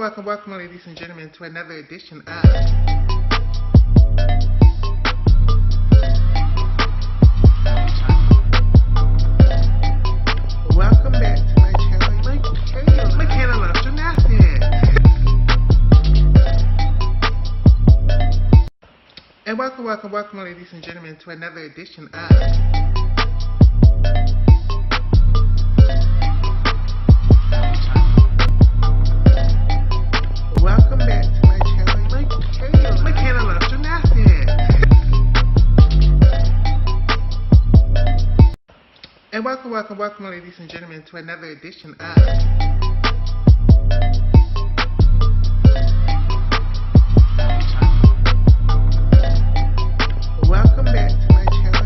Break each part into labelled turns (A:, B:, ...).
A: welcome, ladies and gentlemen, to another edition of Welcome back to my channel, my channel of Gymnastics. And welcome, ladies and gentlemen, to another edition of Welcome back to my channel, my channel of Gymnastics. And welcome, ladies and gentlemen, to another edition of Welcome back to my channel,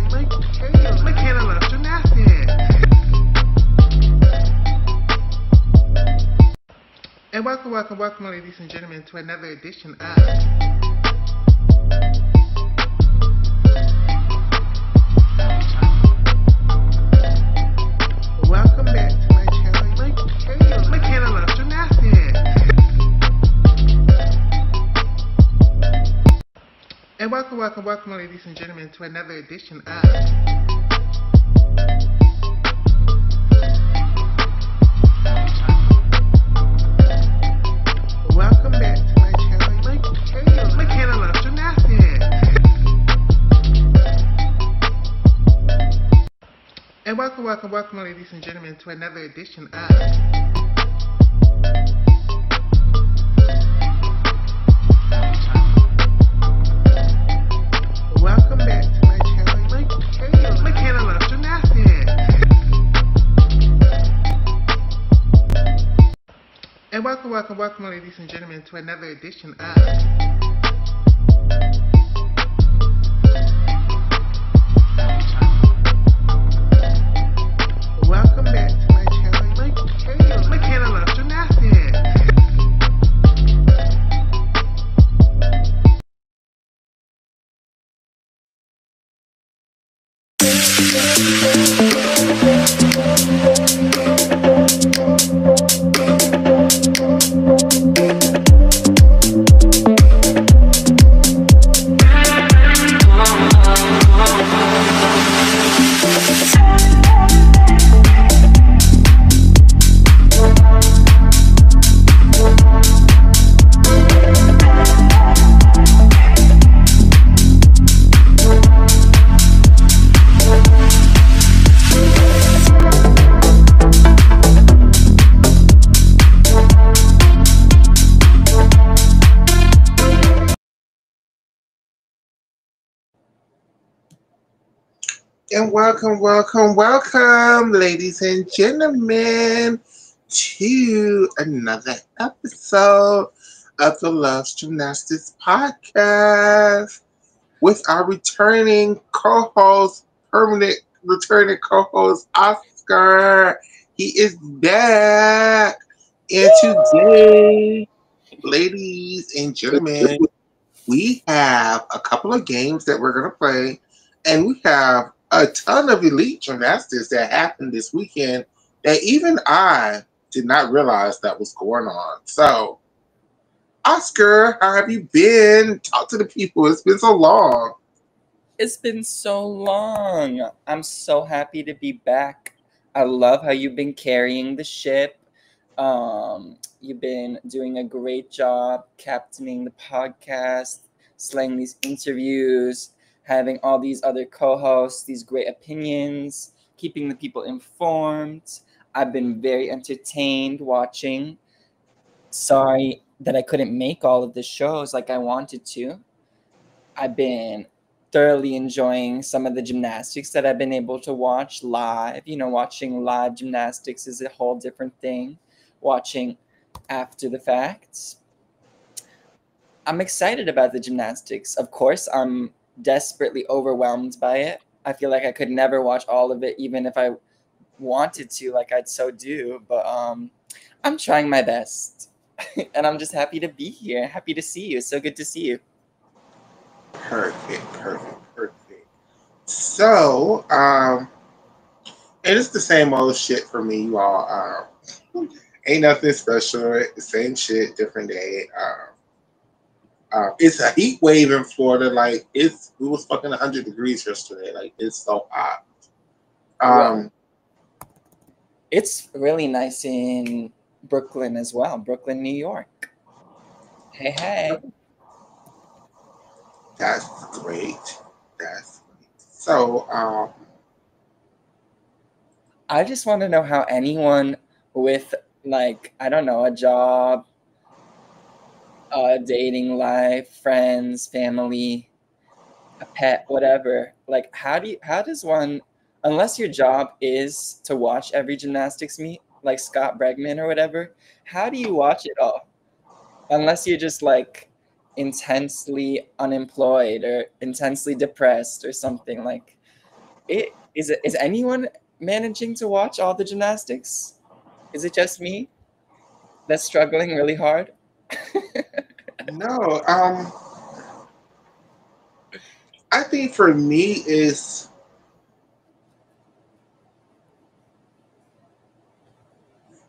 A: my channel of Gymnastics. And welcome, ladies and gentlemen, to another edition of Welcome back to my channel, my channel of Gymnastics. And welcome, ladies and gentlemen, to another edition of Welcome back to my channel, my channel of Gymnastics. And welcome, ladies and gentlemen, to another edition of Welcome back to my channel of Gymnastics. And welcome, ladies and gentlemen, to another edition of Welcome back to my channel of Gymnastics. And welcome, ladies and gentlemen, to another episode of the Loves Gymnastics podcast with our returning co-host, permanent returning co-host, Oscar. He is back. And today, ladies and gentlemen, we have a couple of games that we're going to play, and we have a ton of elite gymnastics that happened this weekend that even I did not realize that was going on. So, Oscar, how have you been? Talk to the people. It's been so long.
B: It's been so long. I'm so happy to be back. I love how you've been carrying the ship. You've been doing a great job captaining the podcast, slaying these interviews, having all these other co-hosts, these great opinions, keeping the people informed. I've been very entertained watching. Sorry that I couldn't make all of the shows like I wanted to. I've been thoroughly enjoying some of the gymnastics that I've been able to watch live. You know, watching live gymnastics is a whole different thing. Watching after the facts. I'm excited about the gymnastics. Of course, I'm desperately overwhelmed by it. I feel like I could never watch all of it, even if I wanted to, like I'd so do. But I'm trying my best. And I'm just happy to be here. Happy to see you. It's so good to see you.
A: Perfect. So, and it's the same old shit for me, you all. Ain't nothing special. Same shit, different day. It's a heat wave in Florida. Like it was fucking 100 degrees yesterday. Like it's so hot.
B: Well,
A: Um,
B: it's really nice in Brooklyn as well. Brooklyn, New York. Hey, hey.
A: that's great. That's great. So,
B: I just want to know how anyone with, like, I don't know, a job, a dating life, friends, family, a pet, whatever. Like, how does one, unless your job is to watch every gymnastics meet, like Scott Bregman or whatever, how do you watch it all? Unless you're just like intensely unemployed or intensely depressed or something. Like, is anyone managing to watch all the gymnastics? Is it just me that's struggling really hard?
A: no. I think for me is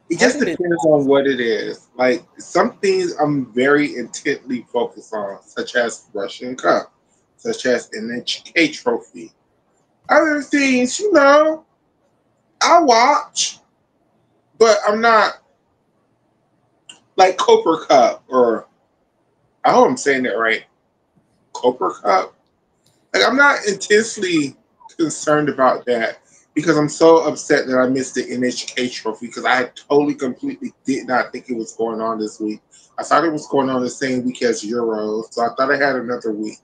A: it
B: Part
A: just
B: of it,
A: depends on what it is. Like some things I'm very intently focused on, such as Russian Cup, such as NHK Trophy. Other things, I watch, but I'm not like Cooper Cup or I hope I'm saying that right. Cooper Cup. Like I'm not intensely concerned about that because I'm so upset that I missed the NHK trophy because I totally completely did not think it was going on this week. I thought it was going on the same week as Euros, so I thought I had another week.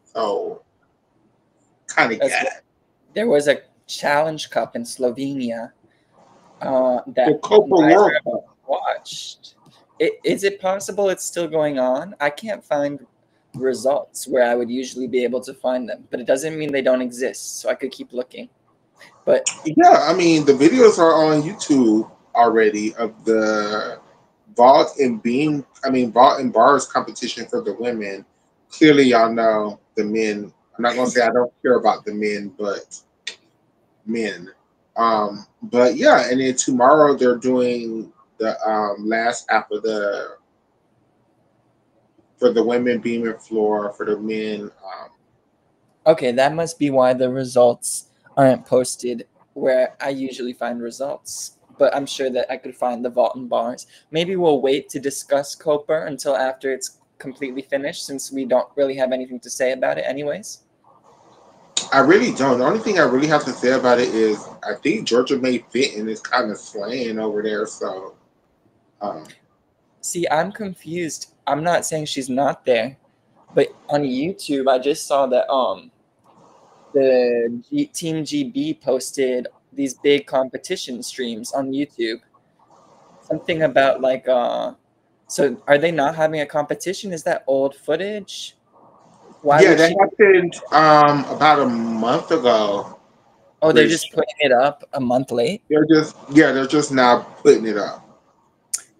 A: So kind of
B: that's
A: got
B: what there was a Challenge Cup in Slovenia
A: the
B: that
A: Copa
B: neither
A: World
B: of us
A: Cup.
B: watched. Is it possible it's still going on? I can't find results where I would usually be able to find them, but it doesn't mean they don't exist. So I could keep looking. But
A: Yeah, I mean the videos are on YouTube already of the vault and bars competition for the women. Clearly, y'all know the men. I'm not gonna say I don't care about the men, but men. But yeah, and then tomorrow they're doing the last app of the for the women beam and floor for the men.
B: okay, that must be why the results aren't posted where I usually find results. But I'm sure that I could find the vault and bars. Maybe we'll wait to discuss Coper until after it's completely finished, since we don't really have anything to say about it, anyways.
A: I really don't. The only thing I really have to say about it is I think Georgia May Fenton is kind of slaying over there. So um,
B: See, I'm confused. I'm not saying she's not there, but on YouTube, I just saw that Team GB posted these big competition streams on YouTube. Something about like so are they not having a competition? Is that old footage? Why
A: yeah,
B: would
A: that
B: she?
A: happened about a month ago.
B: Oh, they're
A: Pretty
B: just
A: sure.
B: putting it up a month late?
A: They're just now putting it up.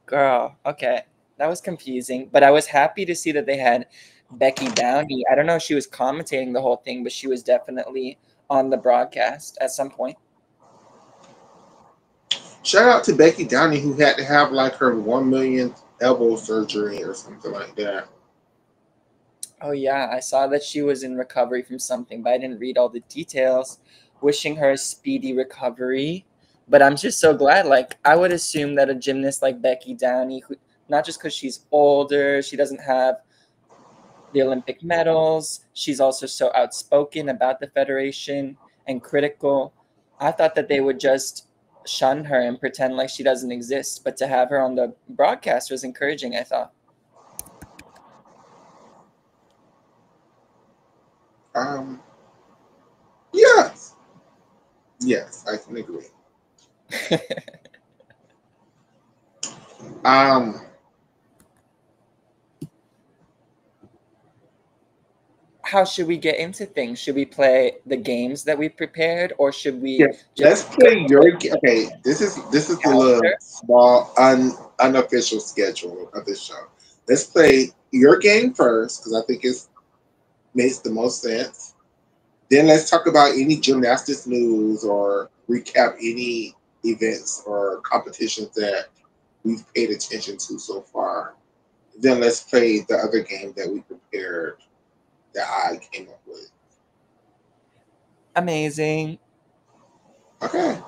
B: Girl, okay. That was confusing, but I was happy to see that they had Becky Downey. I don't know if she was commentating the whole thing, but she was definitely on the broadcast at some point.
A: Shout out to Becky Downey who had to have like her 1 millionth elbow surgery or something like that.
B: Oh yeah, I saw that she was in recovery from something, but I didn't read all the details. Wishing her a speedy recovery. But I'm just so glad. Like I would assume that a gymnast like Becky Downey, who not just because she's older, she doesn't have the Olympic medals, she's also so outspoken about the federation and critical. I thought that they would just shun her and pretend like she doesn't exist, but to have her on the broadcast was encouraging, I thought.
A: Um, yes, yes, I can agree. Um,
B: How should we get into things? Should we play the games that we prepared, or should
A: yeah,
B: we just
A: let's
B: go
A: play
B: with
A: Okay, this is
B: the
A: the little
B: calendar?
A: small unofficial schedule of this show. Let's play your game first because I think it makes the most sense. Then let's talk about any gymnastics news or recap any events or competitions that we've paid attention to so far. Then let's play the other game that we prepared that I came up with.
B: Amazing.
A: Okay.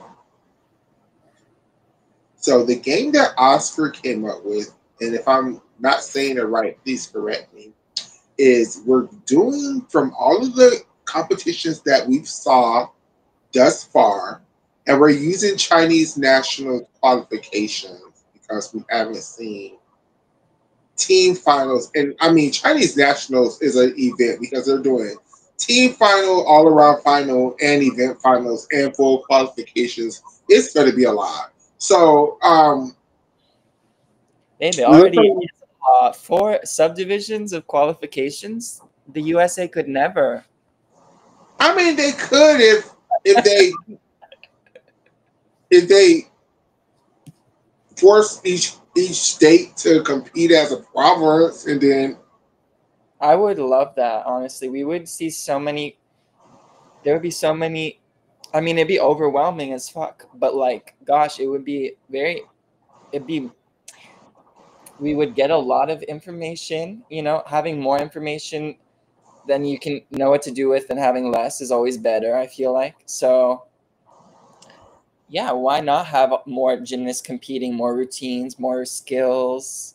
A: So the game that Oscar came up with, and if I'm not saying it right, please correct me, is we're doing from all of the competitions that we've saw thus far, and we're using Chinese national qualifications because we haven't seen team finals. And I mean, Chinese nationals is an event because they're doing team final, all around final, and event finals and full qualifications. It's going to be a lot. So,
B: Maybe
A: we're
B: already
A: gonna,
B: is a lot. 4 subdivisions of qualifications. The USA could never.
A: I mean, they could if they if they force each state to compete as a province, and then
B: I would love that, honestly. We would see so many, there would be so many, I mean, it'd be overwhelming as fuck, but like, gosh, it would be very, it'd be, we would get a lot of information, having more information than you can know what to do with and having less is always better, I feel like. So, yeah, why not have more gymnasts competing, more routines, more skills?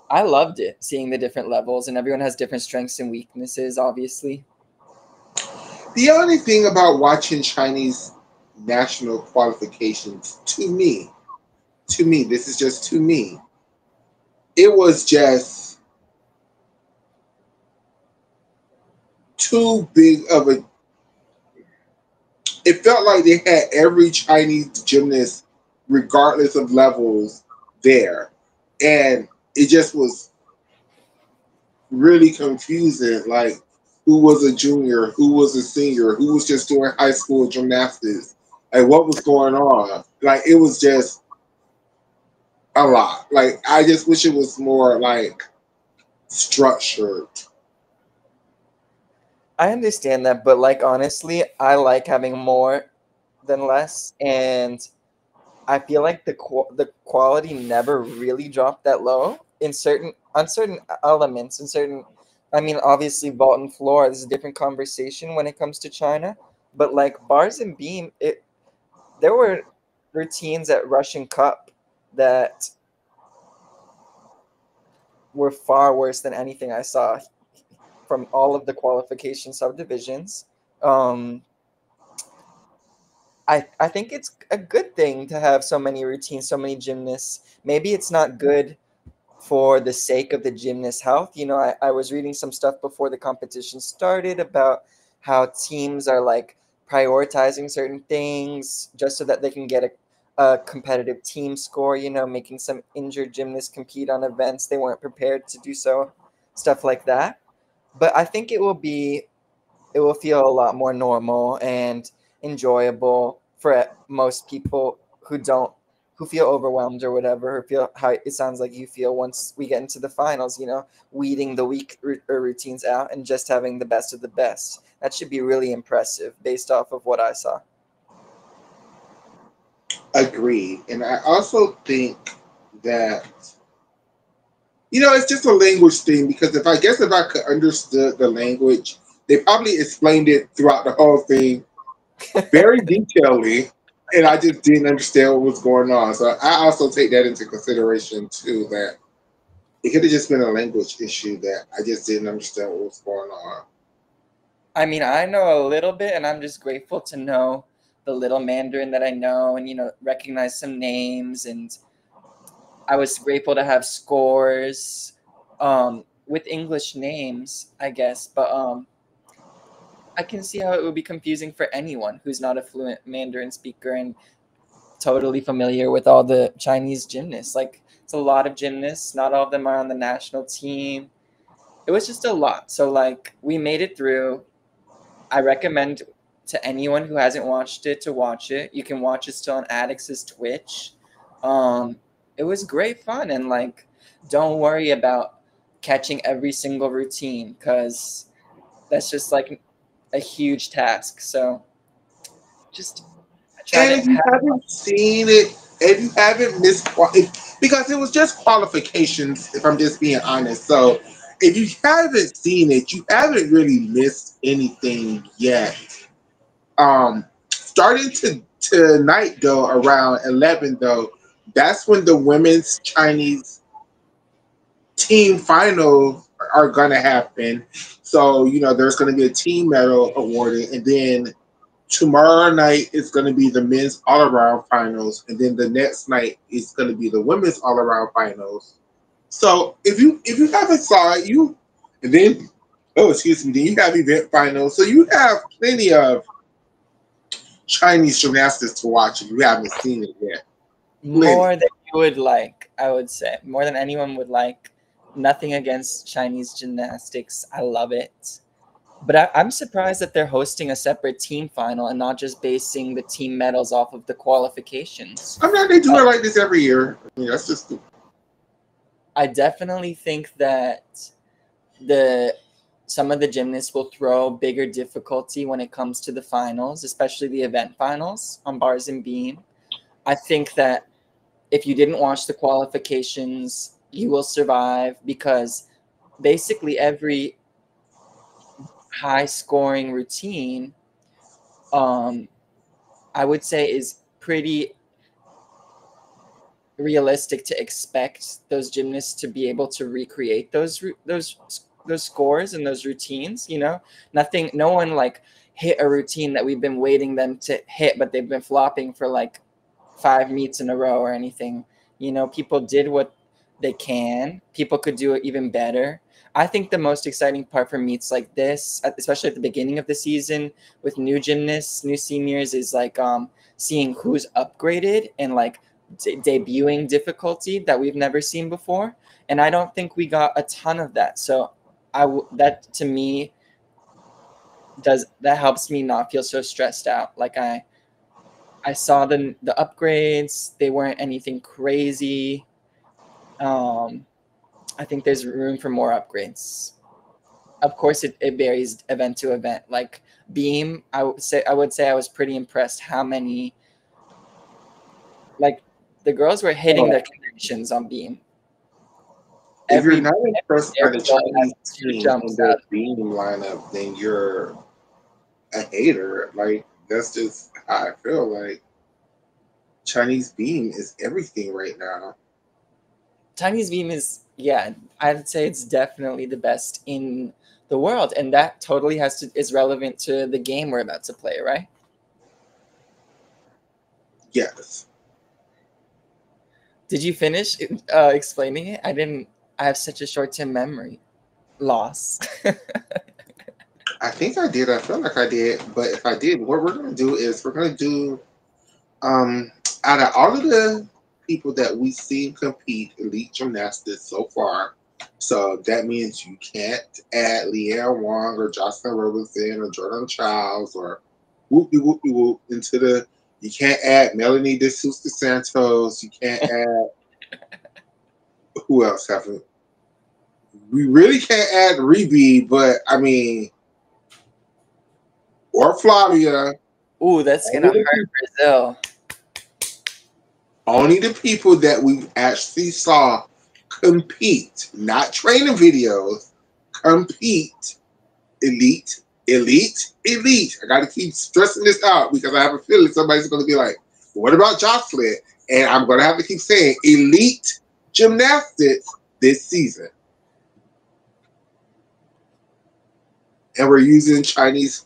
B: I loved it, seeing the different levels, and everyone has different strengths and weaknesses, obviously.
A: the only thing about watching Chinese national qualifications to me, this is just to me, it was just too big of a. It felt like they had every Chinese gymnast, regardless of levels, there, and it just was really confusing. Like, who was a junior, who was a senior, who was just doing high school gymnastics, like what was going on. Like, it was just a lot. Like, I just wish it was more like structured.
B: I understand that, but like honestly, I like having more than less, and I feel like the quality never really dropped that low in certain elements, in certain. I mean, obviously, vault and floor is a different conversation when it comes to China, but like bars and beam, there were routines at Russian Cup that were far worse than anything I saw from all of the qualification subdivisions. Um, I think it's a good thing to have so many routines, so many gymnasts. Maybe it's not good for the sake of the gymnast health. I was reading some stuff before the competition started about how teams are like prioritizing certain things just so that they can get a competitive team score, making some injured gymnasts compete on events they weren't prepared to do so, stuff like that. But I think it will feel a lot more normal and enjoyable for most people who feel overwhelmed or whatever, or feel how it sounds like you feel once we get into the finals, weeding the weak routines out and just having the best of the best. That should be really impressive based off of what I saw.
A: Agreed. And I also think that it's just a language thing because if I could understood the language, they probably explained it throughout the whole thing very detailedly, and I just didn't understand what was going on. So I also take that into consideration too. That it could have just been a language issue that I just didn't understand what was going on.
B: I mean, I know a little bit, and I'm just grateful to know the little Mandarin that I know, and recognize some names. And I was grateful to have scores with English names, I guess. But I can see how it would be confusing for anyone who's not a fluent Mandarin speaker and totally familiar with all the Chinese gymnasts. Like, it's a lot of gymnasts. Not all of them are on the national team. It was just a lot. So, like, we made it through. I recommend to anyone who hasn't watched it to watch it. You can watch it still on Addix's Twitch. Um, it was great fun, and like, don't worry about catching every single routine because that's just like a huge task. So just try
A: And
B: to
A: if you
B: have.
A: haven't seen it, if you haven't missed, because it was just qualifications, if I'm just being honest. So if you haven't seen it, you haven't really missed anything yet. Starting to tonight though, around 11 though, that's when the women's Chinese team finals are gonna happen. So there's gonna be a team medal awarded, and then tomorrow night is going to be the men's all around finals, and then the next night is going to be the women's all around finals. So if you haven't saw it, and then excuse me, then you have event finals. So you have plenty of Chinese gymnastics to watch if you haven't seen it yet. Plenty.
B: More than you would like, I would say. More than anyone would like. Nothing against Chinese gymnastics. I love it. But I'm surprised that they're hosting a separate team final and not just basing the team medals off of the qualifications.
A: I'm not. They do it like this every year. I mean, that's just.
B: I definitely think that some of the gymnasts will throw bigger difficulty when it comes to the finals, especially the event finals on bars and beam. I think that if you didn't watch the qualifications, you will survive, because basically every high scoring routine, I would say, is pretty realistic to expect those gymnasts to be able to recreate those scores and those routines. No one like hit a routine that we've been waiting them to hit, but they've been flopping for like 5 meets in a row or anything. People did what they can. People could do it even better. I think the most exciting part for meets like this, especially at the beginning of the season with new gymnasts, new seniors, is like seeing who's upgraded and like debuting difficulty that we've never seen before. And I don't think we got a ton of that. So that to me that helps me not feel so stressed out. Like I saw the upgrades. They weren't anything crazy. I think there's room for more upgrades. Of course, it varies event to event. Like beam, I would say I was pretty impressed how many, like, the girls were hitting their conditions on beam.
A: If you're not impressed by
B: every
A: the
B: girl has
A: Chinese
B: 2
A: team
B: jumps
A: and their
B: out.
A: beam lineup, then you're a hater. Like, that's just how I feel. Like, Chinese beam is everything right now.
B: Chinese beam is, yeah, I'd say it's definitely the best in the world, and that totally is relevant to the game we're about to play, right?
A: Yes.
B: Did you finish explaining it? I didn't. I have such a short-term memory loss.
A: I think I did. I feel like I did. But if I did, what we're going to do is we're going to do, out of all of the people that we've seen compete elite gymnastics so far, so that means you can't add Leanne Wong or Jocelyn Robinson or Jordan Childs or whoopie whoopie whoop into the. You can't add Melanie De Sousa Santos. You can't add who else haven't. We really can't add Rebe, but I mean, or Flavia.
B: Ooh, that's gonna hurt Brazil.
A: Only the people that we actually saw compete, not training videos, compete. Elite, elite, elite. I got to keep stressing this out because I have a feeling somebody's going to be like, what about Jocelyn? And I'm going to have to keep saying elite gymnastics this season. And we're using Chinese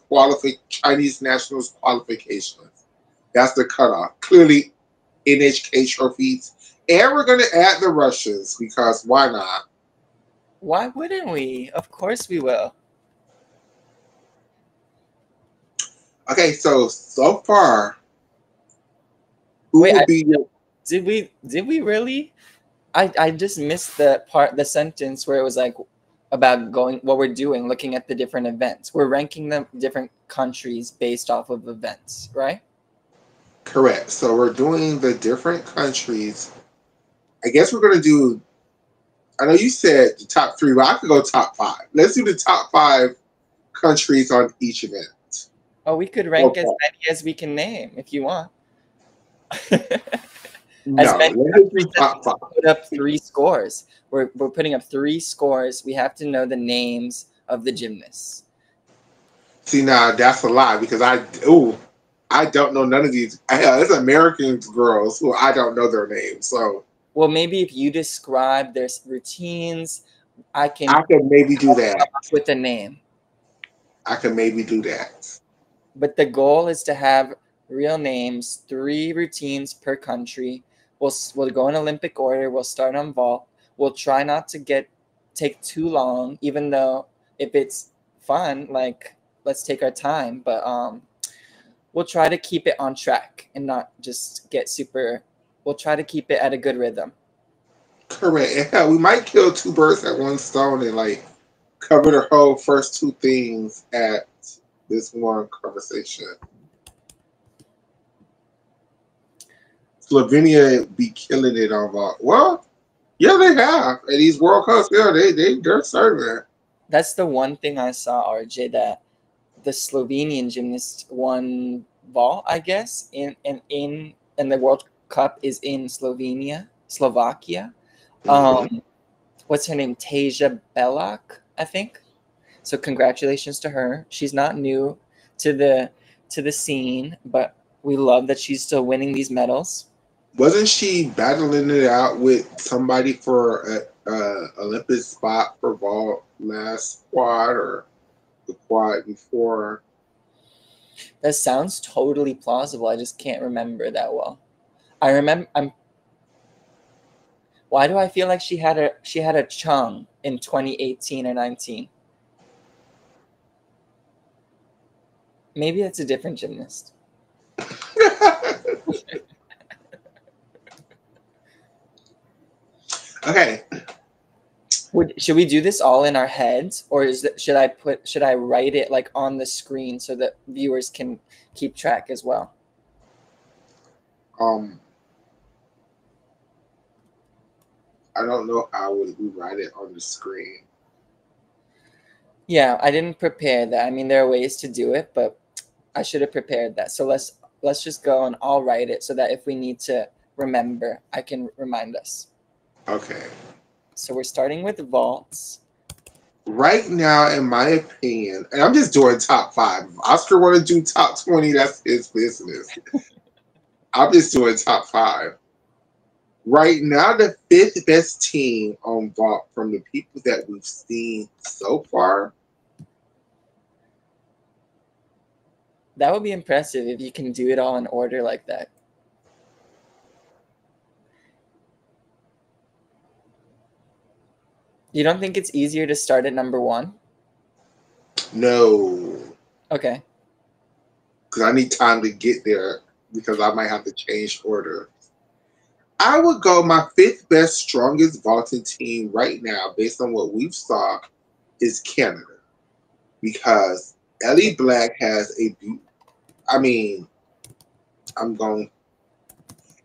A: nationals qualifications. That's the cutoff. Clearly, NHK trophies. And we're going to add the Russians because why not?
B: Why wouldn't we? Of course we will.
A: Okay, so far, who
B: Wait,
A: will be
B: did we really? I just missed the sentence where it was like about what we're doing, looking at the different events. We're ranking them different countries based off of events, right?
A: correct? So we're doing the different countries. I guess we're gonna do. I know you said the top 3, but I could go top 5. Let's do the top 5 countries on each event.
B: Oh, we could rank as many as we can name if you want. As
A: No,
B: many
A: let's do
B: countries as
A: top
B: we can
A: five.
B: put up three scores. We're putting up three scores. We have to know the names of the gymnasts.
A: See, now that's a lie because I don't know none of these. Hell, it's American girls who I don't know their names. So
B: Well, maybe if you describe their routines, I can
A: I could maybe do
B: come
A: that.
B: up with a name.
A: I could maybe do that.
B: But the goal is to have real names, three routines per country. We'll go in Olympic order. We'll start on vault. We'll try not to take too long, even though if it's fun, like let's take our time. But we'll try to keep it on track and not just get super. We'll try to keep it at a good rhythm.
A: Correct. And hell, we might kill two birds at one stone and like cover the whole first two things at this one conversation. Slovenia be killing it on vault. Well, yeah, they have. At these World Cups, yeah, they're serving.
B: That's the one thing I saw, RJ, that the Slovenian gymnast won vault, I guess, in the World Cup is in Slovakia.
A: Mm-hmm.
B: What's her name? Tasia Belak, I think. So congratulations to her. She's not new to the scene, but we love that she's still winning these medals.
A: Wasn't she battling it out with somebody for a Olympic spot for vault last quad or the quad before?
B: That sounds totally plausible. I just can't remember that well. I remember. Why do I feel like she had a chung in 2018 or 19? Maybe that's a different gymnast.
A: Okay,
B: Should we do this all in our heads, or should I write it like on the screen so that viewers can keep track as well?
A: um, I don't know how would we write it on the screen.
B: Yeah, I didn't prepare that. I mean, there are ways to do it, but I should have prepared that. So let's just go and I'll write it so that if we need to remember, I can remind us.
A: Okay.
B: So we're starting with vaults.
A: Right now, in my opinion, and I'm just doing top five. If Oscar want to do top 20, that's his business. I'm just doing top five. Right now, the fifth best team on vault from the people that we've seen so far.
B: That would be impressive if you can do it all in order like that. You don't think it's easier to start at number one?
A: No,
B: Okay.
A: because I need time to get there because I might have to change order. I would go my fifth best, strongest vaulting team right now, based on what we've saw, is Canada because Ellie Black has a. I mean, I'm going.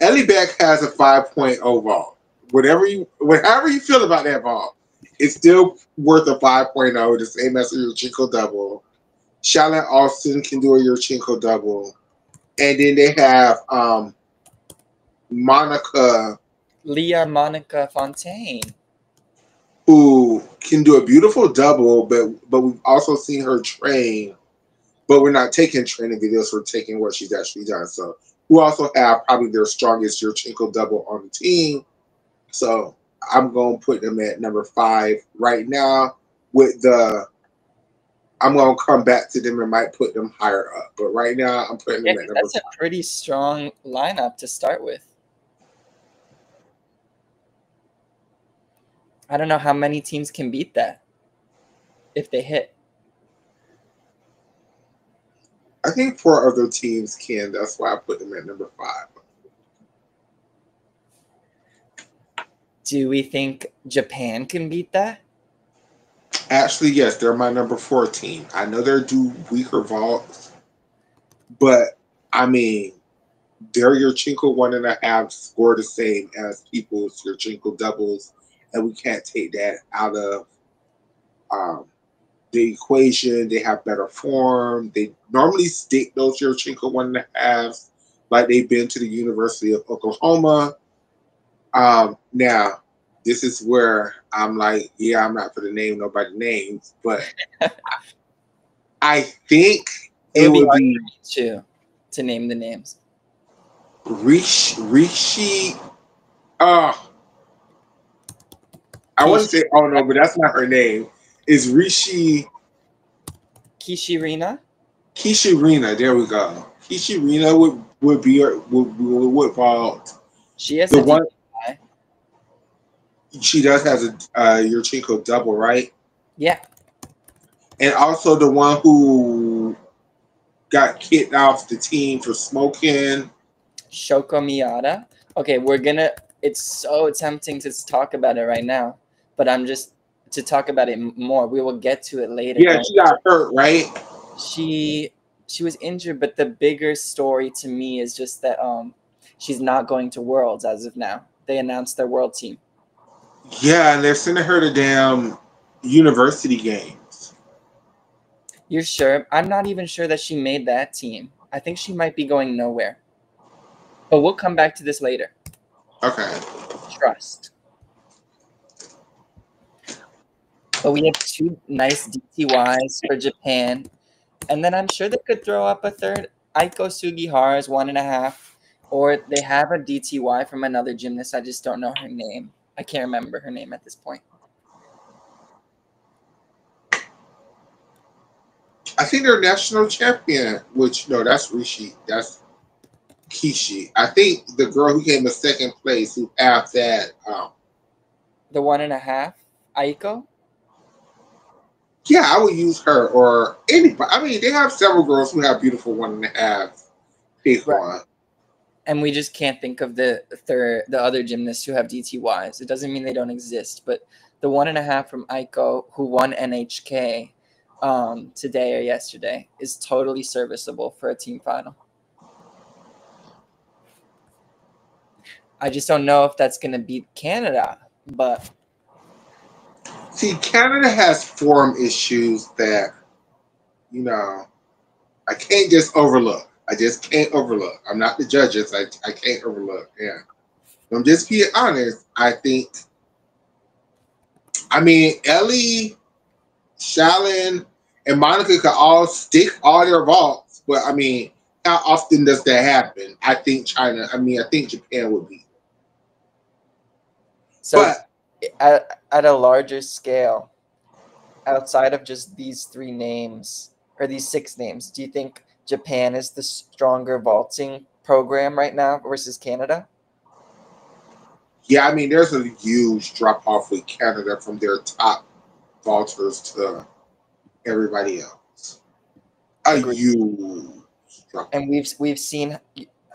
A: Ellie Black has a 5.0 vault. Whatever you feel about that vault, it's still worth a 5.0, the same as your Chinko double. Charlotte Austin can do a Yurchenko double. And then they have Monica,
B: Leah Monica Fontaine.
A: who can do a beautiful double, but we've also seen her train, but we're not taking training videos, we're taking what she's actually done. So who also have probably their strongest Yurchenko double on the team. So I'm gonna put them at number five right now. With the I'm gonna come back to them and might put them higher up, but right now I'm putting
B: Yeah,
A: them at
B: 'cause
A: number
B: that's a
A: five.
B: pretty strong lineup to start with. I don't know how many teams can beat that if they hit.
A: I think four other teams can. That's why I put them at number five.
B: Do we think Japan can beat that?
A: Actually, yes, they're my number four team. I know they're do weaker vaults, but I mean, their Yurchenko 1.5 score the same as people's Yurchenko doubles, and we can't take that out of um, the equation. They have better form. They normally stick those Yurchenko 1.5s like they've been to the University of Oklahoma. Now, this is where I'm like, yeah, I'm not for the name nobody names, but I think
B: It
A: it
B: would be
A: would
B: hard
A: be
B: for me too to name the names.
A: Rishi. Oh, I want to
B: Kishi,
A: say, oh no, but that's not her name. It's Rishi
B: Kishirina.
A: Kishirina. There we go. Kishirina would be would vault.
B: She has
A: The
B: a
A: one
B: DUI.
A: she does has a Yurchenko double, right?
B: Yeah,
A: And also the one who got kicked off the team for smoking.
B: Shoko Miyata. Okay, we're gonna. It's so tempting to talk about it right now, but I'm just to talk about it more. We will get to it later.
A: Yeah,
B: Don't.
A: she got hurt, right?
B: She she was injured, but the bigger story to me is just that she's not going to Worlds as of now. They announced their world team.
A: Yeah, and they're sending her to damn university games.
B: You're sure? I'm not even sure that she made that team. I think she might be going nowhere. But we'll come back to this later.
A: Okay.
B: Trust. But we have two nice DTYs for Japan. And then I'm sure they could throw up a third. Aiko Sugihara's 1.5. Or they have a DTY from another gymnast. I just don't know her name. I can't remember her name at this point.
A: I think they're national champion, which no, that's Rishi. That's Kishi. I think the girl who came in second place who have that
B: The 1.5, Aiko.
A: yeah, I would use her or anybody. I mean, they have several girls who have beautiful 1.5. Pick
B: Right.
A: one.
B: And we just can't think of the other gymnasts who have DTYs. It doesn't mean they don't exist, but the 1.5 from Aiko, who won NHK today or yesterday, is totally serviceable for a team final. I just don't know if that's going to beat Canada, but
A: See, Canada has form issues that, you know, I can't just overlook. I just can't overlook. I'm not the judges. I can't overlook. Yeah. I'm just being honest. I think, I mean, Ellie, Shallon, and Monica could all stick all their vaults, but I mean, how often does that happen? I think I think Japan would be.
B: so
A: But
B: at a larger scale, outside of just these three names or these six names, do you think Japan is the stronger vaulting program right now versus Canada?
A: yeah, I mean, there's a huge drop off with Canada from their top vaulters to everybody else. A
B: Agreed.
A: huge drop
B: And
A: off.
B: we've seen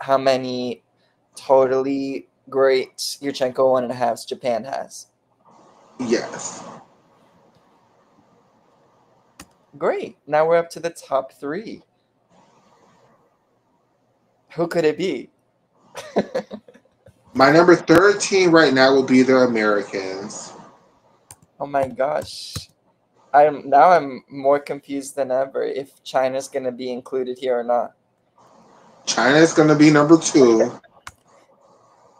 B: how many totally great Yurchenko 1.5s Japan has.
A: Yes.
B: Great. Now we're up to the top three. Who could it be?
A: My number 13 right now will be the Americans.
B: Oh my gosh. I'm more confused than ever if China's gonna be included here or not.
A: China is going to be number 2.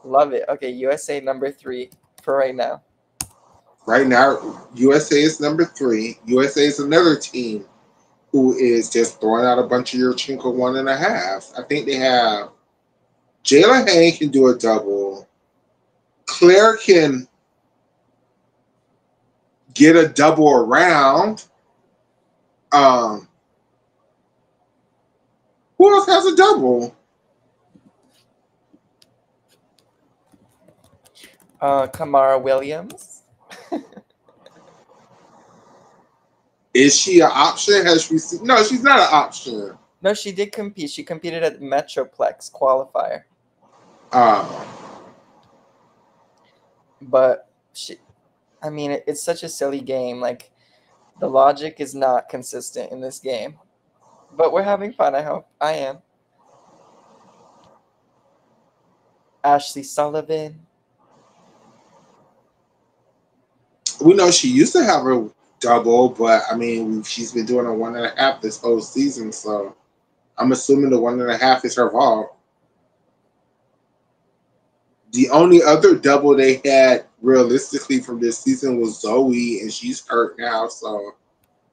B: Love it. Okay, USA number 3 for right now.
A: Right now, USA is number 3. USA is another team who is just throwing out a bunch of your Chinko 1.5. I think they have Jayla Hain can do a double. Claire can get a double around. Um, who else has a double?
B: Kamara Williams.
A: Is she an option? Has she seen? No, she's not an option.
B: No, she did compete. She competed at Metroplex qualifier.
A: Um,
B: But I mean, it's such a silly game. Like, the logic is not consistent in this game. But we're having fun, I hope. I am. Ashley Sullivan.
A: we know she used to have a double, but I mean, she's been doing a 1.5 this whole season, so I'm assuming the 1.5 is her vault. The only other double they had realistically from this season was Zoe, and she's hurt now. So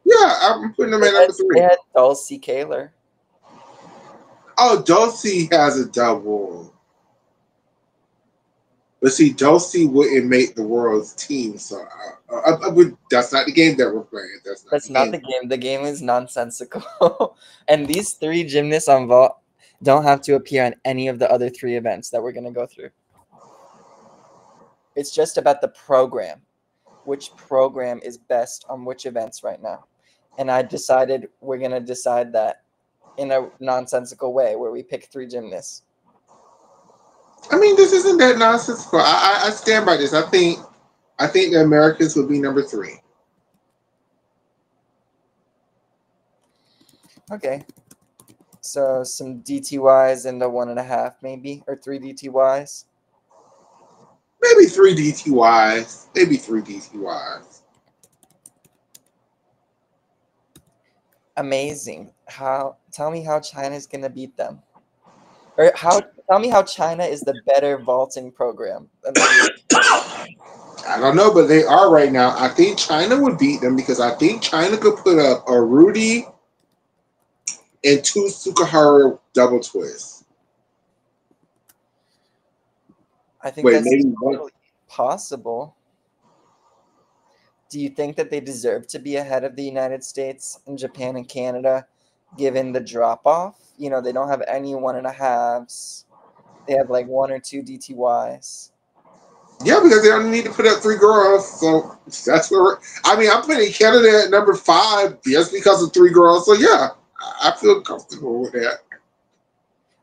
A: yeah, I'm putting them
B: They
A: at
B: had
A: number
B: they
A: three.
B: had Dulcie Kaler.
A: Oh, Dulcie has a double. But see, Dulcie wouldn't make the world's team, so that's not the game that we're playing. That's not
B: That's
A: the
B: not
A: game.
B: the game. The game is nonsensical. And these three gymnasts on vault don't have to appear on any of the other three events that we're going to go through. It's just about the program. Which program is best on which events right now. And I decided we're going to decide that in a nonsensical way where we pick three gymnasts.
A: I mean, this isn't that nonsensical. I stand by this. I think the Americans would be number three.
B: Okay. So some DTYs and a 1.5 maybe, or three DTYs.
A: Maybe three DTYs. Maybe three DTYs.
B: Amazing. How tell me how China's gonna beat them. Or how tell me how China is the better vaulting program than the
A: I don't know, but they are right now. I think China would beat them because I think China could put up a Rudy and two Sukahara double twists.
B: I think
A: Wait,
B: that's
A: maybe one.
B: totally possible. Do you think that they deserve to be ahead of the United States and Japan and Canada given the drop off? You know, they don't have any 1.5s. They have like one or two DTYs.
A: Yeah, because they only need to put up three girls. So that's where I mean, I'm putting Canada at number five just because of three girls. So yeah, I feel comfortable with that.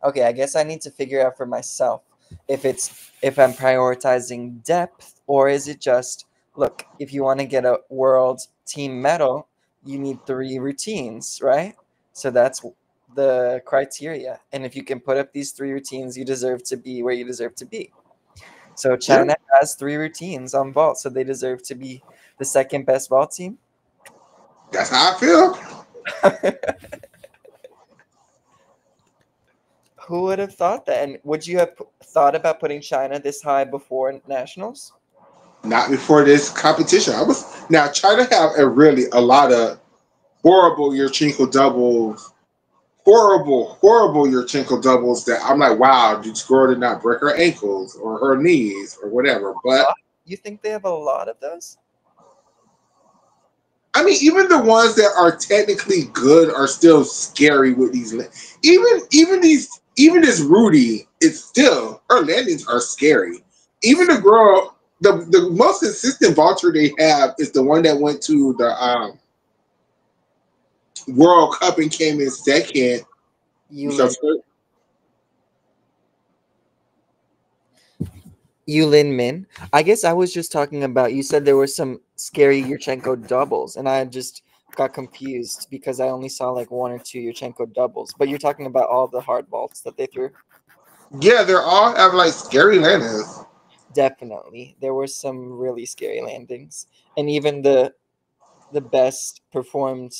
B: Okay, I guess I need to figure out for myself if I'm prioritizing depth or is it just look, if you want to get a world team medal, you need three routines, right? So that's the criteria. And if you can put up these three routines, you deserve to be where you deserve to be. So
A: Yeah,
B: China has three routines on vault, so they deserve to be the second best vault team.
A: that's how I feel.
B: Who would have thought that? And would you have thought about putting China this high before nationals?
A: Not before this competition. I was now China have a lot of horrible Yurchenko doubles, horrible Yurchenko doubles that I'm like, wow, this girl did not break her ankles or her knees or whatever. But
B: You think they have a lot of those?
A: I mean, even the ones that are technically good are still scary with these. Even this Rudy, it's still her landings are scary. Even the girl, the most consistent vaulter they have is the one that went to the World Cup and came in second
B: Yulin
A: because her,
B: Yulin Min. I guess I was just talking about. You said there were some scary Yurchenko doubles, and I just got confused because I only saw like one or two Yurchenko doubles. But you're talking about all the hard vaults that they threw.
A: yeah, they're all have like scary landings.
B: Definitely, there were some really scary landings, and even the best performed,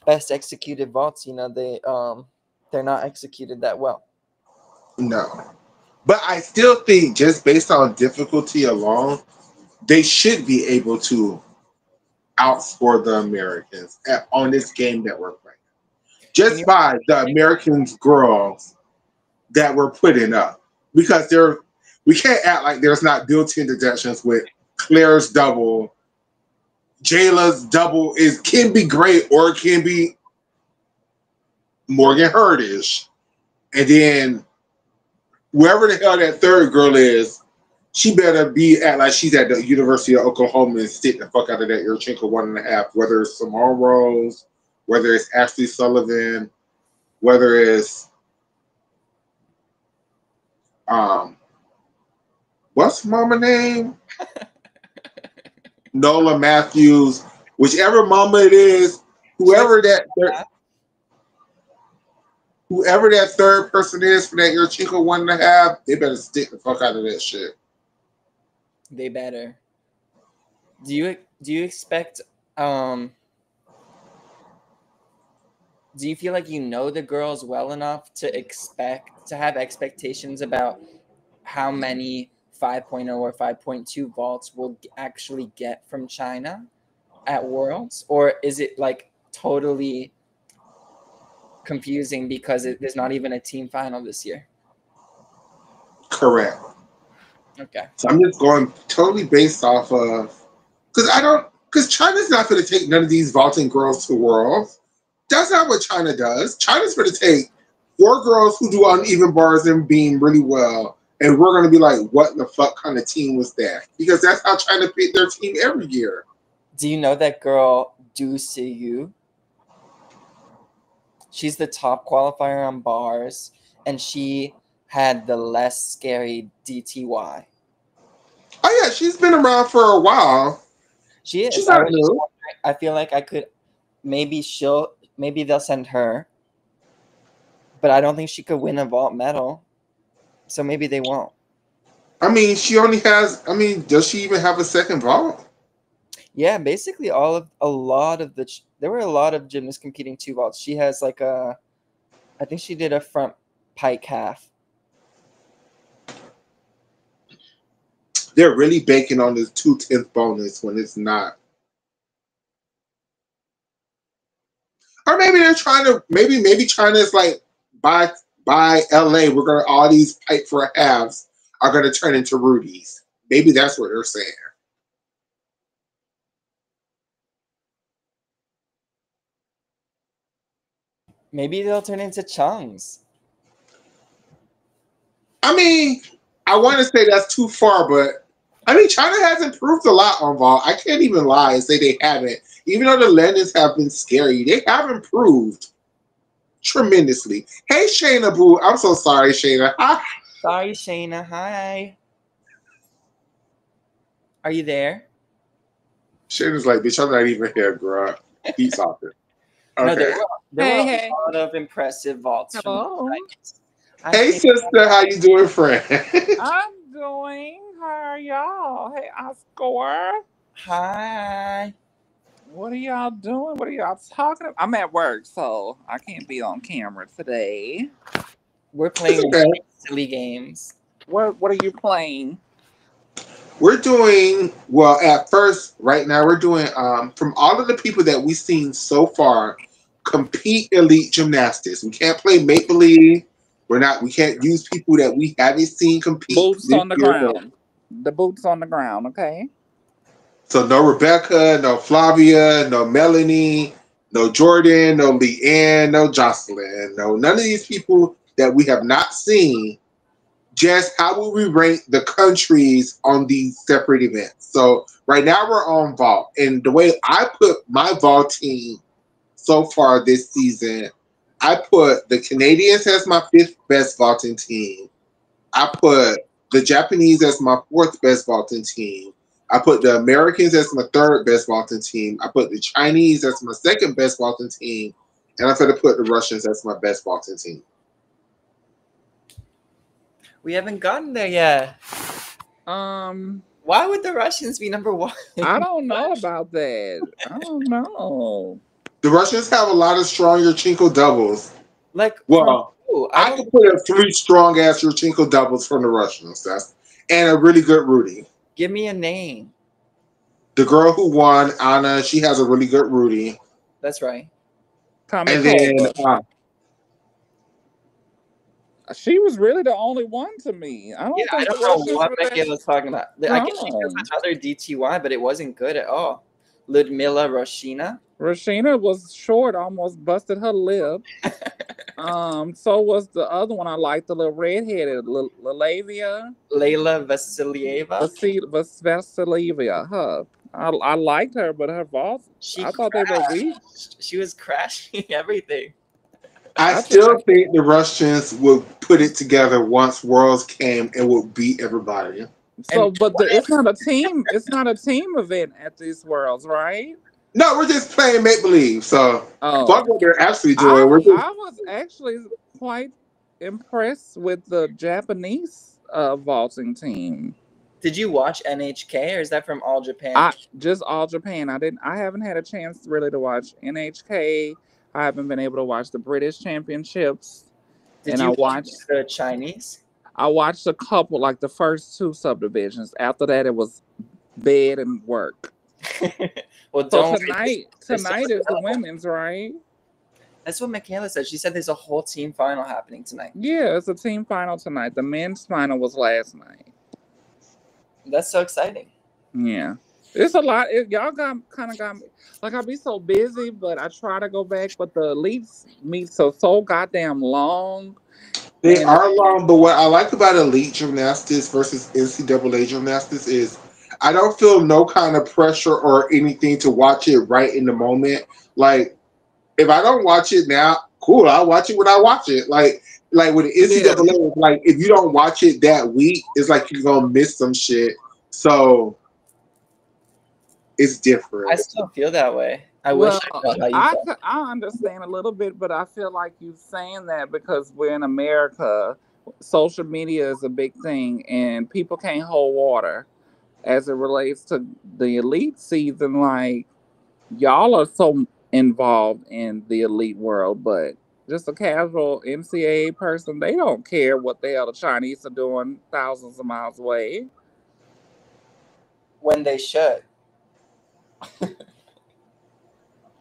B: best executed vaults. You know, they're not executed that well.
A: No, but I still think just based on difficulty alone, they should be able to outscore the Americans on this game that we're playing.
B: Can
A: Just
B: you?
A: by the Americans girls that we're putting up. Because we can't act like there's not built-in deductions with Claire's double, Jayla's double is can be great or it can be Morgan Hurdish. And then whoever the hell that third girl is, she better be at like she's at the University of Oklahoma and sit the fuck out of that Yurchenko 1.5, whether it's Simone Rose, whether it's Ashley Sullivan, whether it's um what's mama name? Nola Matthews, whichever mama it is,
B: She has
A: whoever that whoever that third person is for that Yurchenko 1.5, they better stick the fuck out of that shit.
B: They better. Do you expect um do you feel like you know the girls well enough to have expectations about how many 5.0 or 5.2 vaults will actually get from China at Worlds? Or is it like totally confusing because there's not even a team final this year?
A: Correct.
B: Okay.
A: So I'm just going totally based off of because China's not going to take none of these vaulting girls to Worlds. That's not what China does. China's going to take 4 girls who do uneven bars and beam really well, and we're going to be like, what the fuck kind of team was that? Because that's how China pick their team every year.
B: Do you know that girl, Du Siyu? She's the top qualifier on bars, and she had the less scary DTY.
A: Oh yeah, she's been around for a while.
B: She is.
A: She's not new.
B: I feel like I could maybe they'll send her, but I don't think she could win a vault medal. So maybe they won't.
A: I mean, she only has. I mean, does she even have a second vault?
B: Yeah, basically there were a lot of gymnasts competing 2 vaults. She has like I think she did a front pike half.
A: They're really banking on this 2/10 bonus when it's not. Or maybe they're trying to. Maybe China is like by LA, we're gonna all these pipe for halves are gonna turn into Rudies. Maybe that's what they're saying.
B: Maybe they'll turn into Chungs.
A: I mean, I want to say that's too far, but I mean, China has improved a lot on vault. I can't even lie and say they haven't. Even though the landings have been scary, they have improved tremendously. Hey, Shayna Boo. I'm so sorry, Shayna. Hi.
B: Sorry, Shayna. Hi. Are you there?
A: Shayna's like, bitch, I'm not even here, girl. He's talking. Okay.
B: No, there were a lot of impressive vaults.
C: Hello.
A: Hey, sister. How you doing, friend?
C: I'm doing. How are y'all? Hey, Oscar.
B: Hi.
C: What are y'all doing? What are y'all talking about? I'm at work, so I can't be on camera today.
B: We're playing
A: okay.
B: silly games.
C: What are you playing?
A: We're doing, well, at first, right now, we're doing, from all of the people that we've seen so far, compete elite gymnastics. We can't play Make Believe. We can't use people that we haven't seen compete.
C: Boots on the ground. The boots on the ground, okay?
A: So no Rebecca, no Flavia, no Melanie, no Jordan, no Leanne, no Jocelyn, no none of these people that we have not seen. Just how will we rank the countries on these separate events? So right now we're on vault, and the way I put my vault team so far this season, I put the Canadians as my 5th best vaulting team. I put the Japanese as my 4th best vaulting team. I put the Americans as my 3rd best vaulting team. I put the Chinese as my 2nd best vaulting team, and I'm going to put the Russians as my best vaulting team.
B: We haven't gotten there yet. Why would the Russians be number 1?
C: I don't know about that. I don't know.
A: The Russians have a lot of strong Yurchenko doubles.
B: Like,
A: well, I could put up 3 strong ass Yurchenko doubles from the Russians. And a really good Rudy.
B: Give me a name.
A: The girl who won, Anna, she has a really good Rudy.
B: That's right.
A: And then
C: she was really the only one to me. I don't
B: know what Michaela was talking about. I guess she has another DTY, but it wasn't good at all. Ludmila Roshina.
C: Roshina was short, almost busted her lip. So was the other one I liked, the little redheaded Lalavia.
B: Layla Vasilieva.
C: Vasilieva. Her. I liked her, but her vaults, I thought they were weak.
B: She was crashing everything.
A: I still think the Russians would put it together once Worlds came and would beat everybody.
C: So, but it's not a team. It's not a team event at these Worlds, right?
A: No, we're just playing make believe. So, fuck what they're actually doing.
C: I was actually quite impressed with the Japanese vaulting team.
B: Did you watch NHK, or is that from All Japan?
C: Just All Japan. I haven't had a chance really to watch NHK. I haven't been able to watch the British Championships.
B: Did you watch the Chinese?
C: I watched a couple, like the first two subdivisions. After that, it was bed and work.
B: Well,
C: So
B: don't worry. There's so
C: tonight
B: much
C: is the
B: available.
C: women's, right?
B: That's what Michaela said. She said there's a whole team final happening tonight.
C: Yeah, it's a team final tonight. The men's final was last night.
B: That's so exciting.
C: Yeah. It's a lot. Y'all got me. Like, I be so busy, but I try to go back. But the elites meet so goddamn long.
A: They
C: And
A: are long, but what I like about elite gymnastics versus NCAA gymnastics is I don't feel no kind of pressure or anything to watch it right in the moment. Like if I don't watch it now, cool, I'll watch it when I watch it. Like with the
C: yeah,
A: NCAA, it's like if you don't watch it that week, it's like you're gonna miss some shit. So it's
B: I
A: different.
B: still feel that way. I wish
C: well,
B: I felt how you felt.
C: I understand a little bit, but I feel like you saying that because we're in America, social media is a big thing, and people can't hold water as it relates to the elite season. Like, y'all are so involved in the elite world, but just a casual NCAA person, they don't care what the hell the Chinese are doing thousands of miles away.
B: When they should.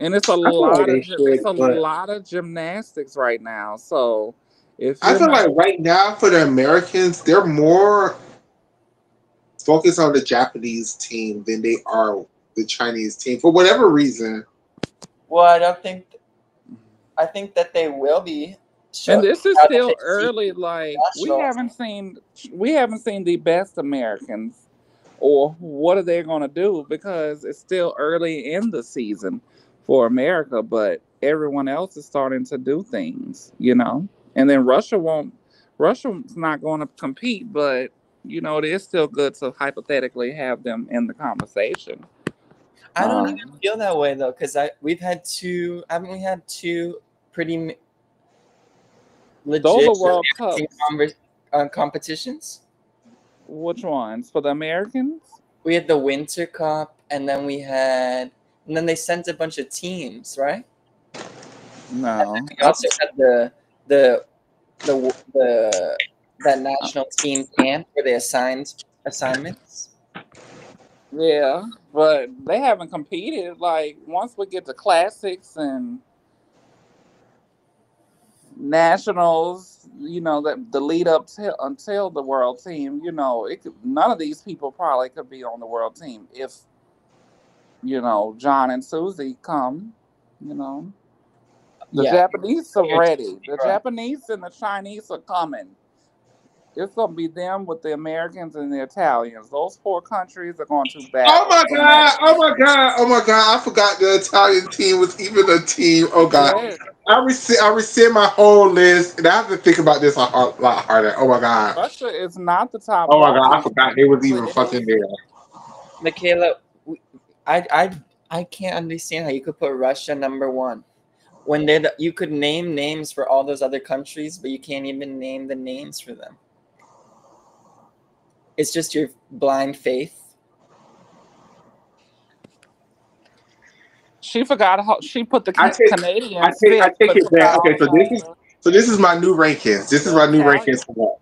C: And it's a
A: I feel like
C: lot of
A: they should, but
C: gymnastics right now. So if
A: I
C: you're
A: feel like
C: not,
A: right now for the Americans, they're more focused on the Japanese team than they are the Chinese team for whatever reason.
B: Well, I don't think. I think that they will be.
C: and
B: Shook
C: this is
B: now that
C: still
B: they see
C: early, like
B: nationals.
C: we haven't seen the best Americans or what are they going to do because it's still early in the season for America, but everyone else is starting to do things, you know. And then Russia's not going to compete, but you know, it is still good to hypothetically have them in the conversation.
B: I don't even
C: Um,
B: feel that way though, because we've had two. Haven't we had two pretty
C: those
B: legit
C: are World
B: American
C: Cups.
B: competitions?
C: Which ones for the Americans?
B: We had the Winter Cup, and then and then they sent a bunch of teams, right? And then
C: No,
B: we also had the that national team camp where they assigned assignments.
C: yeah, but they haven't competed. Like, once we get to classics and nationals, you know, that the lead up to until the world team, you know, none of these people probably could be on the world team if you know John and Susie come. You know, the
B: Yeah,
C: Japanese are
B: you're
C: ready.
B: totally
C: The
B: right.
C: Japanese and the Chinese are coming. It's gonna be them with the Americans and the Italians. Those four countries are going to
A: Oh
C: battle
A: my
C: for
A: god! Oh
C: medals.
A: my god! Oh my god! I forgot the Italian team was even a team. Oh god!
C: Yes,
A: I rescind my whole list, and I have to think about this lot harder. Oh my god!
C: Russia is not the top
A: Oh my god! I
C: walking,
A: forgot they was
C: but
A: even
C: it
A: fucking
C: is.
A: there.
B: Michaela, I can't understand how you could put Russia number one when you could name names for all those other countries, but you can't even name the names for them. It's just your blind faith.
C: She forgot how she put the
A: I take
C: Canadians fifth,
A: I take
C: but
A: it
C: forgot
A: back.
C: all
A: Okay,
C: about
A: so this is my new rankings. This is
C: the
A: my new rankings
C: Italians.
A: for that.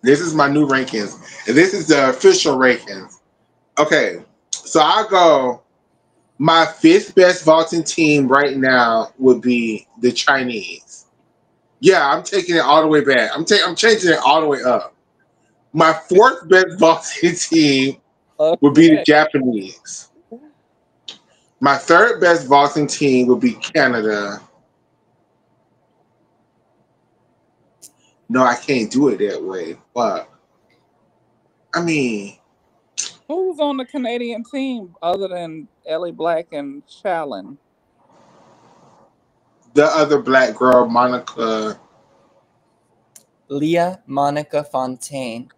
A: This is my new rankings, and this is the official rankings. Okay, so I go. My fifth best vaulting team right now would be the Chinese. Yeah, I'm taking it all the way back. I'm changing it all the way up. My fourth best vaulting team would be the
C: Okay.
A: Japanese. My third best vaulting team would be Canada. No, I can't do it that way. But I mean,
C: Who's on the Canadian team other than Ellie Black and Challen?
A: the other black girl, Monica.
B: Leah Monica Fontaine.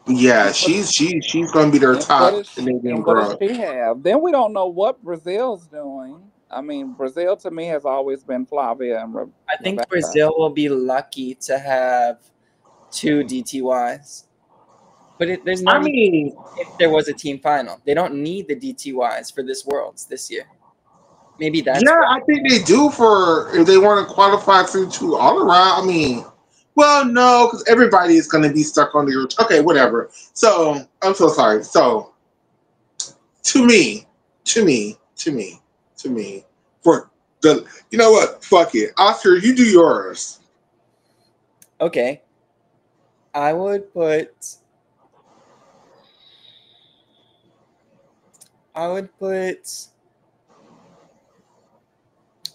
A: Yeah,
C: And what,
A: she's gonna be their top Canadian
C: and what does
A: girl.
C: she have? Then we don't know what Brazil's doing. I mean, Brazil to me has always been Flavia and
B: I think
C: Rebecca.
B: Brazil will be lucky to have two DTYs. But there's no
A: I
B: need
A: mean,
B: if there was a team final. They don't need the DTYs for this Worlds this year. Maybe that's
A: yeah,
B: why.
A: I think they do for if they want to qualify to all around. I mean, Well, no, because everybody is going to be stuck on the. Okay, whatever. So I'm so sorry. So to me, to me, for the, you know what? Fuck it, Oscar, you do yours.
B: Okay. I would put. I would put.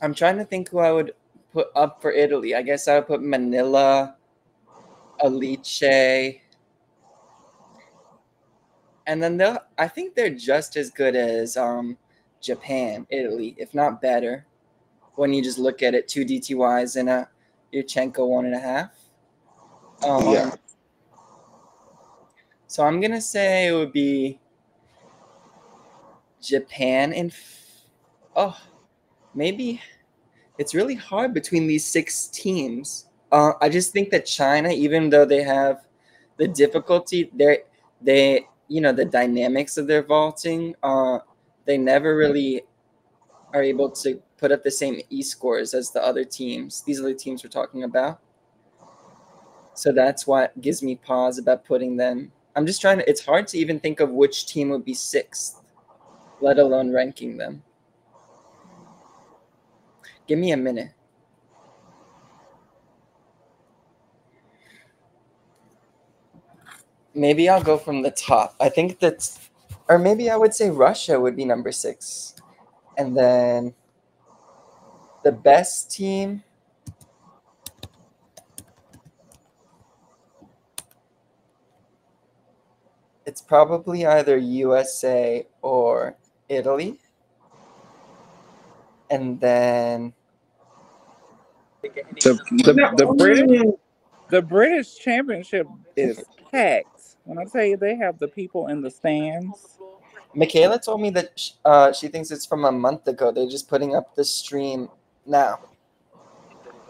B: I'm trying to think who I would put up for Italy. I guess I would put Manila, Alice, and then they'll. I think they're just as good as Japan, Italy, if not better. When you just look at it, two DTYs and a Yurchenko 1.5.
A: Yeah.
B: Um, so I'm gonna say it would be Japan and oh, maybe it's really hard between these six teams. I just think that China, even though they have the difficulty, they the dynamics of their vaulting, they never really are able to put up the same scores as the other teams. These are the teams we're talking about. So that's what gives me pause about putting them. I'm just trying to. It's hard to even think of which team would be sixth, let alone ranking them. Give me a minute. Maybe I'll go from the top. I think that's, or maybe I would say Russia would be number 6. And then the best team, it's probably either USA or Italy. And then,
C: The the
A: No,
C: the British the British Championship is packed. When I tell you they have the people in the stands.
B: Michaela told me that she thinks it's from a month ago. They're just putting up the stream now.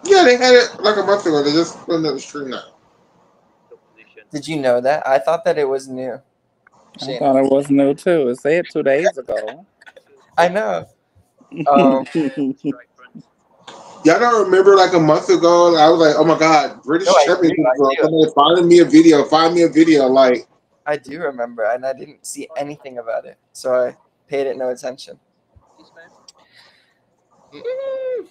A: yeah, they had it like a month ago. They just put another stream now.
B: Did you know that? I thought that it was new.
C: I
B: Shane.
C: thought it was new too. It said 2 days ago.
B: I know. Um,
A: Y'all don't remember like a month ago? I was like, oh my god,
B: no,
A: British
B: I do.
A: Championship
B: I
A: girl,
B: do.
A: somebody find me a video, find me a video. Like
B: I do remember, and I didn't see anything about it, so I paid it no attention. Mm,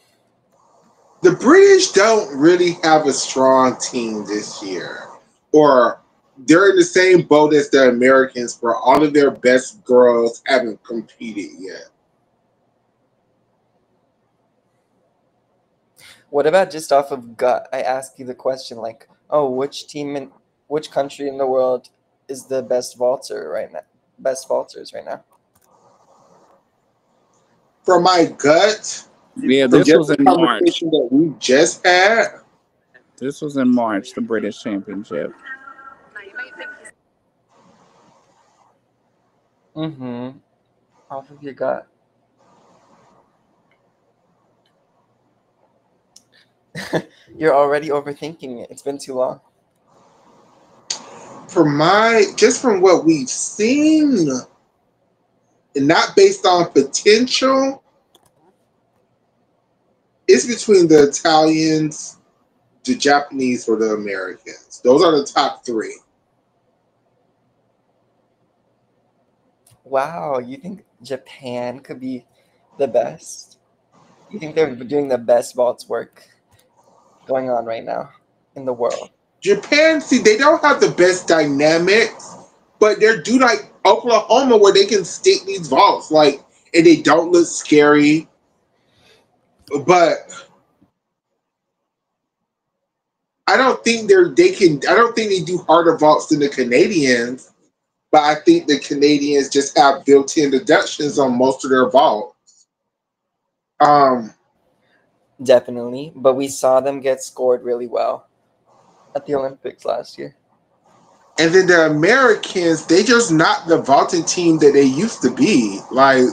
A: the British don't really have a strong team this year, or they're in the same boat as the Americans, where all of their best girls haven't competed yet.
B: What about just off of gut? I ask you the question like, oh, which country in the world is the best vaulter right now? Best vaulters right now?
A: From my gut,
C: Yeah,
A: from
C: this
A: just
C: was
A: the
C: in March.
A: conversation that we just had,
C: This was in March, the British Championship.
B: Mm-hmm. Off of your gut. You're already overthinking it. It's been too long.
A: from my just from what we've seen, and not based on potential, it's between the Italians, the Japanese, or the Americans. Those are the top three.
B: Wow, you think Japan could be the best? You think they're doing the best vaults work going on right now in the world?
A: Japan, see, they don't have the best dynamics, but they're do like Oklahoma where they can stick these vaults, like, and they don't look scary. But I don't think they can. I don't think they do harder vaults than the Canadians. But I think the Canadians just have built-in deductions on most of their vaults. Um,
B: Definitely, but we saw them get scored really well at the Olympics last year.
A: and then the Americans, they just not the vaulting team that they used to be. Like,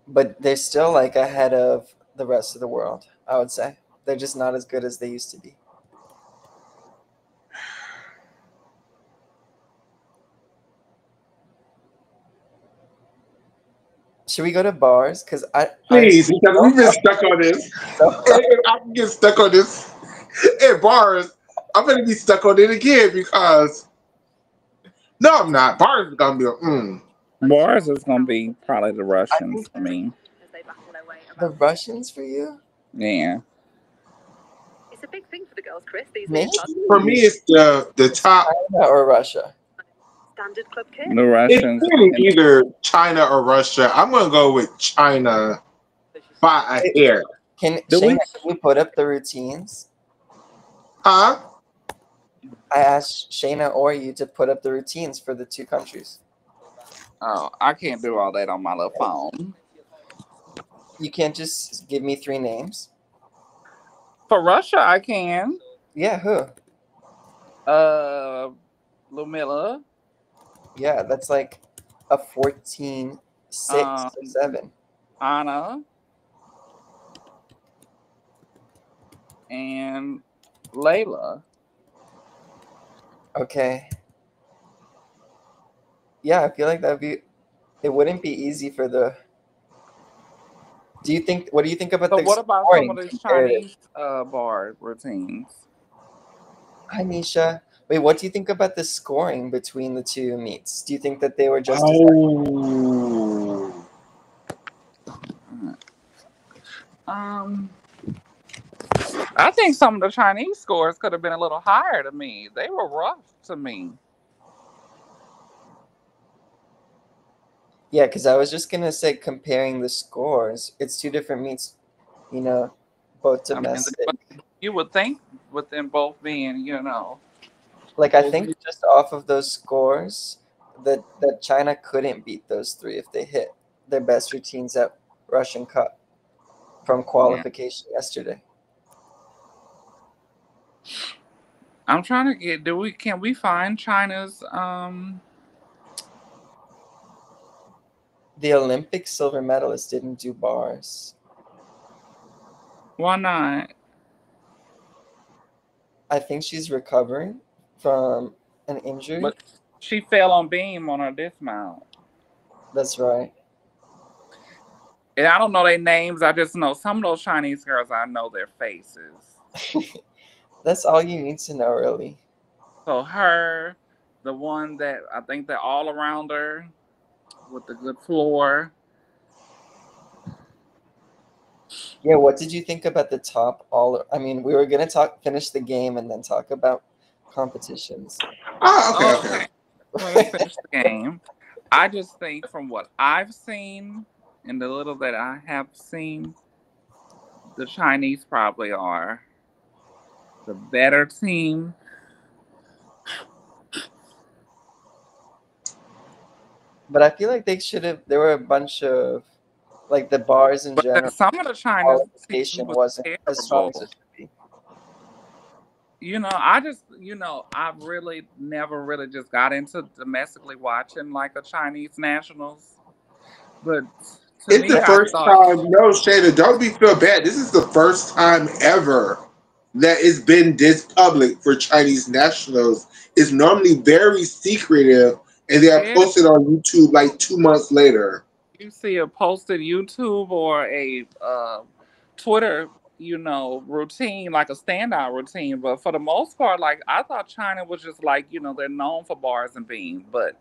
B: But they're still like ahead of the rest of the world, I would say. They're just not as good as they used to be. Should we go to bars? Because I
A: Please, because
B: don't
A: we've been
B: have
A: stuck on this.
B: so
A: And if I can get stuck on this at bars, I'm gonna be stuck on it again because no, I'm not. Bars is gonna be
C: Bars is gonna be probably the
B: I
C: Russians
B: think
C: for me.
B: the Russians for you?
C: Yeah.
B: Maybe
A: for me. It's the
B: it's
A: top.
B: China or Russia.
C: The
A: It's
C: Russians
A: really
C: and
A: either China or Russia. I'm gonna go with China by a hair.
B: Can
C: do
B: Shayna,
C: we
B: can you put up the routines?
A: Huh?
B: I asked Shayna or you to put up the routines for the two countries.
C: oh, I can't do all that on my little phone.
B: You can't just give me three names.
C: For Russia I can.
B: Yeah, who?
C: Uh Lumilla,
B: Yeah, that's like a 14, 6, or
C: um
B: 7.
C: Anna, and Layla.
B: Okay. Yeah, I feel like it wouldn't be easy for the. What do you think about
C: So
B: the
C: what about some
B: scoring
C: of these
B: comparative?
C: Chinese bar routines?
B: Hi, Nisha. Wait, what do you think about the scoring between the two meets? Do you think that they were just as
A: Oh.
C: Um I think some of the Chinese scores could have been a little higher to me. They were rough to me.
B: Yeah, because I was just gonna say comparing the scores, it's two different meets, you know, both
C: I mean,
B: domestic.
C: but you would think with them both being,
B: Like I
C: both
B: think just off of those scores, that China couldn't beat those three if they hit their best routines at Russian Cup from
C: yeah.
B: qualification yesterday.
C: I'm trying to get. Can we find China's?
B: The Olympic silver medalist didn't do bars.
C: Why not?
B: I think she's recovering from an injury.
C: But she fell on beam on her dismount.
B: That's right.
C: And I don't know their names. I just know some of those Chinese girls. I know their faces.
B: That's all you need to know, really.
C: So her, the one that I think they're all around her with the good floor.
B: Yeah, what did you think about the top all? I mean, we were gonna finish the game and then talk about competitions.
A: Oh, okay,
C: Oh,
A: okay.
C: okay. Let me finish the game. I just think from what I've seen and the little that I have seen, the Chinese probably are the better team.
B: But I feel like they should have. There were a bunch of like the bars in
C: But then
B: general.
C: some of the China's team
B: Qualification
C: was
B: wasn't as strong as
C: terrible.
B: it should be.
C: I really never really just got into domestically watching like a Chinese nationals. But to
A: It's
C: me,
A: the
C: I
A: first
C: thought,
A: time. No, Shayna, don't be feel bad. This is the first time ever that it's been this public for Chinese nationals. It's normally very secretive, and they are
C: yeah,
A: posted on YouTube like 2 months later.
C: you see a posted YouTube or a Twitter, routine, like a standout routine. But for the most part, like I thought China was just like, they're known for bars and beams, but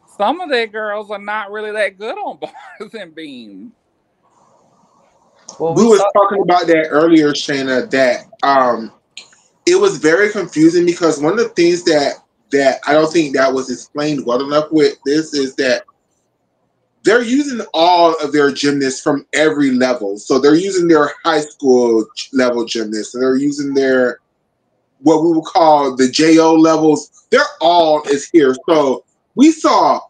C: some of their girls are not really that good on bars and beams.
B: Well,
A: We
B: we
A: was
B: saw.
A: talking about that earlier, Shayna. That it was very confusing because one of the things that I don't think that was explained well enough with this is that they're using all of their gymnasts from every level. So they're using their high school level gymnasts. They're using their what we would call the JO levels. They're all is here. So we saw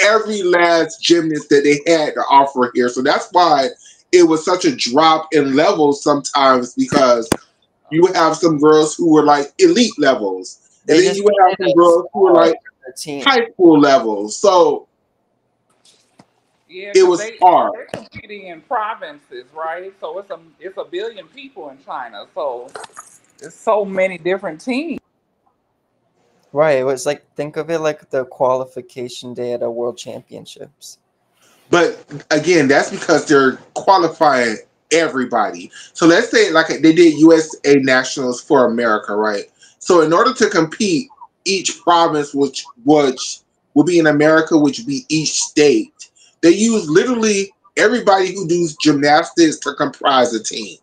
A: every last gymnast that they had to offer here. So that's why it was such a drop in levels sometimes because you would have some girls who were like elite levels. And
B: They
A: then
B: just
A: you would have
B: needed
A: some
B: a
A: girls who were
B: score
A: like
B: for the team.
A: high school levels. So
C: Yeah,
A: it
C: because
A: was hard.
C: they're competing in provinces, right? So it's a billion people in China. So there's so many different teams.
B: Right. It was like think of it like the qualification day at a World Championships.
A: But again, that's because they're qualifying everybody. So let's say like they did USA Nationals for America, right? So in order to compete, each province, which would be in America, which would be each state, they use literally everybody who does gymnastics to comprise a team.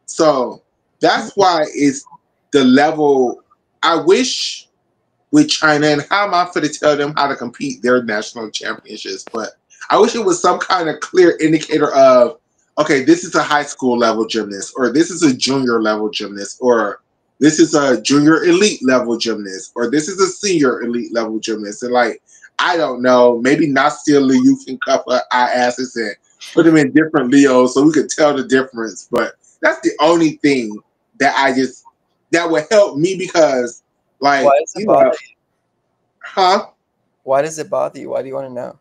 A: So that's why it's the level. I wish with China, and how am I going to tell them how to compete their national championships? But I wish it was some kind of clear indicator of, okay, this is a high school level gymnast, or this is a junior level gymnast, or this is a junior elite level gymnast, or this is a senior elite level gymnast. And like, I don't know, maybe not still you can cup our asses and put them in different Leos so we could tell the difference. But that's the only thing that that would help me because,
B: Why
A: like,
B: does it bother you?
A: huh?
B: Why does it bother you? Why do you want to know?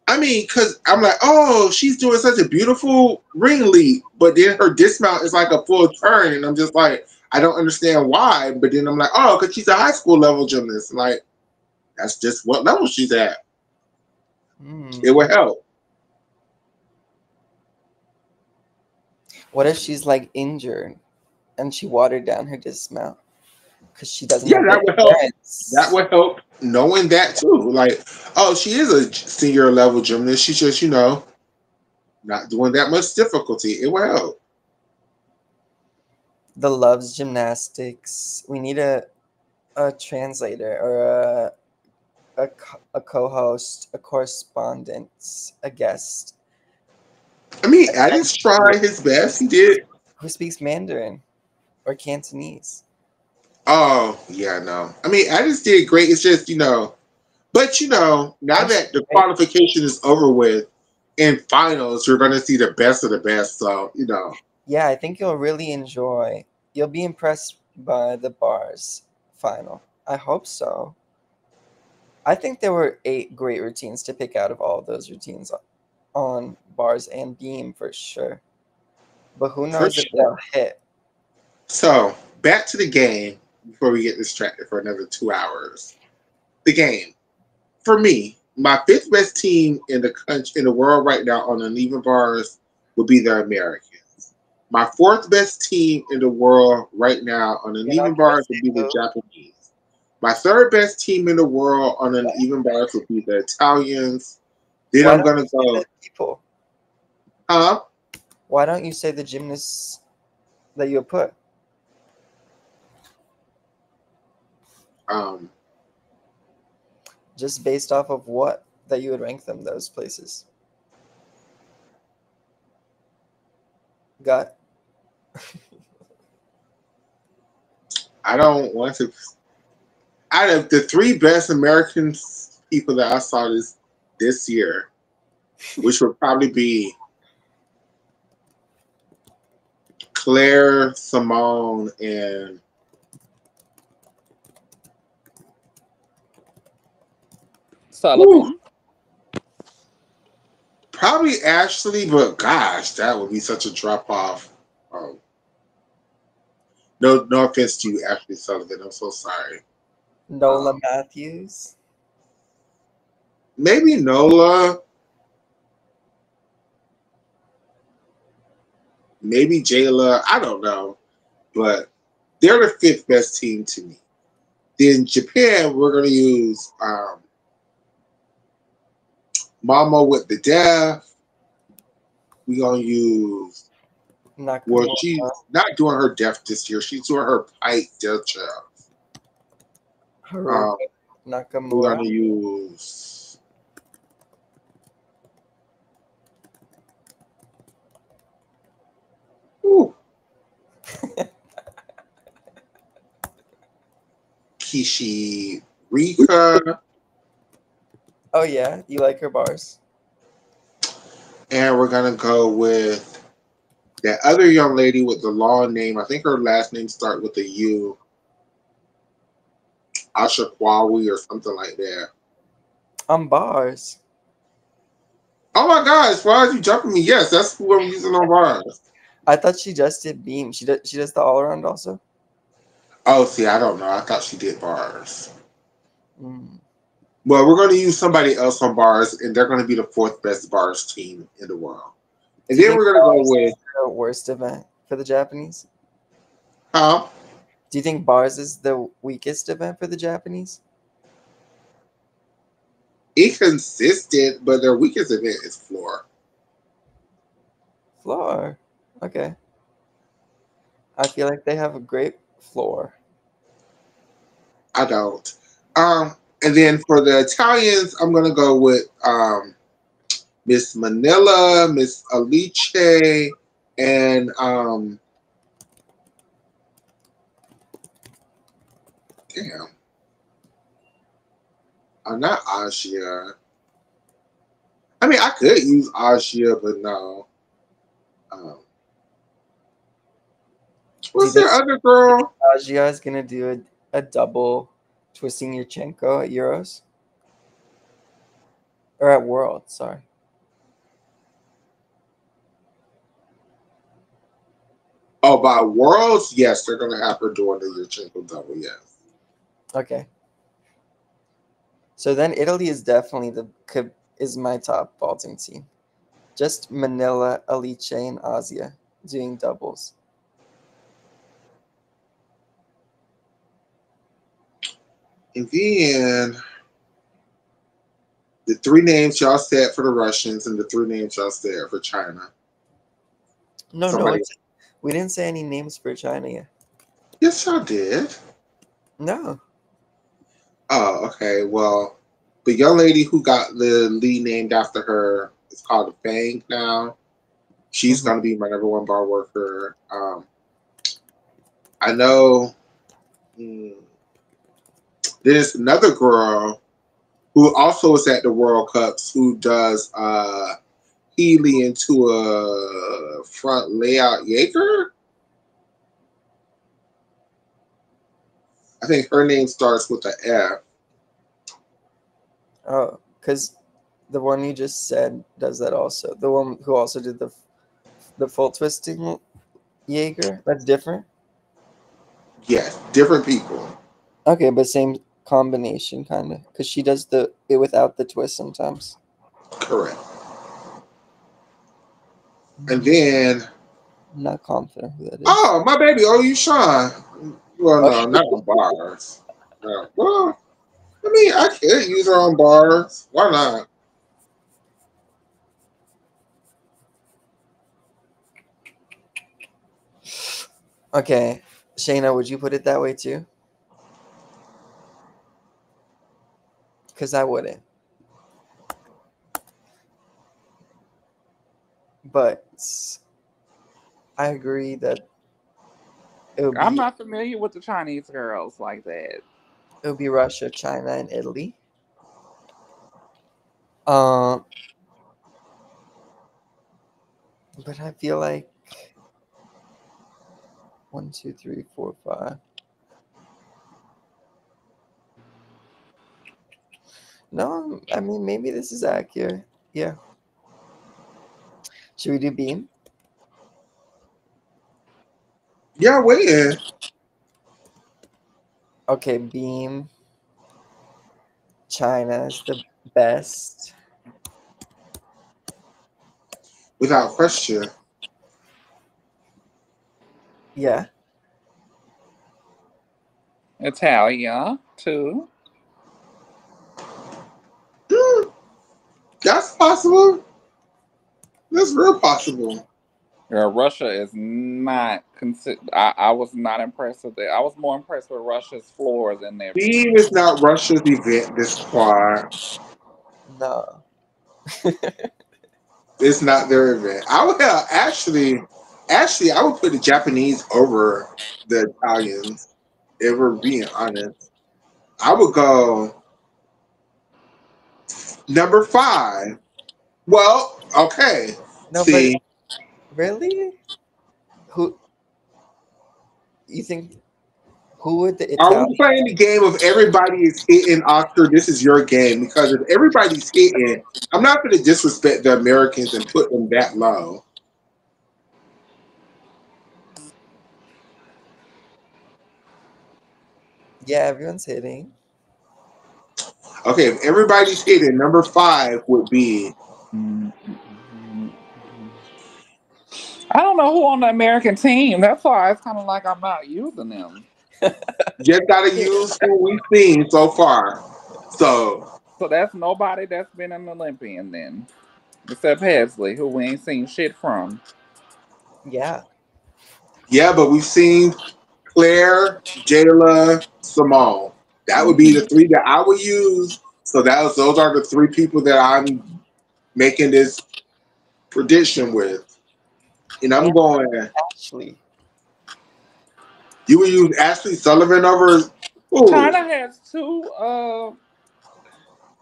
A: I mean, because I'm like, oh, she's doing such a beautiful ring leap, but then her dismount is like a full turn, and I'm just like, I don't understand why. But then I'm like, oh, because she's a high school level gymnast. Like, that's just what level she's at. It
B: Hmm.
A: would help.
B: What if she's like injured and she watered down her dismount because she doesn't
A: Yeah,
B: have the
A: that would help. That
B: endurance?
A: would help knowing that too. Like, oh, she is a senior level gymnast. She's just, not doing that much difficulty. It will help.
B: The loves gymnastics. We need a translator or a co-host, a correspondent, a guest,
A: I mean,
B: a
A: Addis tried his best. He did.
B: who speaks Mandarin or Cantonese.
A: Oh, yeah, no. I mean, Addis did great. It's just, but now
B: And she's
A: that the
B: great.
A: qualification is over with, in finals, you're going to see the best of the best. So,
B: Yeah, I think you'll really enjoy. You'll be impressed by the bars final. I hope so. I think there were 8 great routines to pick out of all of those routines on bars and beam for sure. But who
A: for
B: knows if they'll
A: sure.
B: hit?
A: So, back to the game before we get distracted for another 2 hours. The game. For me, my fifth best team in the country, in the world right now on uneven bars would be the Americans. My fourth best team in the world right now on
B: You're not
A: uneven
B: gonna
A: bars
B: say
A: would be the
B: who?
A: Japanese. My third best team in the world on uneven bars would be the Italians. Then
B: Why
A: I'm
B: don't
A: gonna
B: you say
A: go,
B: the people?
A: huh?
B: Why don't you say the gymnasts that you put?
A: Um,
B: Just based off of what that you would rank them those places. Got
A: I don't want to. Out of the three best American people that I saw this year, which would probably be Claire, Simone, and whew,
C: Sullivan.
A: probably Ashley, but gosh, that would be such a drop off. Um, no offense to you, Ashley Sullivan. I'm so sorry.
B: Nola
A: Um,
B: Matthews.
A: maybe Nola, maybe Jayla. I don't know, but they're the fifth best team to me. Then Japan, we're gonna use Mama with the deaf. We're gonna use, well,
B: Nakamura.
A: she's not doing her deaf this year. She's doing her pipe delta.
B: Haruka
A: Um, we're
B: Nakamura.
A: gonna use ooh, Kishi Rika,
B: Oh yeah, you like her bars?
A: and we're gonna go with that other young lady with the long name. I think her last name starts with a U, Asha Kwawi or something like that.
B: On bars.
A: Oh my gosh, why are you jumping me? Yes, that's who I'm using on bars.
B: I thought she just did beam. She does the all around also.
A: Oh, see, I don't know. I thought she did bars.
B: Mm.
A: Well, we're going to use somebody else on bars, and they're going to be the fourth best bars team in the world. And
B: Do you
A: then
B: think
A: we're going to go
B: bars
A: with
B: is the worst event for the Japanese?
A: huh?
B: Do you think bars is the weakest event for the Japanese?
A: Inconsistent, but their weakest event is floor.
B: Floor. Okay. I feel like they have a great floor.
A: I don't. And then for the Italians, I'm going to go with Miss Manila, Miss Alice, and damn, I'm not Asia. I mean, I could use Asia, but no. Um,
B: Do you
A: what's
B: think
A: their other girl?
B: Agia is gonna do a double twisting Yurchenko at Euros or at World? Sorry.
A: Oh, by Worlds, yes, they're gonna have her doing the Yurchenko double. Yes.
B: Okay. So then Italy is definitely is my top vaulting team. Just Manila, Alice, and Asia doing doubles.
A: And then the three names y'all said for the Russians and the three names y'all said for China.
B: No,
A: Somebody.
B: we didn't say any names for China yet.
A: Yes, y'all did.
B: No.
A: Oh, okay. Well, the young lady who got the lead named after her is called Fang now. She's
B: Hmm.
A: gonna be my number one bar worker. I know. mm, there's another girl who also is at the World Cups who does Healy into a front layout Jaeger. I think her name starts with an F.
B: Oh, because the one you just said does that also. The one who also did the full twisting Jaeger. That's different.
A: Yes, different people.
B: Okay, but same combination kind of. Because she does the it without the twist sometimes.
A: Correct. And
B: Mm,
A: then,
B: I'm not confident who that is.
A: oh, my baby, oh, you Sean. Well,
B: Oh,
A: no, not on bars. No. Well, I mean, I could use her on bars. Why not?
B: okay, Shayna, would you put it that way too? Because I wouldn't. But I agree that it would
C: I'm
B: be
C: not familiar with the Chinese girls like that.
B: it would be Russia, China, and Italy. Um, but I feel like 1, 2, 3, 4, 5. No, I mean maybe this is accurate. Yeah. Should we do beam?
A: Yeah, waiting.
B: Okay, beam. China is the best.
A: Without question.
B: Yeah.
C: Italia too.
A: Hmm, that's possible. That's real possible.
C: Girl, Russia is not consider. I was not impressed with it. I was more impressed with Russia's floors than their beam.
A: Beam is not Russia's event this quad.
B: No.
A: It's not their event. I would actually, I would put the Japanese over the Italians. If we're being honest, I would go number five. Well, okay.
B: No, but
A: See,
B: really? Who you think who would the
A: are we
B: Italian
A: playing the game of everybody is hitting Oscar? This is your game because if everybody's hitting, I'm not going to disrespect the Americans and put them that low.
B: Yeah, everyone's hitting.
A: Okay, if everybody's hitting, number 5 would be.
C: I don't know who on the American team. That's why it's kind of like I'm not using them.
A: Just gotta use who we've seen so far. So
C: So that's nobody that's been an Olympian then, except Hesley, who we ain't seen shit from.
B: Yeah.
A: yeah, but we've seen Claire, Jayla, Simone. That would be the
C: Hmm.
A: 3 that I would use. So those are the 3 people that I'm making this prediction with. And I'm
B: And
A: going.
B: Ashley.
A: You would use Ashley Sullivan over. Ooh,
C: China has two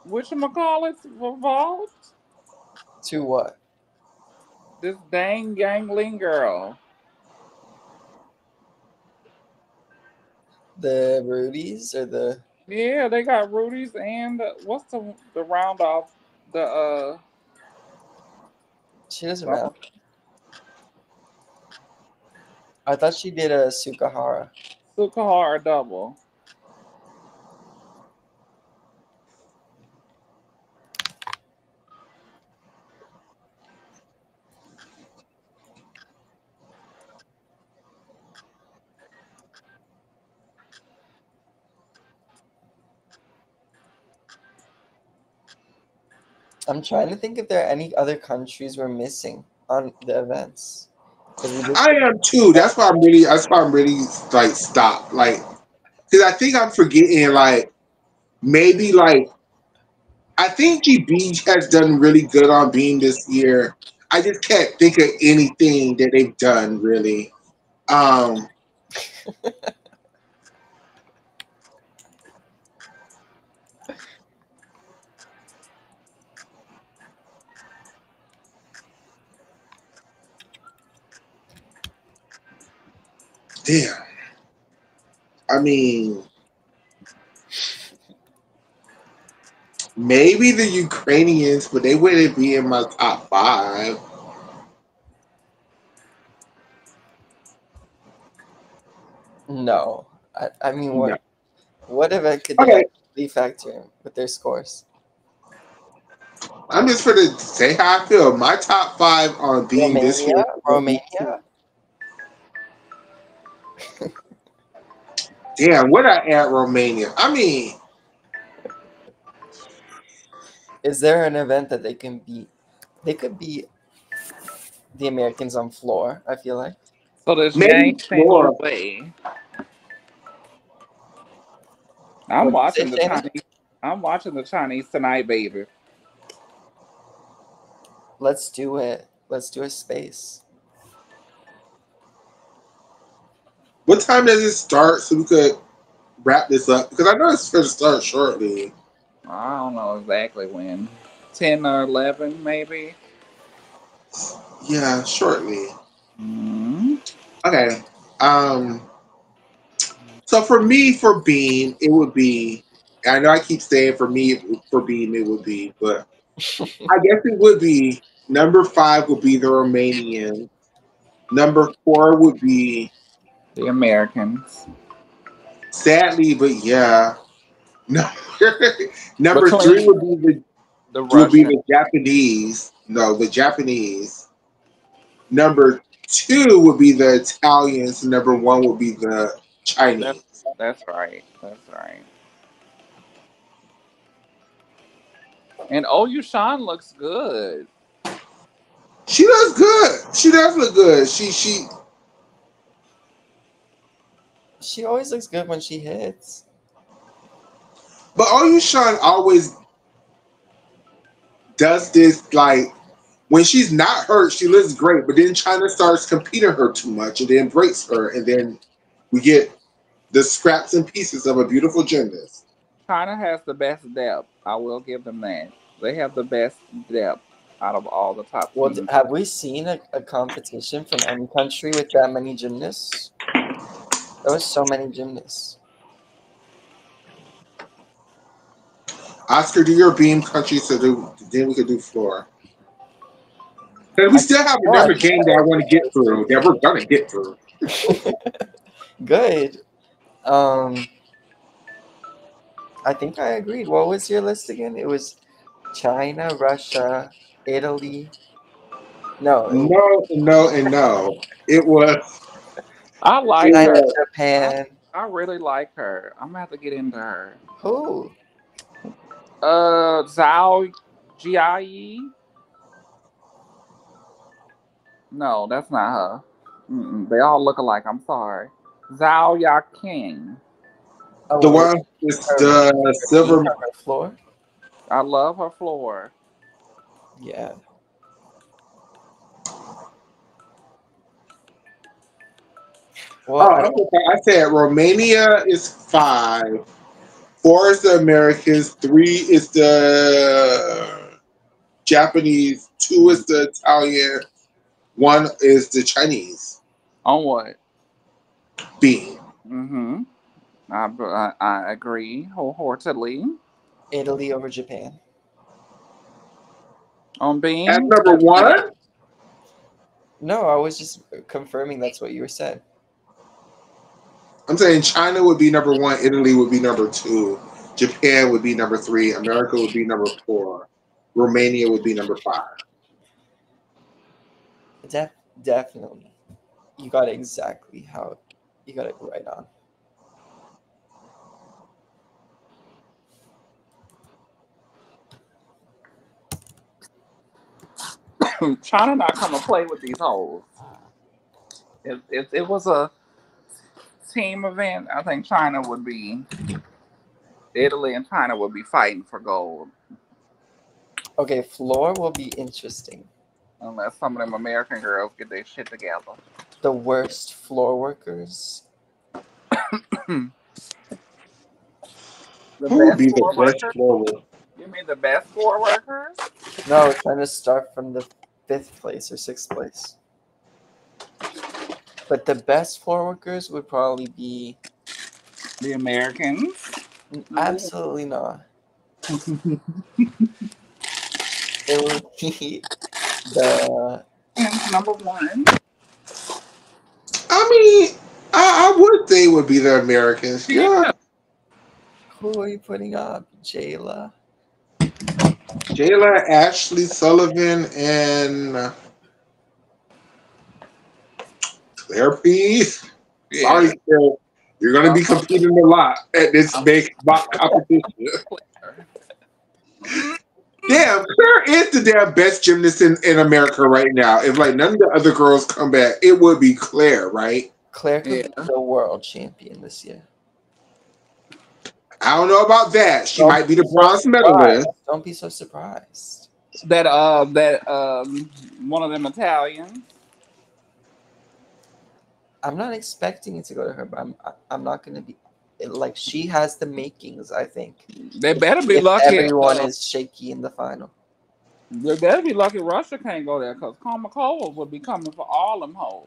C: whatchamacallits involved.
B: To what?
C: This dang gangling girl.
B: The Rudies or the
C: Yeah, they got Rudy's and what's the round off the
B: she doesn't
C: some-
B: matter. I thought she did a Sukahara.
C: Sukahara double.
B: I'm trying to think if there are any other countries we're missing on the events. Because we just
A: I am too. That's why I'm really. That's why I'm really like stopped. Like, because I think I'm forgetting. Like, maybe like I think GB has done really good on Beam this year. I just can't think of anything that they've done really. Um, damn. I mean, maybe the Ukrainians, but they wouldn't be in my top 5.
B: no. I mean
A: No.
B: what event could they
A: Okay,
B: actually factor in with their scores?
A: I'm just for to say how I feel. My top 5 on Beam this year.
B: Romania?
A: Damn, what I add Romania? I mean,
B: Is there an event that they can beat? They could beat the Americans on floor, I feel like.
C: So this
A: maybe
C: Yang Cheng
A: more.
C: Wei. I'm
B: What did you say,
C: watching the
B: Shayna?
C: Chinese. I'm watching the Chinese tonight, baby.
B: Let's do it. Let's do a space.
A: What time does it start so we could wrap this up? Because I know it's going to start shortly.
C: I don't know exactly when. 10 or 11, maybe.
A: Yeah, shortly.
C: Hmm.
A: Okay. Um. So for me, for Beam, it would be. I know I keep saying for me, for Beam, it would be, but I guess it would be number 5 would be the Romanian. Number 4 would be
C: The Americans.
A: sadly, but yeah. No. Number 3
C: Between the
A: would be
C: Russian.
A: the Japanese. No, the Japanese. Number 2 would be the Italians. Number 1 would be the
C: That's
A: Chinese.
C: that's right. That's right. And oh, Yushan looks good.
A: She does good. She does look good. She
B: She always looks good when she hits.
A: but Oyushan always does this like when she's not hurt, she looks great, but then China starts competing her too much and then breaks her, and then we get the scraps and pieces of a beautiful gymnast.
C: China has the best depth. I will give them that. They have the best depth out of all the top
B: Well,
C: teams.
B: have we seen a competition from any country with that many gymnasts? There was so many gymnasts.
A: Oscar, do your beam country so then we could do floor. And we
B: I
A: still have
B: oh,
A: another game that I want to get through that we're gonna get through.
B: good. I think I agreed. What was your list again? It was China, Russia, Italy. No,
A: No, no, and no. It was.
C: I
A: It
C: like
B: China,
C: her.
A: was.
C: I,
B: Japan.
C: I really like her. I'm gonna have to get into her.
B: Who?
C: Zhao Jie. No, that's not her. Mm-mm, they all look alike. I'm sorry. Zhao Yaking.
A: The
B: Oh,
A: one is
B: her
A: the
B: routine
A: silver.
B: on her floor.
C: I love her floor.
B: Yeah.
A: Oh,
B: Well, I don't.
A: I said Romania is 5. 4 is the Americans. 3 is the Japanese. 2 is the Italian. 1 is the Chinese.
C: On what?
A: B.
C: Mm-hmm. I agree wholeheartedly.
B: Italy over Japan.
C: On
A: At
C: being,
A: number 1,
B: No, I was just confirming that's what you were saying.
A: I'm saying China would be number 1. Italy would be number 2. Japan would be number 3. America would be number 4. Romania would be number 5.
B: Def- Definitely. You got it exactly how you got it right on.
C: China not come to play with these hoes. If it was a team event, I think China would be. Italy and China would be fighting for gold,
B: Okay, floor will be interesting.
C: unless some of them American girls get their shit together.
B: The worst floor workers.
C: The
A: Who would
C: best
A: be the
C: floor
A: best
C: workers?
A: forward?
C: You mean the best floor workers?
B: No, I was trying to start from the 5th place or 6th place. But the best floor workers would probably be
C: The Americans.
B: absolutely not. It would be the
C: Number one.
A: I mean, I would say it would be the Americans.
C: Yeah.
A: Yeah.
B: who are you putting up? Jayla.
A: Jayla, Ashley Sullivan, and Claire P. Sorry,
C: Yeah.
A: Claire. You're going to be competing a lot at this
C: I'm
A: big mock competition.
C: clear.
A: Damn, Claire is the damn best gymnast in America right now. If like none of the other girls come back, it would be Claire, right?
B: Claire could be
C: Yeah.
B: the world champion this year.
A: I don't know about that. She
B: Don't
A: might be
B: be
A: the
B: so
A: bronze
B: surprised.
A: medalist.
B: Don't be so surprised.
C: That one of them Italians.
B: I'm not expecting it to go to her, but I'm not going to be like she has the makings. I think
C: They better be
B: if
C: lucky.
B: everyone is shaky in the final.
C: They better be lucky Russia can't go there because Karmakova would be coming for all them hoes.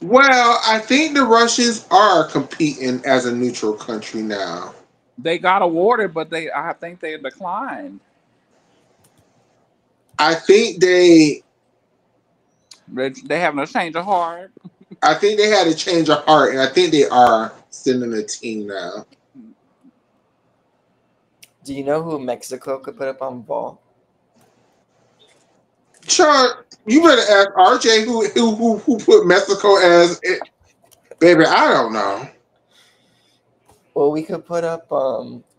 A: Well, I think the Russians are competing as a neutral country now.
C: They got awarded, but I think they declined.
A: I think they
C: They having a change of heart.
A: I think they had a change of heart, and I think they are sending a team now.
B: Do you know who Mexico could put up on vault?
A: Chuck, you better ask RJ who put Mexico as it. Baby, I don't know.
B: Well, we could put up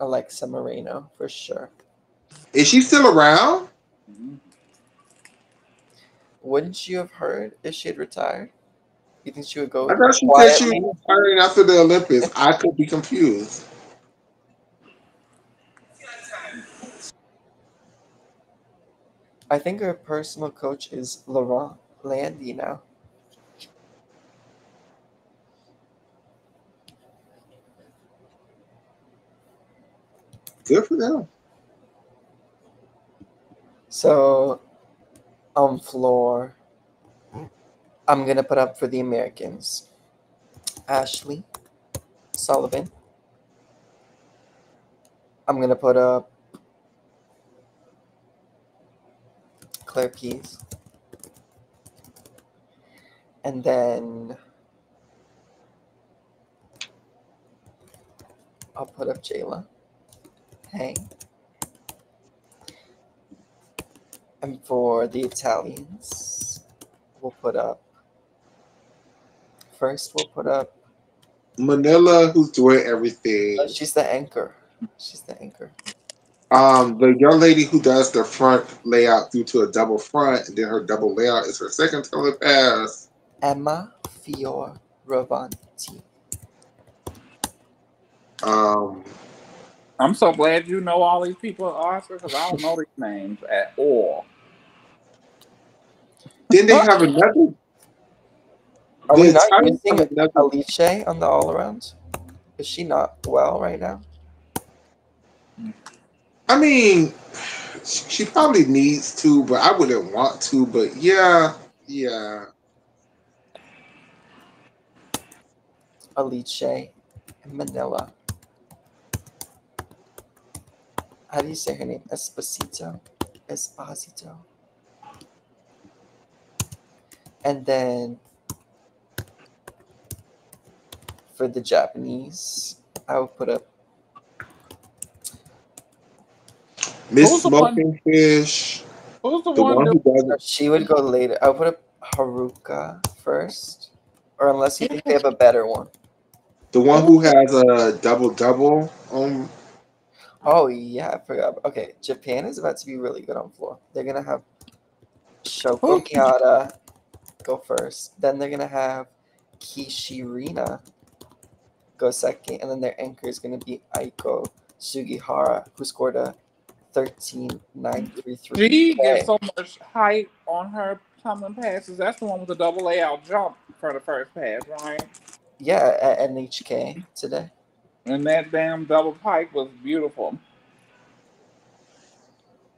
B: Alexa Moreno for sure.
A: Is she still around?
B: Wouldn't you have heard if she had retired? You think she would
A: I
B: go
A: thought she said she
B: quietly?
A: was retiring after the Olympics. I could be confused.
B: I think her personal coach is Laurent Landy now.
A: Good for them.
B: So on floor, I'm gonna put up for the Americans. Ashley Sullivan. I'm gonna put up Claire Pease. And then I'll put up Jayla. Okay. And for the Italians, we'll put up
A: Manila, who's doing everything.
B: she's the anchor. She's the anchor.
A: The young lady who does the front layout due to a double front, and then her double layout is her second telepass.
B: Emma Fioravanti.
A: Um,
C: I'm so glad you know all these people, Oscar, because I don't know these names at all.
A: then they have another.
B: Are
A: The
B: we not
A: Italians
B: using
A: have another.
B: Alice on the all around? Is she not well right now?
A: I mean, she probably needs to, but I wouldn't want to. But yeah, yeah.
B: Alice and Manila. How do you say her name? Esposito? Esposito. And then for the Japanese, I would put up.
A: Miss
C: Who's the one?
A: Smoking Fish,
C: Who's the
A: the
C: one
A: one
C: doing?
A: who does it,
B: She would go later. I would put up Haruka first, or unless you think they have a better one.
A: the one who has a double double.
B: Oh yeah, I forgot. Okay, Japan is about to be really good on floor. They're gonna have Shoko Miyata go first. Then they're gonna have Kishirina go second, and then their anchor is gonna be Aiko Sugihara, who scored a 13.933.
C: She gets so much hype on her tumbling passes. That's the one with the double layout jump for the first pass, right?
B: Yeah, at NHK today.
C: And that damn double pike was beautiful.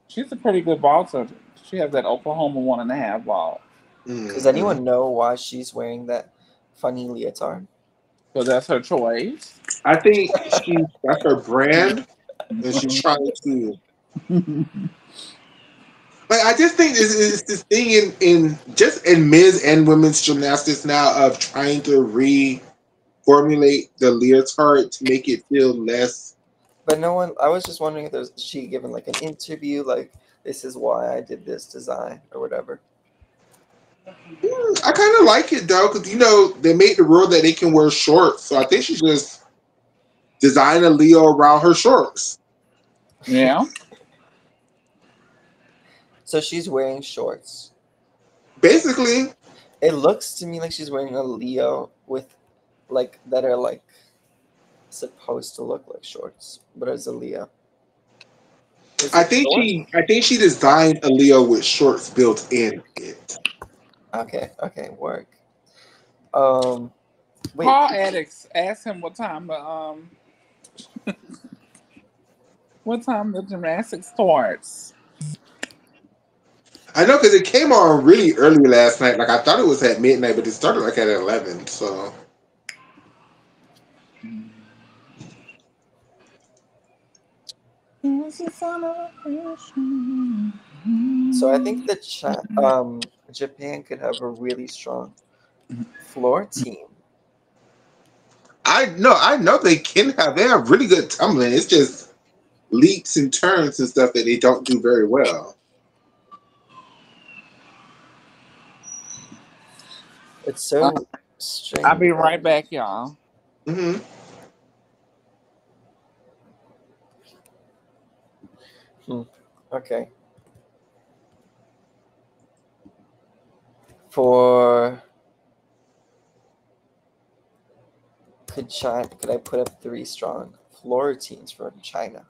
C: She's a pretty good boxer. She has that Oklahoma 1.5 ball.
B: Does
A: Mhm.
B: anyone know why she's wearing that funny leotard?
C: So that's her choice.
A: I think that's her brand, and she's trying to. Like, I just think it's this thing in just in men's and women's gymnastics now of trying to reformulate the leotard to make it feel less.
B: But no one. I was just wondering if there's she given like an interview, like this is why I did this design or whatever.
A: I kind of like it though, because they made the rule that they can wear shorts, so I think she just designed a Leo around her shorts.
C: Yeah.
B: So she's wearing shorts.
A: Basically,
B: It looks to me like she's wearing a Leo with like that are like supposed to look like shorts, but it's a Leo. Is
A: I
B: it
A: think
B: shorts?
A: she designed a Leo with shorts built in it.
B: Okay, work. Wait,
C: Paul Addicts asked him what time the gymnastics starts.
A: I know because it came on really early last night. Like I thought it was at midnight, but it started like at 11. So
B: so I think that Japan could have a really strong floor team.
A: I know they have really good tumbling. It's just leaps and turns and stuff that they don't do very well.
B: It's so strange.
C: I'll be right back, y'all.
A: Hmm.
B: Okay. For could I put up 3 strong floor teams for China?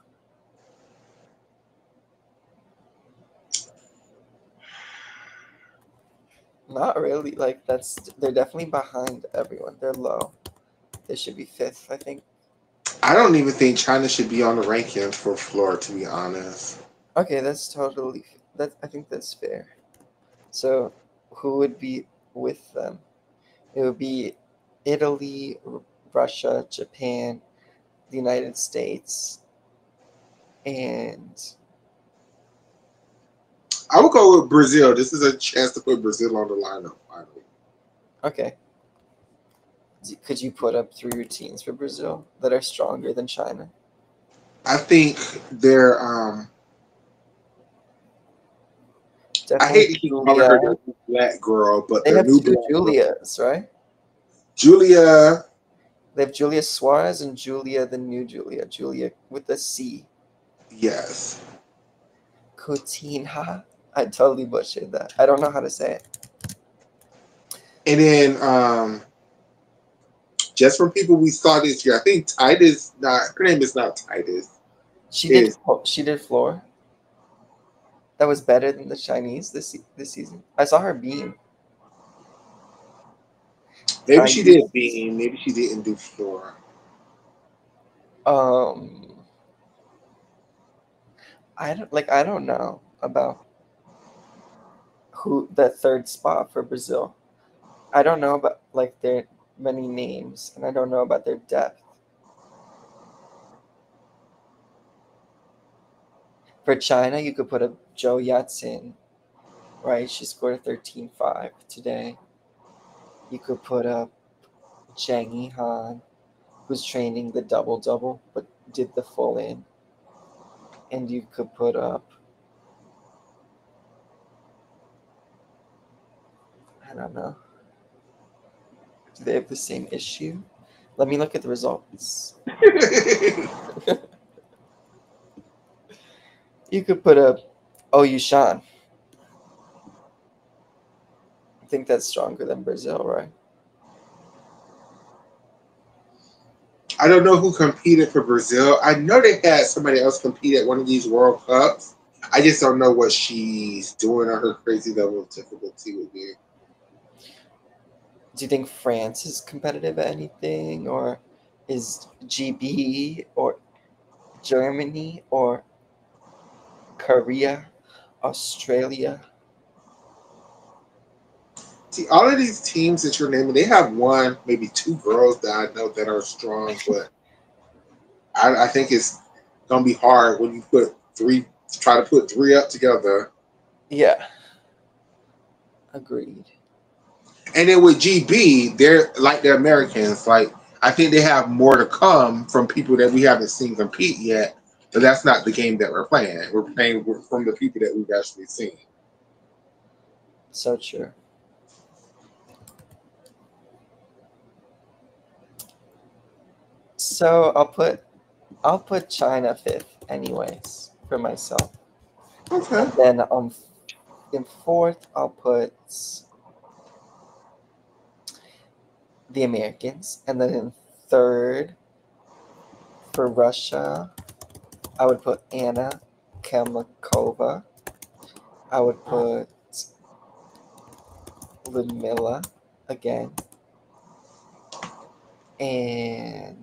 B: Not really. Like they're definitely behind everyone. They're low. They should be 5th, I think.
A: I don't even think China should be on the rankings for floor, to be honest.
B: Okay, that's totally I think that's fair. So, who would be with them? It would be Italy, Russia, Japan, the United States, and
A: I would go with Brazil. This is a chance to put Brazil on the lineup finally.
B: okay. Could you put up 3 routines for Brazil that are stronger than China?
A: I think they're I hate
B: Definitely
A: to keep calling
B: Julia.
A: her the new black girl, but
B: They
A: the
B: have
A: new
B: two
A: black girl,
B: Julias, right?
A: Julia.
B: They have Julia Suarez and Julia, the new Julia. Julia with a C.
A: Yes,
B: Coutinho. I totally butchered that. I don't know how to say it.
A: and then just from people we saw this year, I think Titus. Not her name is not Titus.
B: She did.
A: Is
B: She did floor. That was better than the Chinese this season. I saw her beam.
A: maybe
B: I
A: she did
B: used
A: beam, maybe she didn't do floor.
B: um. I don't know about who the third spot for Brazil. I don't know about like their many names, and I don't know about their depth. For China, you could put a Zhou Yatsin, right? She scored a 13.5 today. You could put up Zhang Yihan, who's training the double double, but did the full in. And you could put up, I don't know, do they have the same issue? Let me look at the results. You could put up Oh Yushan. I think that's stronger than Brazil, right?
A: I don't know who competed for Brazil. I know they had somebody else compete at one of these World Cups. I just don't know what she's doing or her crazy level of difficulty would be.
B: Do you think France is competitive at anything, or is GB or Germany or Korea, Australia?
A: See, all of these teams that you're naming, they have one, maybe two girls that I know that are strong, but I think it's gonna be hard when you put three, try to put three up together.
B: Yeah, agreed.
A: And then with GB, they're like the Americans. Like I think they have more to come from people that we haven't seen compete yet. But that's not the game that we're playing. We're playing from the people that we've actually seen.
B: So true. So I'll put China fifth anyways for myself.
A: Okay.
B: And then in fourth I'll put the Americans. And then in third for Russia, I would put Anna Kelmakova. I would put Ludmilla again. And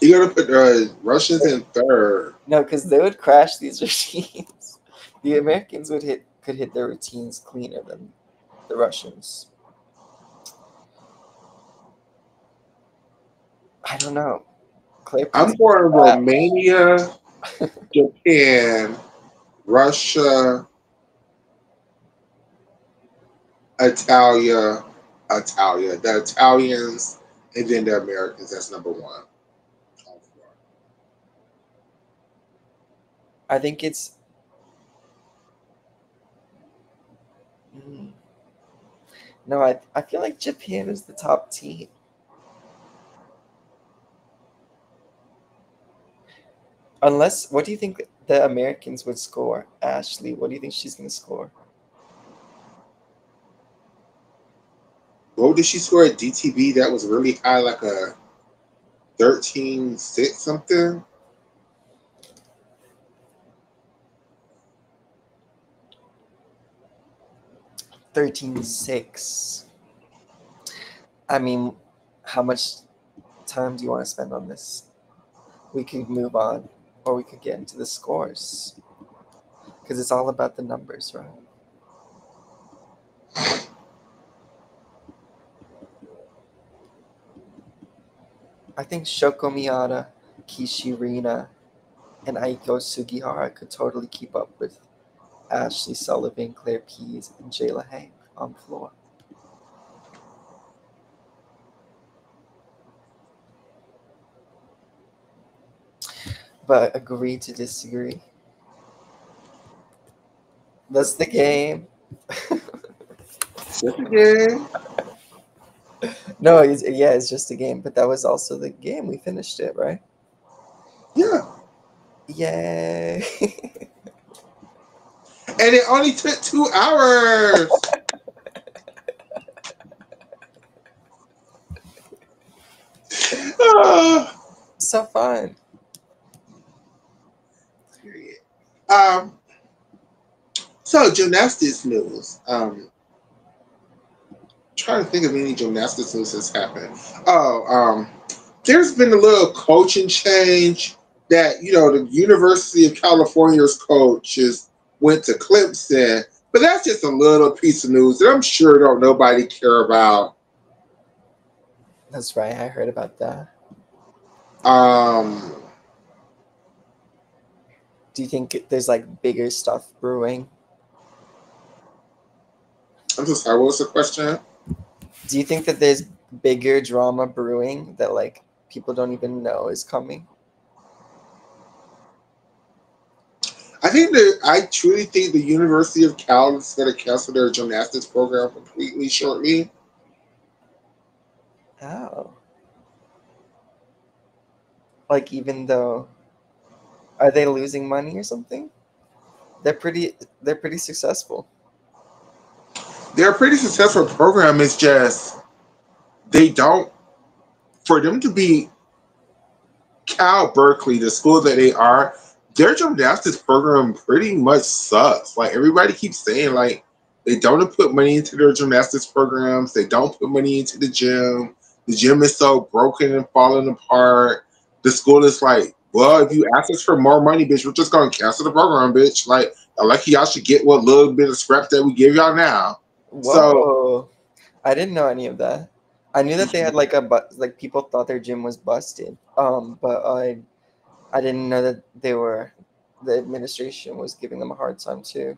A: You gotta put Russians in third.
B: no, because they would crash these routines. The Americans could hit their routines cleaner than the Russians. I don't know. Claire
A: I'm
B: Pease
A: for
B: crash.
A: Romania, Japan, Russia, the Italians, and then the Americans. That's number one.
B: I think it's mm, no. I feel like Japan is the top team. Unless, what do you think the Americans would score? Ashley, what do you think she's gonna score?
A: What did she score at DTB? That was really high, like a 13.6 something.
B: 13.6. I mean, how much time do you want to spend on this? We could move on, or we could get into the scores because it's all about the numbers, right? I think Shoko Miyata, Kishi Rina, and Aiko Sugihara could totally keep up with Ashley Sullivan, Claire Pease, and Jayla Hank on floor. but agree to disagree. That's the game.
A: Just a game.
B: No, yeah, it's just a game, but that was also the game. We finished it, right?
A: Yeah.
B: Yay.
A: And it only took 2 hours. Ah,
B: So fun.
A: period. Um, so gymnastics news. Trying to think of any gymnastics news that's happened. Oh, there's been a little coaching change that the University of California's coaches went to Clemson, but that's just a little piece of news that I'm sure don't nobody care about.
B: That's right. I heard about that.
A: Um,
B: Do you think there's like bigger stuff brewing?
A: I'm so sorry. What was the question?
B: Do you think that there's bigger drama brewing that like people don't even know is coming?
A: I truly think the University of Cal is going to cancel their gymnastics program completely shortly.
B: Oh. Like even though are they losing money or something? They're pretty successful.
A: They're a pretty successful program. It's just they don't for them to be Cal Berkeley, the school that they are, their gymnastics program pretty much sucks. Like everybody keeps saying, like they don't put money into their gymnastics programs. They don't put money into the gym. The gym is so broken and falling apart. The school is like, well, if you ask us for more money, bitch, we're just gonna cancel the program, bitch. Like, lucky y'all should get what little bit of scraps that we give y'all now. So
B: Whoa. I didn't know any of that. I knew that they had like like people thought their gym was busted. But I didn't know that the administration was giving them a hard time too.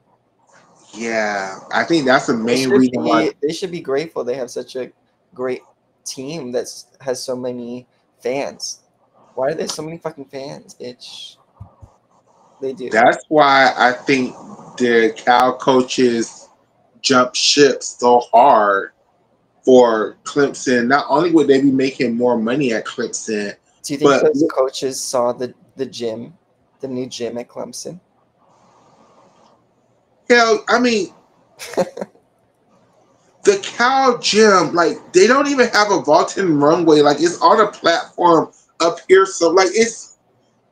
A: yeah, I think that's the
B: They
A: main
B: should
A: reason why.
B: be they should be grateful they have such a great team that's has so many fans. Why are there so many fucking fans, bitch? They do.
A: That's why I think the Cal coaches jump ship so hard for Clemson. Not only would they be making more money at Clemson,
B: Do you think
A: but
B: those coaches saw the gym, the new gym at Clemson?
A: hell, I mean, the Cal gym, like they don't even have a vaulting runway. Like it's on a platform up here. So like it's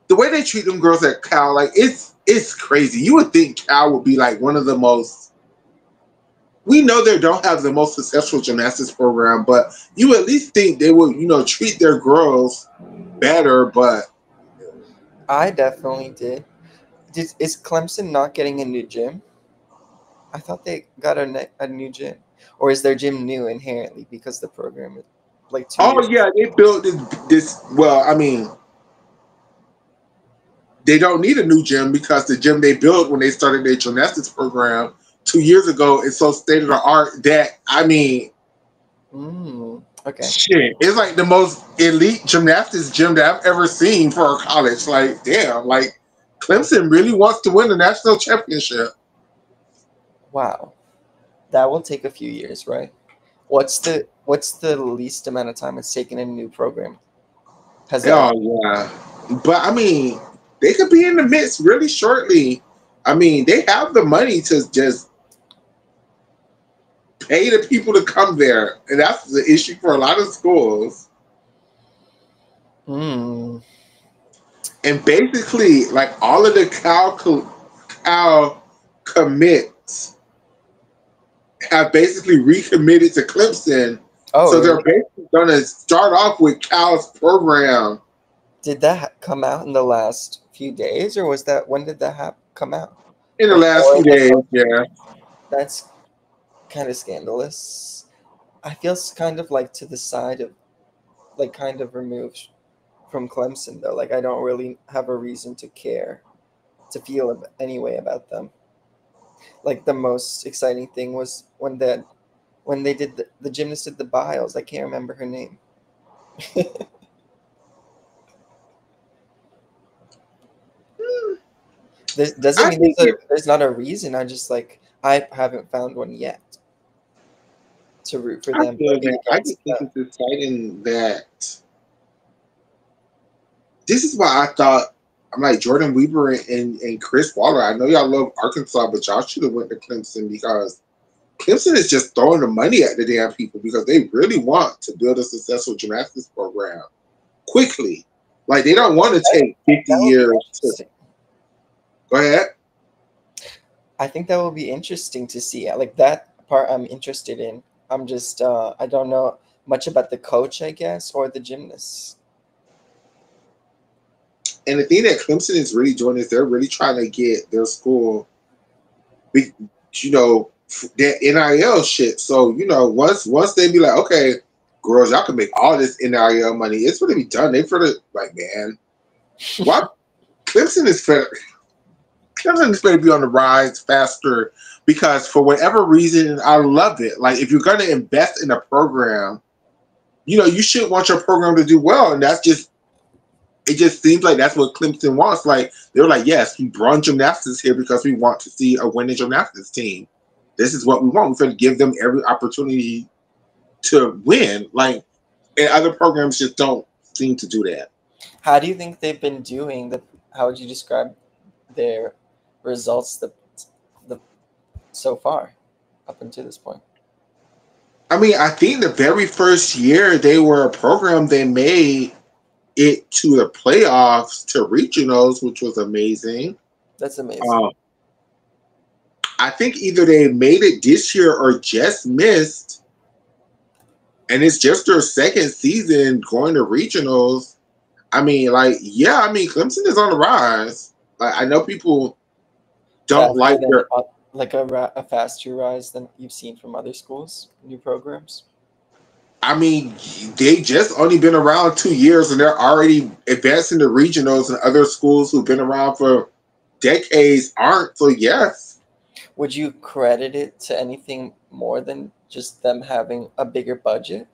A: the way they treat them girls at Cal. Like it's crazy. You would think Cal would be like one of the most. We know they don't have the most successful gymnastics program, but you at least think they would, treat their girls better. But
B: I definitely did. Is Clemson not getting a new gym? I thought they got a new gym, or is their gym new inherently because the program is like 2 years?
A: oh yeah, they built this. Well, I mean, they don't need a new gym because the gym they built when they started their gymnastics program 2 years ago is so state of the art that I mean,
B: Okay.
A: shit, it's like the most elite gymnastics gym that I've ever seen for a college. Like, damn, like Clemson really wants to win the national championship.
B: Wow, that will take a few years, right? What's the least amount of time it's taken a new program? Has that?
A: Oh yeah, but I mean, they could be in the midst really shortly. I mean, they have the money to just pay the people to come there, and that's the issue for a lot of schools.
B: Hmm.
A: And basically, like all of the Cal commits have basically recommitted to Clemson,
B: Oh,
A: so they're
B: really?
A: basically going to start off with Cal's program
B: Did that come out in the last few days, or was that when did that come out?
A: in the last
B: Before
A: few
B: the
A: days.
B: coach?
A: Yeah,
B: That's kind of scandalous. I feel kind of like to the side of like kind of removed from Clemson though. Like I don't really have a reason to care to feel any way about them. Like the most exciting thing was when they did the gymnast did the biles. I can't remember her name. This doesn't
A: I
B: mean
A: think
B: there's not a reason. I haven't found one yet to root for
A: I
B: them or
A: feel
B: be
A: that I
B: against
A: just think
B: them.
A: it's exciting that this is why I thought I'm like Jordan Weaver and Chris Waller. I know y'all love Arkansas, but y'all should have went to Clemson because Clemson is just throwing the money at the damn people because they really want to build a successful gymnastics program quickly. Like they don't want to take 50
B: That will be
A: years to
B: interesting.
A: go ahead.
B: I think that will be interesting to see. Like that part, I'm interested in. I'm just I don't know much about the coach, I guess, or the gymnasts.
A: And the thing that Clemson is really doing is they're really trying to get their school, be- you know, that NIL shit. So once they be like, okay, girls, y'all can make all this NIL money. It's gonna be done. They for the like, man, what Clemson is for. Clemson is going to be on the rise faster because for whatever reason, I love it. Like if you're going to invest in a program, you should want your program to do well, and that's just it. Just seems like that's what Clemson wants. Like they're like, yes, we brought gymnastics here because we want to see a winning gymnastics team. This is what we want. We're going to give them every opportunity to win. Like, and other programs just don't seem to do that.
B: How do you think they've been doing? How would you describe their results the so far up until this point?
A: I mean, I think the very first year they were a program, they made it to the playoffs to regionals, which was amazing.
B: That's amazing.
A: Um, I think either they made it this year or just missed, and it's just their second season going to regionals. I mean, like, yeah, I mean, Clemson is on the rise. Like, I know people don't
B: Faster
A: like
B: than
A: their.
B: like a faster rise than you've seen from other schools, new programs.
A: I mean, they just only been around 2 years, and they're already advancing to regionals, and other schools who've been around for decades aren't. So yes.
B: Would you credit it to anything more than just them having a bigger budget?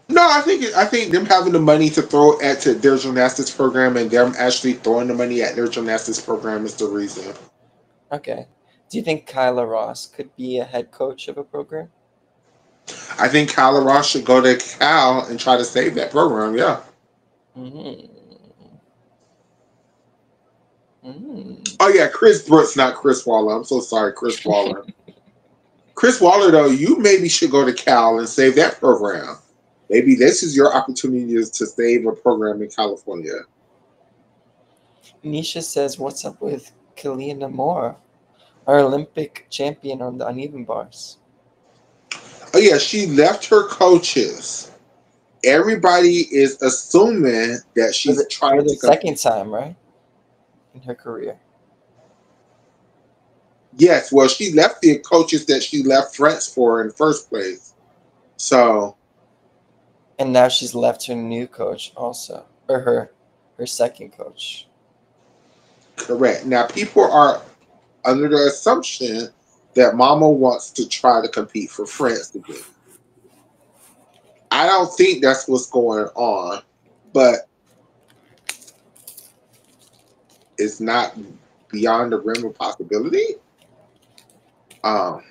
A: No, I think them having the money to throw at to their gymnastics program and them actually throwing the money at their gymnastics program is the reason.
B: Okay. Do you think Kyla Ross could be a head coach of a program?
A: I think Kyla Ross should go to Cal and try to save that program. Yeah.
B: Mm. Mm.
A: Oh yeah, Chris Brooks, not Chris Waller. I'm so sorry, Chris Waller. Chris Waller, though, you maybe should go to Cal and save that program. Maybe this is your opportunity to save a program in California.
B: Nisha says, "What's up with Kalia Namor, our Olympic champion on the uneven bars?"
A: Oh yeah, she left her coaches. Everybody is assuming that
B: For
A: she's
B: the for
A: trying
B: the
A: to compete.
B: second time, right, in her career,
A: Yes, well, she left the coaches that she left France for in the first place. So,
B: and now she's left her new coach also, or her second coach.
A: correct. Now, people are under the assumption that Mama wants to try to compete for France again. I don't think that's what's going on, but it's not beyond the realm of possibility. Um,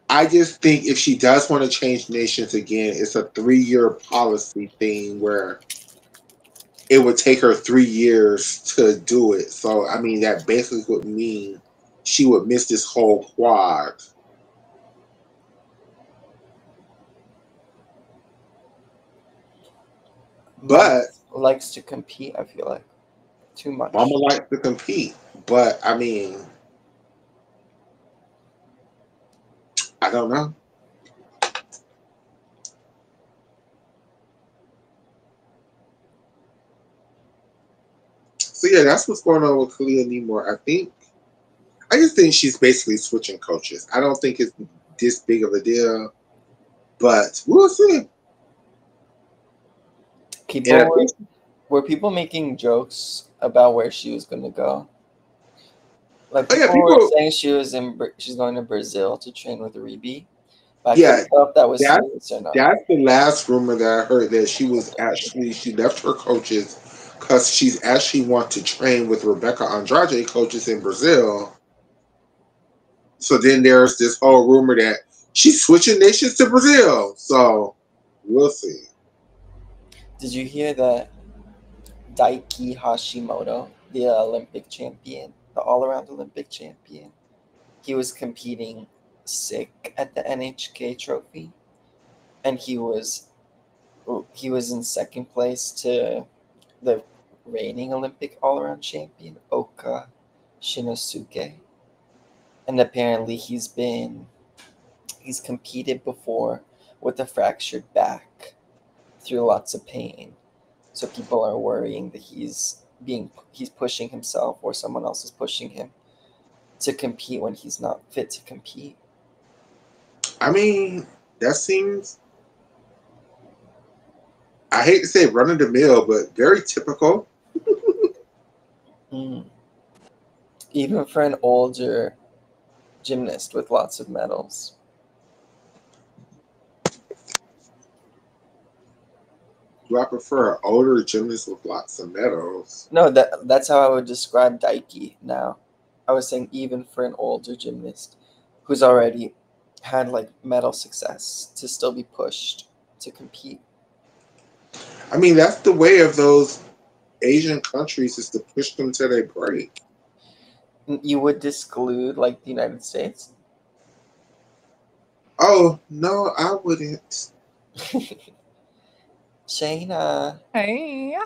A: I just think if she does want to change nations again, it's a 3-year policy thing where it would take her 3 years to do it. So, I mean, that basically would mean she would miss this whole quad.
B: Mama
A: But
B: likes to compete. I feel like too
A: Mama
B: much.
A: likes to compete. But, I mean, I don't know. So, yeah, that's what's going on with Kalia Nemore. I just think she's basically switching coaches. I don't think it's this big of a deal, but we'll see. And
B: People
A: I think,
B: were people making jokes about where she was going to go. Like
A: oh, yeah,
B: people were
A: people,
B: saying she's going to Brazil to train with Reeby. But I
A: yeah,
B: couldn't tell if that was
A: that
B: serious or not.
A: that's the last rumor that I heard that she left her coaches because she's actually want to train with Rebecca Andrade coaches in Brazil. So then there's this whole rumor that she's switching nations to Brazil. So we'll see.
B: Did you hear that Daiki Hashimoto, the Olympic champion, the all-around Olympic champion, he was competing sick at the NHK trophy, and he was in second place to the reigning Olympic all-around champion Oka Shinosuke, and apparently he's competed before with a fractured back through lots of pain. So people are worrying that he's pushing himself or someone else is pushing him to compete when he's not fit to compete.
A: I mean, that seems, I hate to say run of the mill, but very typical.
B: Mm. Even for an older gymnast with lots of medals.
A: Do I prefer an older gymnast with lots of medals?
B: No, that's how I would describe Daiki now. I was saying even for an older gymnast who's already had like medal success to still be pushed to compete.
A: I mean, that's the way of those Asian countries is to push them till they break.
B: You would exclude like the United States?
A: Oh, no, I wouldn't.
B: Shayna,
C: Hey,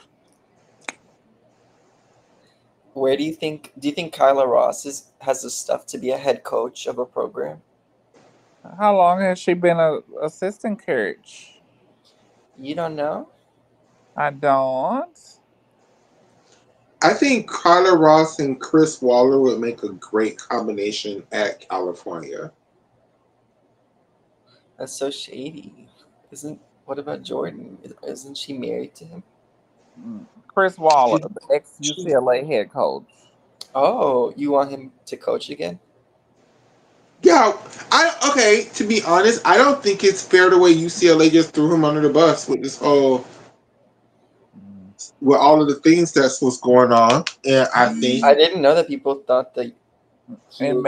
B: where do you think Kyla Ross has the stuff to be a head coach of a program?
C: how long has she been a assistant coach?
B: You don't know?
C: I don't.
A: I think Carla Ross and Chris Waller would make a great combination at California.
B: That's so shady. Isn't What about Jordan? Isn't she married to him?
C: Chris Waller,
A: She,
C: the ex
A: she,
C: UCLA head coach.
B: Oh, you want him to coach again?
A: yeah, okay, to be honest, I don't think it's fair the way UCLA just threw him under the bus with this whole,
C: Mm.
A: with all of the things that's what's going on. And I think,
B: I didn't know that people thought that
C: And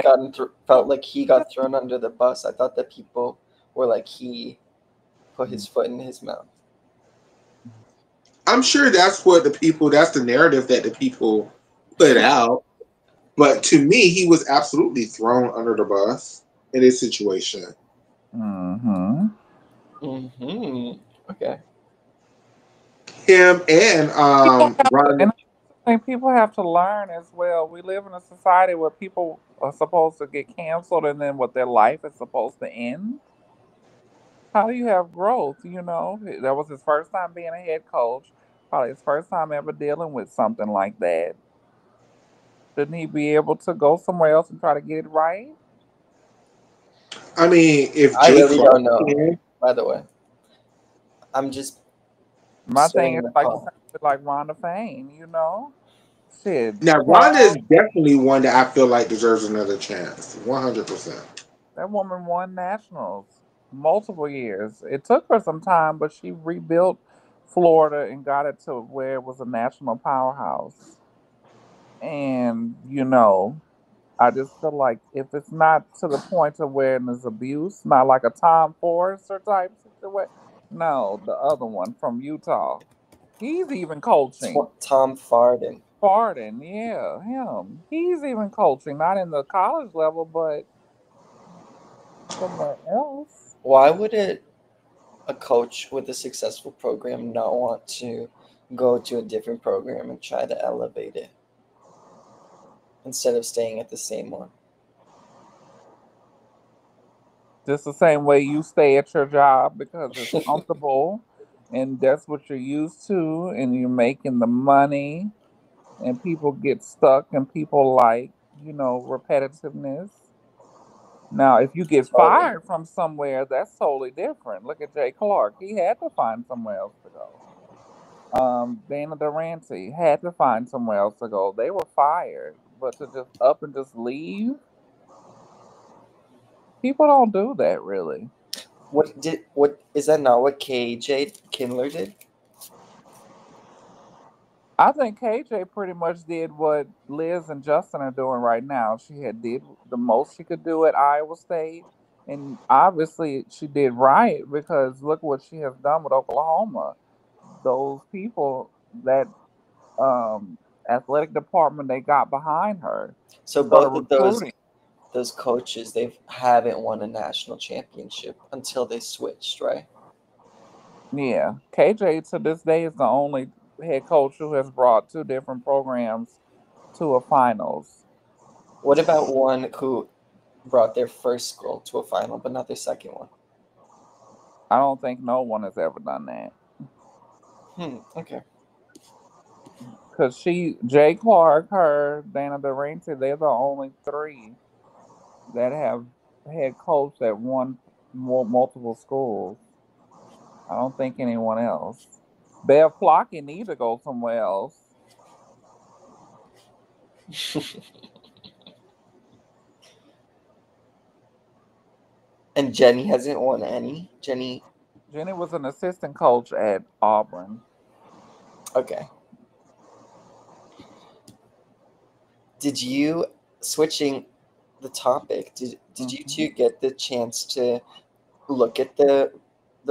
B: felt like he got thrown under the bus. I thought that people were like he put his foot in his mouth.
A: I'm sure that's the narrative that the people put out. But to me, he was absolutely thrown under the bus in this situation.
C: mm-hmm.
B: Mm-hmm. Okay.
A: Him and
C: People have to,
A: Ron.
C: and I think people have to learn as well. We live in a society where people are supposed to get canceled, and then what their life is supposed to end. How do you have growth? That was his first time being a head coach. Probably his first time ever dealing with something like that. Shouldn't he be able to go somewhere else and try to get it right?
A: I mean, if
B: I
A: Jay
B: really
A: Clark
B: don't know,
A: can.
B: by the way. I'm just
C: My thing
B: stirring
C: is
B: the
C: like the
B: pot.
C: same with like Rhonda Fane. Shit,
A: Now, Ronda is
C: child,
A: definitely one that I feel like deserves another chance. 100%.
C: that woman won nationals multiple years. It took her some time, but she rebuilt Florida and got it to where it was a national powerhouse. And I just feel like if it's not to the point of where there's abuse, not like a Tom Forrester type situation. No, the other one from Utah. He's even coaching.
B: Tom Farden.
C: Farden, yeah, him. He's even coaching, not in the college level, but somewhere else.
B: Why would a coach with a successful program not want to go to a different program and try to elevate it instead of staying at the same one?
C: Just the same way you stay at your job because it's comfortable and that's what you're used to, and you're making the money, and people get stuck and people like, repetitiveness. Now, if you get
B: Totally.
C: fired from somewhere, that's totally different. Look at Jay Clark. He had to find somewhere else to go. Dana Durante had to find somewhere else to go. They were fired. But to just up and just leave, people don't do that really.
B: What is that not what KJ Kindler did?
C: I think KJ pretty much did what Liz and Justin are doing right now. She had did the most she could do at Iowa State, and obviously she did right because look what she has done with Oklahoma. Those people that athletic department they got behind her
B: So
C: to start
B: both of
C: recruiting.
B: those coaches, they haven't won a national championship until they switched, right?
C: Yeah, KJ to this day is the only head coach who has brought two different programs to a finals.
B: What about one who brought their first school to a final, but not their second one?
C: I don't think no one has ever done that.
B: Okay.
C: Cause Jay Clark, her, Dana Durante, they're the only three that have head coach at one multiple schools. I don't think anyone else. Bev Flocky need to go somewhere else.
B: And Jenny hasn't won any. Jenny,
C: Jenny was an assistant coach at Auburn.
B: okay. Did you switching the topic? Did you
C: Hmm.
B: two get the chance to look at the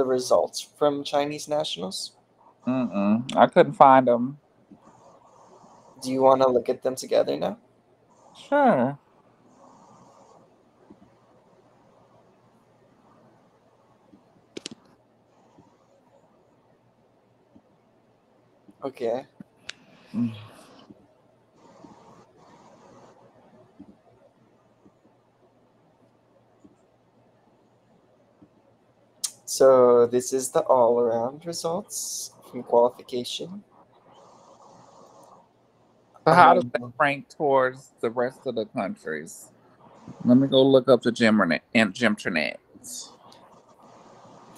B: results from Chinese nationals?
C: I couldn't find them.
B: Do you want to look at them together now?
C: Sure.
B: Okay.
C: Mm.
B: So this is the all-around results from qualification.
C: So how does that
B: Um,
C: rank towards the rest of the countries? Let me go look up the Gymternet.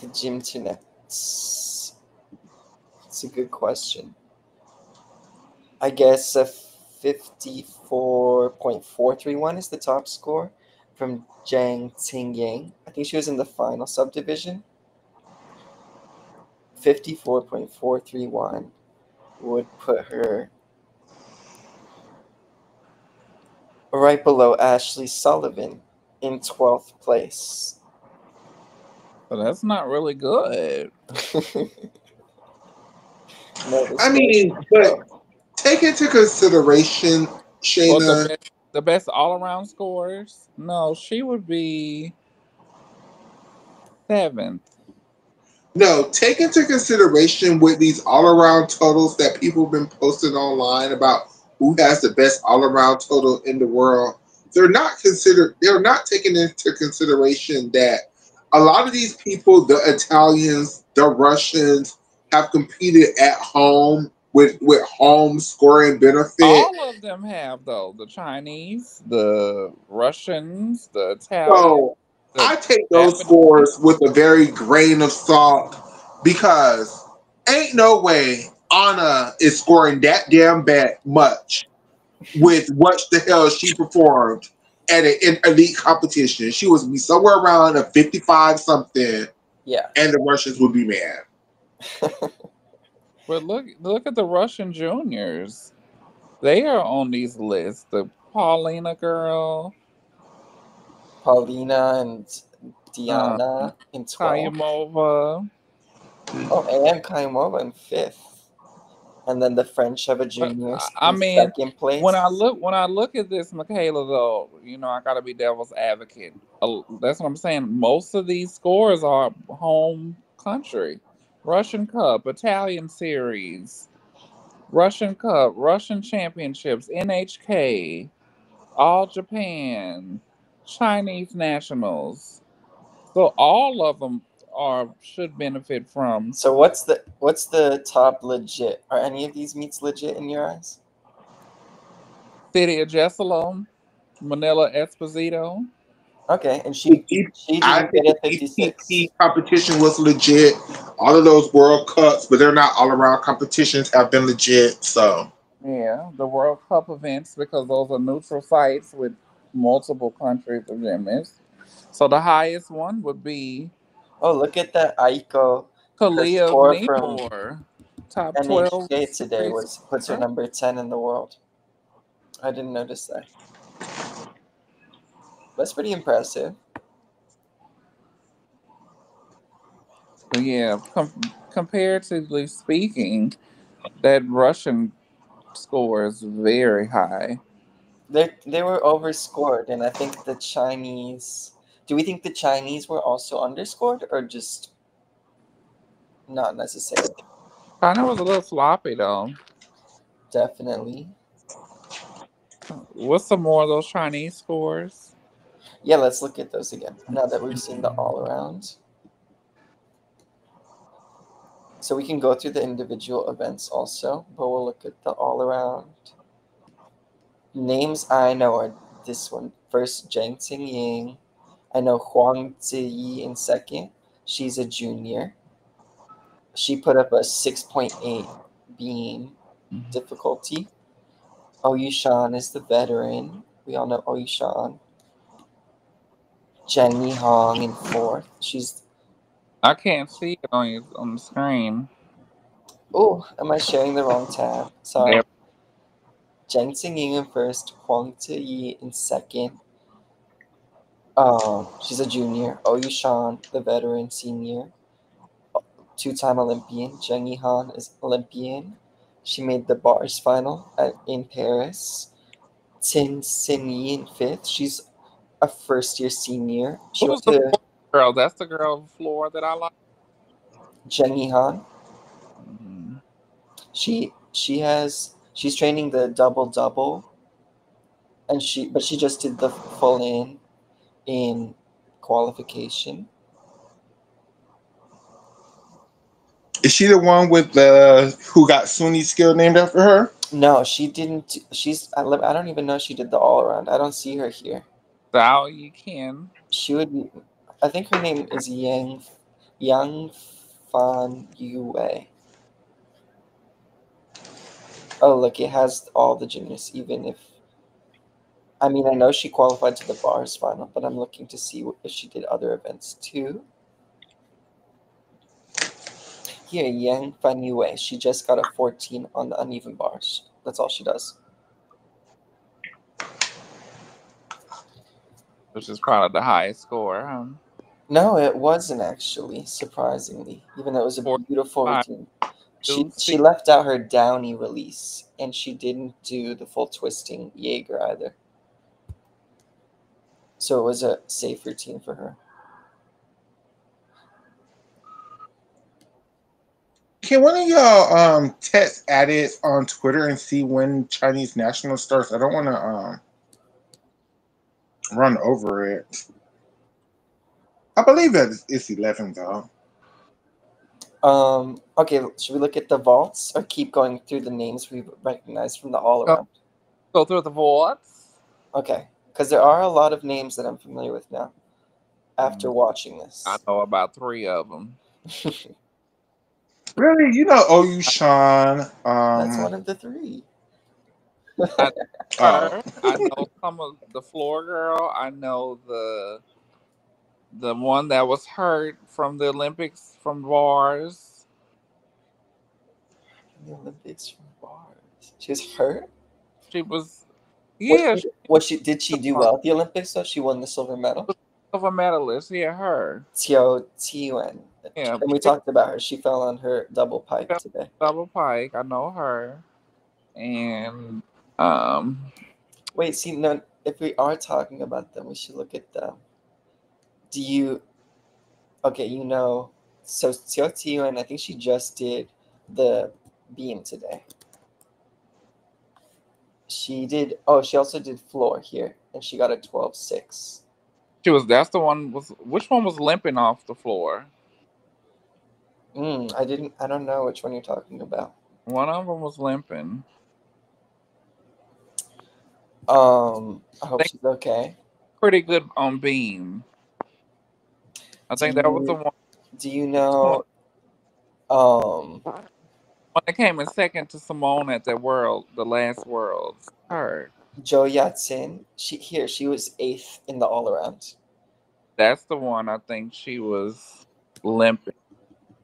B: the gym It's a good question. I guess a 54.431 is the top score from Zhang Tingyang. I think she was in the final subdivision. 54.431 would put her right below Ashley Sullivan in 12th place.
C: So that's not really good.
B: No, the
A: I
B: scores
A: mean,
B: are
A: but
B: low.
A: take into consideration,
C: Well,
A: Shayna.
C: the best all around scores. No, she would be seventh.
A: No, take into consideration with these all around totals that people have been posting online about who has the best all around total in the world. They're not taking into consideration that a lot of these people, the Italians, the Russians, have competed at home with home scoring benefit.
C: All of them have though. The Chinese, the Russians, the Italians,
A: So
C: the
A: I take those
C: Japanese.
A: scores with a very grain of salt because ain't no way Anna is scoring that damn bad much with what the hell she performed at an elite competition. She was be somewhere around a 55 something,
B: Yeah.
A: and the Russians would be mad.
C: But look at the Russian juniors. They are on these lists. The Paulina girl,
B: Paulina and
C: uh,
B: Diana in 12th.
C: Kayamova.
B: Oh, and Kaimova in 5th. And then the French have a
C: But
B: junior
C: I
B: in
C: mean,
B: 2nd place.
C: when I look at this, Michaela, though, you know, I gotta be devil's advocate. That's what I'm saying. Most of these scores are home country. Russian Cup, Italian Series, Russian Cup, Russian Championships, NHK, All Japan, Chinese Nationals. So all of them are should benefit from
B: So what's the top legit? Are any of these meets legit in your eyes?
C: City of Jessalom, Manila Esposito.
B: Okay, and
A: The
B: she
A: I
B: didn't
A: think
B: get a
A: the GPP
B: 56.
A: competition was legit. All of those World Cups, but they're not all around competitions, have been legit. So
C: Yeah, the World Cup events because those are neutral sites with multiple countries of gymnasts. So the highest one would be
B: Oh, look at that Aiko. Her
C: Kalia
B: score from
C: Nibor. top 12
B: NHK today
C: series.
B: was puts her number 10 in the world. I didn't notice that. That's pretty impressive.
C: But yeah, comparatively speaking, that Russian score is very high.
B: They were overscored, and I think the Chinese. Do we think the Chinese were also underscored, or just not necessarily?
C: China was a little sloppy though.
B: Definitely.
C: What's some more of those Chinese scores?
B: Yeah, let's look at those again. Now that we've seen the all around, so we can go through the individual events also, but we'll look at the all around. Names I know are this one. First, Zhang Ying. I know Huang Ziyi in second. She's a junior. She put up a 6.8 beam difficulty. Oyushan is the veteran. We all know Oyushan. Zhang Yihong in fourth. She's.
C: I can't see it on the screen.
B: Oh, am I sharing the wrong tab?
C: There.
B: Sorry. Zhang Ying in first. Huang Ziyi in second. She's a junior. Oyushan, the veteran senior. Two-time Olympian. Zheng Yihan is Olympian. She made the bars final in Paris. Tin Xin Yi in fifth. She's a first-year senior. She
C: Who's
B: went
C: the
B: to
C: floor girl? That's the girl on the floor that I like.
B: Zheng Yihan.
C: Mhm.
B: She's training the double double, and she just did the full in qualification.
A: Is she the one with the who got Sunni skill named after her?
B: No, she didn't. I don't even know she did the all around. I don't see her here.
C: Zhao you can.
B: She would be. I think her name is Yang Fan Yue. Oh, look, it has all the gymnasts. Even if I mean, I know she qualified to the bars final, but I'm looking to see if she did other events too. Here, Yang Fan Yue. She just got a 14 on the uneven bars. That's all she does.
C: Which is probably the highest score.
B: No, it wasn't actually, surprisingly. Even though it was a beautiful
C: 45
B: routine. She
C: Lucy.
B: left out her downy release, and she didn't do the full twisting Jaeger either. So it was a safe routine for her.
A: Can one of y'all text at it on Twitter and see when Chinese National starts? I don't want to run over it. I believe that it's 11 though.
B: Okay, should we look at the vaults or keep going through the names we recognize from the all
C: Go,
B: around?
C: go through the votes.
B: Okay, because there are a lot of names that I'm familiar with now after watching
C: I
B: this.
C: know about three of them.
A: Really, you know OU Sean.
B: That's one of the three.
C: I
A: Oh,
C: her. I know some of the floor girl. I know the one that was hurt from the Olympics from bars.
B: The Olympics from bars. She was hurt.
C: She was
B: What
C: yeah,
B: she
C: she
B: what she did she do
C: was
B: well at the Olympics? So she won the silver medal.
C: a silver medalist. Yeah, her.
B: Xiao Tiyuan.
C: Yeah,
B: And we
C: big
B: talked about her. She fell on her double pike today.
C: double pike. I know her. And um
B: Wait, see, no, if we are talking about them, we should look at them. Do you, okay, so Xiao Tiyuan, I think she just did the beam today. She also did floor here, and she got a 12.6.
C: that's the one was which one was limping off the floor?
B: I don't know which one you're talking about.
C: One of them was limping.
B: I hope
C: Think
B: she's okay.
C: pretty good on beam. I
B: Do
C: think that was the
B: you,
C: one.
B: do you
C: One
B: know, um,
C: that came in second to Simone at the last Worlds. Her.
B: Jo Yatsin? She was eighth in the all around.
C: That's the one I think she was limping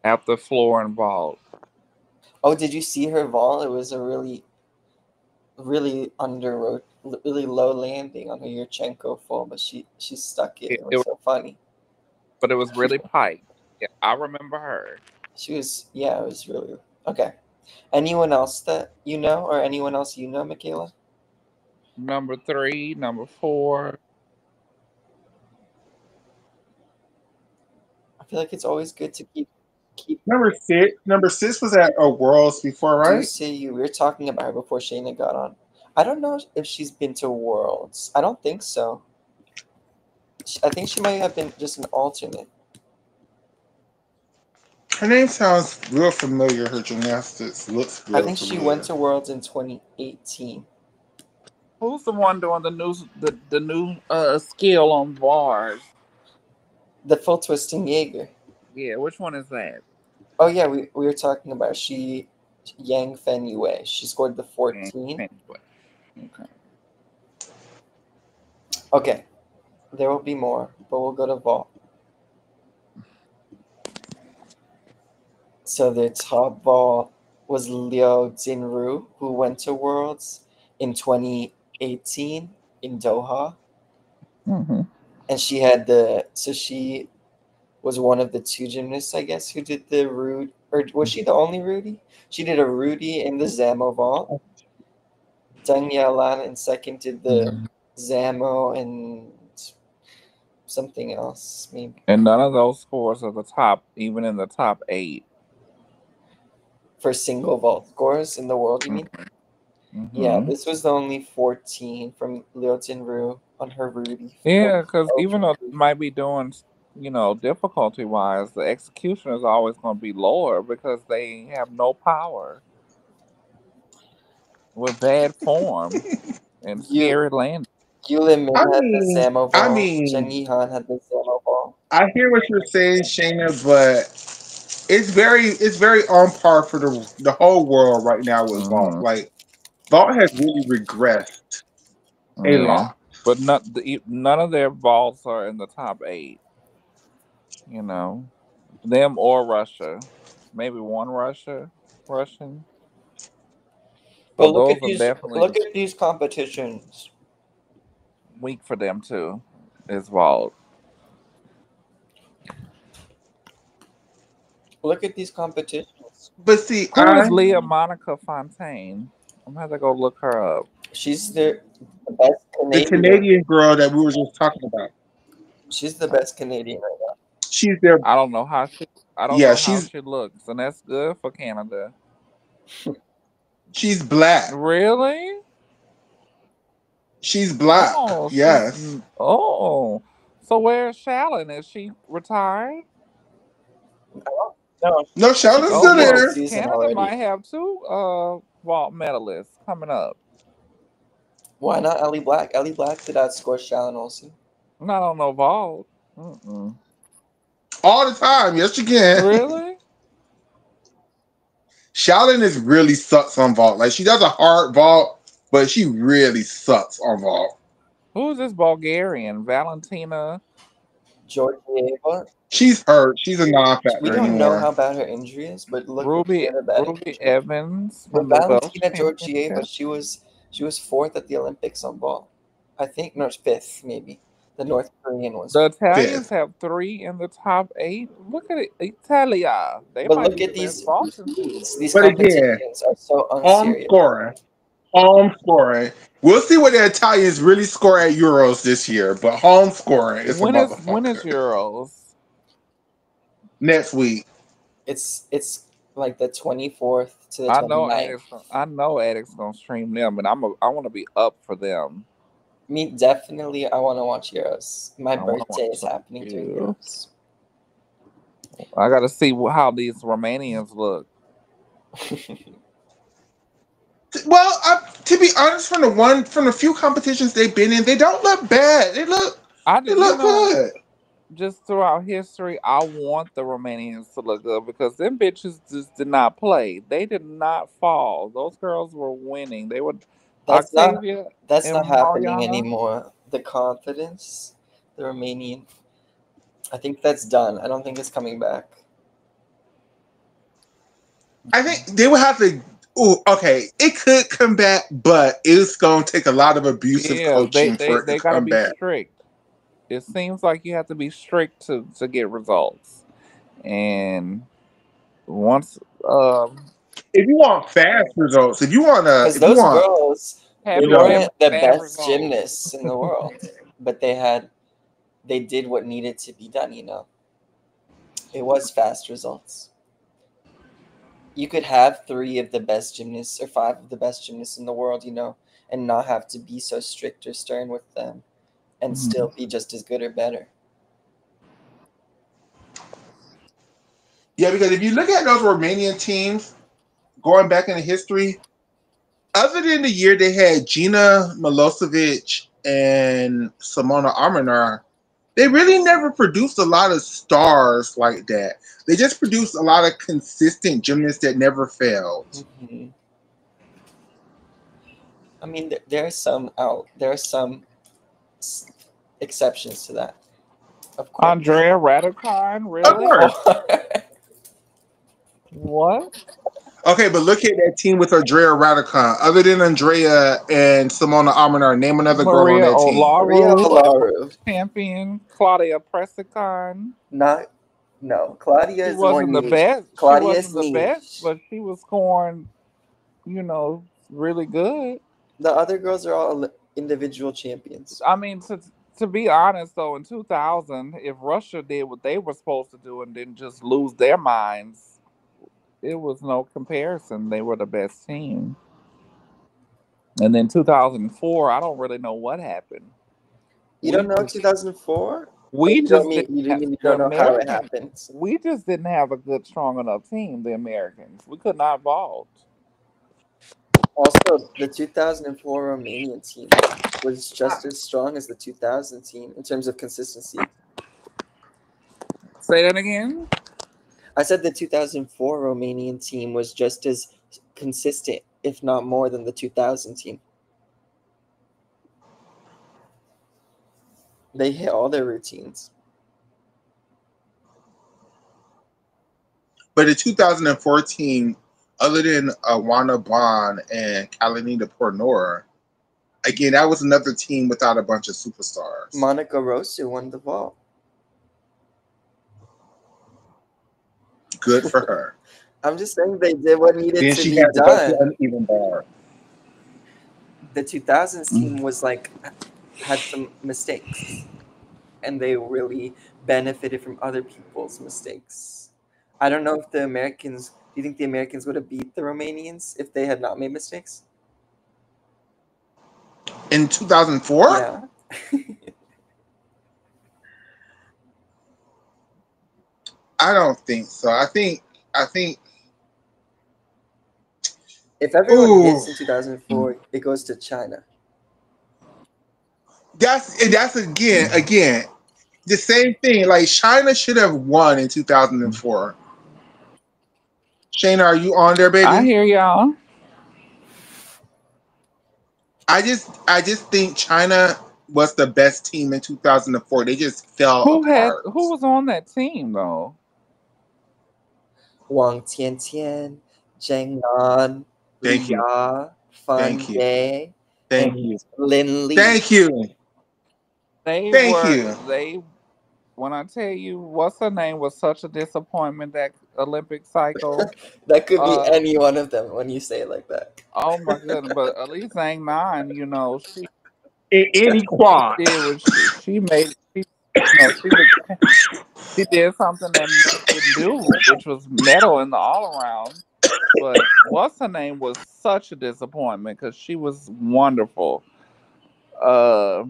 C: after floor and vault.
B: Oh, did you see her vault? It was a really really low landing on her Yurchenko full, but she stuck it.
C: It,
B: It
C: it
B: was
C: was,
B: so funny.
C: but it was really tight. Yeah, I remember her.
B: She was yeah, it was really okay. Anyone else that you know, or anyone else you know, Michaela?
C: Number 3, number 4.
B: I feel like it's always good to keep.
A: Number six. Number six was at a Worlds before,
B: Do you
A: right?
B: say you? We were talking about her before Shayna got on. I don't know if she's been to Worlds. I don't think so. I think she might have been just an alternate.
A: Her name sounds real familiar. Her gymnastics looks
B: I
A: real
B: think she went
A: familiar.
B: to Worlds in 2018.
C: Who's the one doing the new skill on bars?
B: The full twisting Jaeger.
C: Yeah, which one is that?
B: Oh yeah, we were talking about she Yang Fen Yue. She scored the
C: Yeah,
B: 14.
C: anyway. Okay.
B: Okay, there will be more, but we'll go to vault. So the top vault was Liu Jinru, who went to Worlds in 2018 in Doha,
C: Mm-hmm.
B: and she had the so she was one of the two gymnasts, I guess, who did the Rudy, or was she the only Rudy? She did a Rudy in the Zamo vault. Deng Yalan in second did the Zamo and something else, maybe
C: And none of those scores are the top, even in the top 8.
B: for single vault scores in the world. You mean? Yeah,
C: Mm-hmm.
B: this was the only 14 from Liu Jinru on her Rudy.
C: Yeah, because even though they might be doing, difficulty wise, the execution is always going to be lower because they have no power with bad form and
B: Yu
C: scary landing.
B: Yulin Min
A: I
B: had the
A: mean,
B: Zamo
A: I
B: vault. Chen
A: mean,
B: Yihan had the Zamo vault.
A: I hear what you're saying, Shayna, but it's very on par for the whole world right now with Vault.
C: Mm-hmm.
A: Like Vault has really regressed a
C: Yeah,
A: lot.
C: but none of their vaults are in the top 8. You know, them or Russia, maybe one Russian,
B: But
C: but those are definitely
B: look at these competitions.
C: weak for them too. Is vault.
B: Look at these competitions.
A: But see,
C: Who is Leah Monica Fontaine? I'm gonna have to go look her up.
B: She's the best
A: the
B: Canadian.
A: Canadian girl that we were just talking about,
B: She's the best Canadian right now.
A: she's there.
C: I don't know how she. I don't
A: Yeah,
C: know how she looks, and that's good for Canada.
A: she's black.
C: Really?
A: She's black.
C: Oh,
A: Yes.
C: oh. So where's Shallon? Is she retired?
B: No,
A: No,
B: she
A: Sheldon's
C: Oh
A: still
B: competed
C: well,
B: this
A: there.
B: season
C: Canada
B: already.
C: might have 2 vault medalists coming up.
B: Why not Ellie Black? Ellie Black did outscore Shallon Olsen.
C: Not on no vault. Mm-mm.
A: All the time. Yes, you can.
C: Really?
A: Sheldon is really sucks on vault. Like she does a hard vault, but she really sucks on vault.
C: Who's this Bulgarian? Valentina
B: Georgieva.
A: She's hurt. She's a
B: We
A: non-factor
B: don't know
A: anymore.
B: how bad her injury is, but look at
C: Ruby
B: her batting
C: Ruby
B: control.
C: Evans
B: But
C: from the Welsh
B: Valentina Georgieva,
C: Championship.
B: she was fourth at the Olympics on ball. I think no, fifth maybe. The North Korean was.
C: The Italians
A: Fifth.
C: have 3 in the top 8. Look at it, Italia. They
B: But
C: might
B: look
C: be
B: at
C: the best
B: these
C: vaulting team.
B: these
A: But again,
B: competitions are so
A: home
B: unserious.
A: scoring. Home scoring. We'll see what the Italians really score at Euros this year, but home scoring is a
C: When is
A: motherfucker.
C: Euros?
A: Next week.
B: It's like the 24th to the 29th.
C: I know Addict's gonna stream them, and I want to be up for them.
B: Me definitely I want to watch Euros. My
C: I want to
B: birthday
C: watch
B: is
C: them
B: happening during
C: too.
B: Euros.
C: I got to see how these Romanians look.
A: Well, to be honest, from the few competitions they've been in, they don't look bad.
C: I
A: They
C: did,
A: look good.
C: just throughout history, I want the Romanians to look good because them bitches just did not play. They did not fall. Those girls were winning. They were
B: That's not
C: Octavia
B: that's not
C: and
B: happening
C: Mariana.
B: anymore. The confidence, the Romanian, I think that's done. I don't think it's coming back.
A: I think they would have to. Ooh, okay, it could come back, but it's going to take a lot of abusive
C: Yeah,
A: coaching for it to
C: they gotta
A: come
C: be
A: back.
C: strict. It seems like you have to be strict to get results. And once
A: If you want fast results,
B: Because
A: if you
B: those
A: want,
B: girls, they
A: you
C: happy
A: know,
C: women
B: weren't the
C: bad
B: best
C: results.
B: gymnasts in the world, but they did what needed to be done. It was fast results. You could have three of the best gymnasts or five of the best gymnasts in the world, and not have to be so strict or stern with them, and
C: Mhm.
B: still be just as good or better.
A: yeah, because if you look at those Romanian teams going back into history, other than the year they had Gina Milosevic and Simona Armanar, they really never produced a lot of stars like that. They just produced a lot of consistent gymnasts that never failed.
B: Hmm. I mean, there are some s- exceptions to that, of course.
C: Andrea Radicon,
A: Of
C: really?
A: course.
C: What?
A: Okay, but look at that team with Andrea Radicon. Other than Andrea and Simona Armanar, name another girl on
C: Maria
A: that team.
B: Maria
C: Olaru,
B: Olaru,
C: champion. Claudia Presicon.
B: not no. Claudia
C: She
B: is more
C: wasn't the
B: niche.
C: best. She
B: Claudia is
C: wasn't the best,
B: niche.
C: but she was scoring, really good.
B: The other girls are all individual champions.
C: I mean, to be honest, though, in 2000, if Russia did what they were supposed to do and didn't just lose their minds, it was no comparison. They were the best team. And then 2004, I don't really know what happened.
B: You
C: We
B: don't know
C: just
B: 2004, or
C: we just didn't
B: you
C: have
B: mean you
C: the
B: don't know how it
C: Americans.
B: happened?
C: We just didn't have a good, strong enough team. The Americans, we could not vault.
B: Also, the 2004 Romanian team was just as strong as the 2000 team in terms of consistency.
C: Say that again.
B: I said the 2004 Romanian team was just as consistent, if not more, than the 2000 team. They hit all their routines.
A: But in 2014, other than Awana Bond and Kalinina Pornora, again, that was another team without a bunch of superstars.
B: Monica Rosu won the vault.
A: Good for her.
B: I'm just saying they did what needed
A: Then
B: to
A: she
B: be
A: had to go to
B: done.
A: uneven bar.
B: The 2000s team was had some mistakes, and they really benefited from other people's mistakes. I don't know if the Americans. Do you think the Americans would have beat the Romanians if they had not made mistakes?
A: In 2004?
B: Yeah.
A: I don't think so. I think
B: If everyone
A: ooh,
B: hits in 2004, it goes to China.
A: that's again the same thing. Like China should have won in 2004. Shayna, are you on there,
C: I
A: baby?
C: hear y'all.
A: I just think China was the best team in 2004. They just fell apart.
C: Who was on that team though?
B: Wang Tiantian, Zheng Nan, Li
A: Thank you.
B: Ya, Fan
A: Thank you.
B: Ye,
A: Thank
B: and
A: you.
B: Lin Li.
A: Thank you.
C: They
A: Thank
C: were
A: you.
C: they when I tell you what's her name was such a disappointment that Olympic cycle.
B: That could be
C: Uh
B: any one of them when you say it like that.
C: oh my goodness, but at least Zhang Nine,
A: Any
C: she
A: quad.
C: did what she made she did something that men didn't do, which was medal in the all around. But what's her name was such a disappointment because she was wonderful. Uh,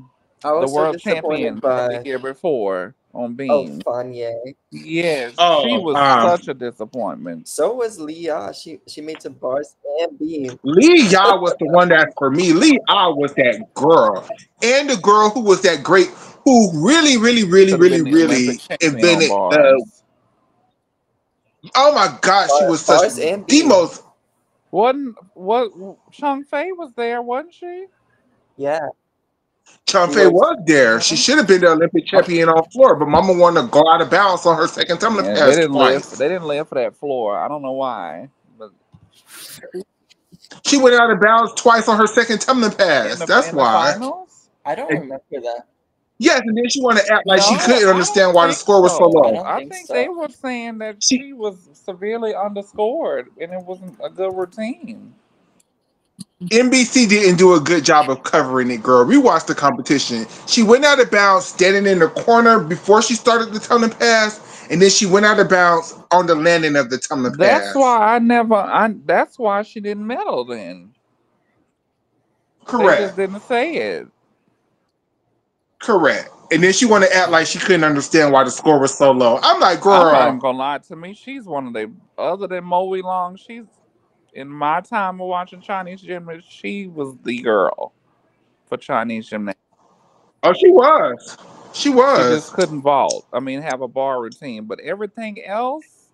B: I
C: the
B: was so
C: world
B: disappointed
C: champion from the
B: by
C: year before on
B: oh
C: beam.
B: Fan Ye.
C: Yes, she
A: Oh,
C: was such a disappointment.
B: So was Li Ya. She made some bars and beam.
A: Lee Ya was the one that for me. Lee Ya was that girl, and the girl who was that great, who really, really, really,
C: Should have
A: really,
C: been the Olympic
A: really
C: champion on
A: invented the.
C: bars.
A: Oh my God, she was such
B: Bars and
A: the
B: beam.
A: most.
C: Wasn't what Chung Fei was there, wasn't she?
B: Yeah. She
A: Champey
B: was.
A: was there. She
C: Mhm.
A: should have been the Olympic
C: Oh,
A: champion on floor, but Mama wanted to go out of bounds on her second time
C: yeah,
A: twice.
C: they didn't live for that floor. I don't know why, but
A: She went out of bounds twice on her second tumbling
C: in
A: pass.
C: the
A: That's why.
C: finals.
B: I don't
A: And
B: remember that.
A: yes, and then she wanted to act like she
C: No,
A: couldn't
C: I don't
A: understand why the
C: think
A: score was so
C: so.
B: I
A: low.
B: don't
C: I
B: think
C: think they
B: so.
C: were saying that
A: She
C: she was severely underscored and it wasn't a good routine.
A: NBC didn't do a good job of covering it, girl. We watched the competition. She went out of bounds standing in the corner before she started the tumbling pass, and then she went out of bounds on the landing of the tumbling
C: That's
A: pass.
C: why I never. I. That's why she didn't medal. Then they just
A: Correct.
C: didn't say it.
A: Correct. And then she wanted to act like she couldn't understand why the score was so low. I'm like,
C: I'm not even
A: girl,
C: gonna lie. To me, she's one of the other than Moe Long. She's in my time of watching Chinese gymnasts. She was the girl for Chinese gymnastics.
A: oh, she was. She
C: She just
A: was.
C: couldn't vault. I mean, have a bar routine, but everything else,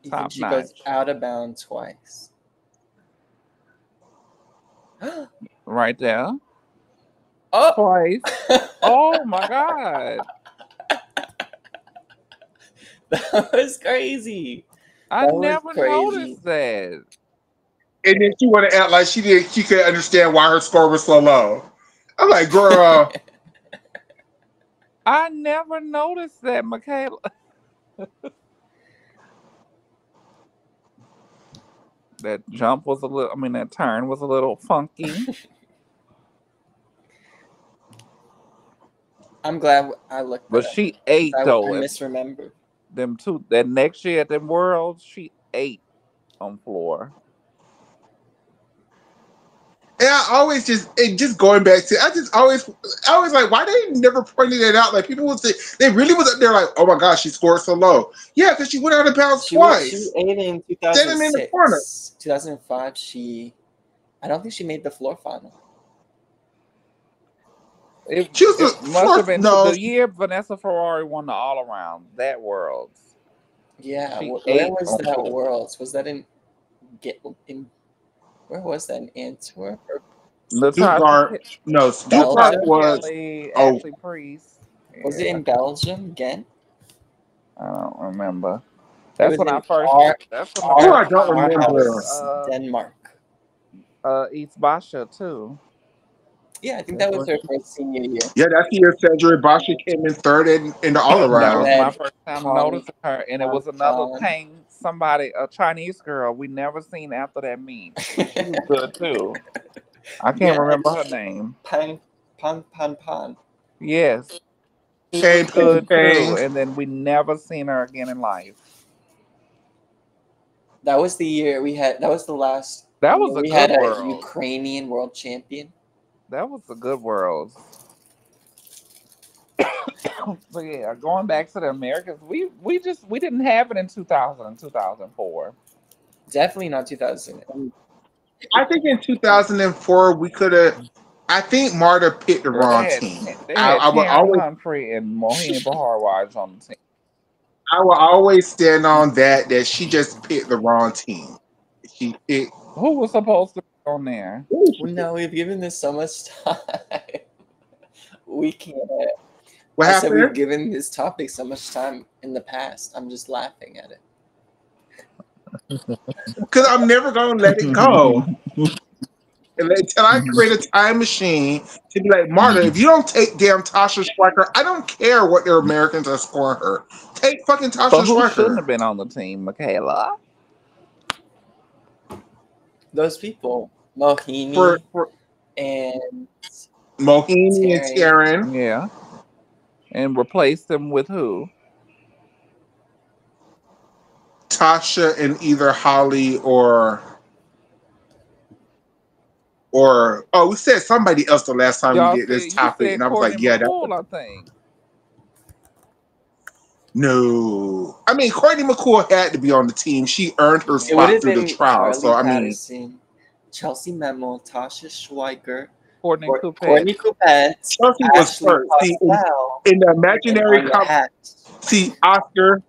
B: Even
C: top
B: she goes
C: notch.
B: out of bounds twice.
C: Right there,
B: Oh,
C: twice. Oh my god!
B: that was crazy.
C: I
B: That was
C: never
B: crazy.
C: noticed that.
A: And then she wanted to act like she could understand why her score was so low. I'm like, girl,
C: I never noticed that, Michaela. That jump was a little. I mean, that turn was a little funky.
B: I'm glad I looked
C: But
B: that up
C: she
B: because
C: ate
B: I
C: though.
B: misremembered.
C: Them two that next year at them worlds, she ate on floor.
A: and I always just going back to I always like why they never pointed it out. Like people would say they really was up there like, oh my gosh, she scored so low. Yeah, because she went out of bounds
B: She
A: twice.
B: ate in
A: Standing in the corner.
B: 2006. 2005, I don't think she made the floor final.
C: It
A: She was
C: it
A: the
C: must have
A: fourth.
C: been
A: No,
C: the year Vanessa Ferrari won the all around that worlds.
B: Yeah,
C: She
B: where
C: ate
B: was
C: on
B: that
C: floor.
B: Worlds? Was that get in? Where was that in Antwerp or
C: Natasha,
A: Stuttgart. No, Stuttgart
C: Natasha
B: Belgium?
A: was.
C: Kelly,
A: Oh,
C: Ashley Priest.
B: Was it
C: Yeah,
B: in Belgium again?
C: I don't remember.
B: It
C: That's
B: was
C: when I
B: in
C: first.
B: our
C: That's when the
A: oh,
B: our
A: I
C: first
A: don't
C: time I
B: our
C: noticed
A: remember.
B: house, Denmark.
C: East Basha too.
B: Yeah, I think
C: That's
B: that was
C: what
B: her first senior year.
A: Yeah, that's the year Cedric Basha came in third in the all
C: that
A: around.
C: was my
B: Then
C: first time
B: Pan
C: noticing her, and it
B: Pan
C: was another
B: Pan.
C: Tang somebody, a Chinese girl we never seen after that meet. She was good too. I can't
B: Yeah,
C: remember her name.
B: Pan.
C: Yes, she was
A: Pain, pain,
C: good too,
A: pain.
C: and then we never seen her again in life.
B: That was the year we had. That was the last
C: That
B: year
C: was a
B: we
C: good
B: had a
C: world.
B: Ukrainian world champion.
C: That was a good world. But yeah, going back to the Americans, we didn't have it in 2000 and 2004.
B: Definitely not 2000.
A: I think in 2004 we could have. I think Marta picked the
C: Girl,
A: wrong team.
C: they had
A: I would
C: Karen
A: always
C: Humphrey and Mohini Baharwaj on the team.
A: stand on that she just picked the wrong team. She picked.
C: Who was supposed to be on there?
A: Who did she
B: Well,
A: pick?
B: no, we've given this so much time. We can't.
A: What
B: I said we've
A: happened?
B: given this topic so much time in the past. I'm just laughing at it.
A: Because I'm never gonna let it go until I create a time machine to be like Marta. If you don't take damn Tasha Schweiker, I don't care what their Americans are scoring her. Take fucking
C: So
A: Tasha
C: who shouldn't
A: Schweiker.
C: have been on the team, Michaela?
B: Those people,
A: For
B: Mohini and
A: Mohini and
B: Terry.
A: Taryn,
C: Yeah, and replace them with who?
A: Tasha and either Holly or oh, we said somebody else the last time we
C: Y'all
A: did this
C: said you
A: topic,
C: said
A: and I was like,
C: Courtney
A: yeah, that's
C: McCool, I think.
A: no. I mean, Courtney McCool had to be on the team. She earned her
B: It would
A: spot
B: have
A: through the
B: been
A: trial.
B: Carly
A: So I mean,
B: Patterson, Chelsea Memmel, Tasha Schweiger,
C: Courtney Coupette.
B: Courtney Coupette,
A: Chelsea was
B: Ashley
A: hurt. See,
B: Cosell,
A: in the
B: and
A: imaginary
B: Anya
A: comp,
B: Hatt.
A: see Oscar.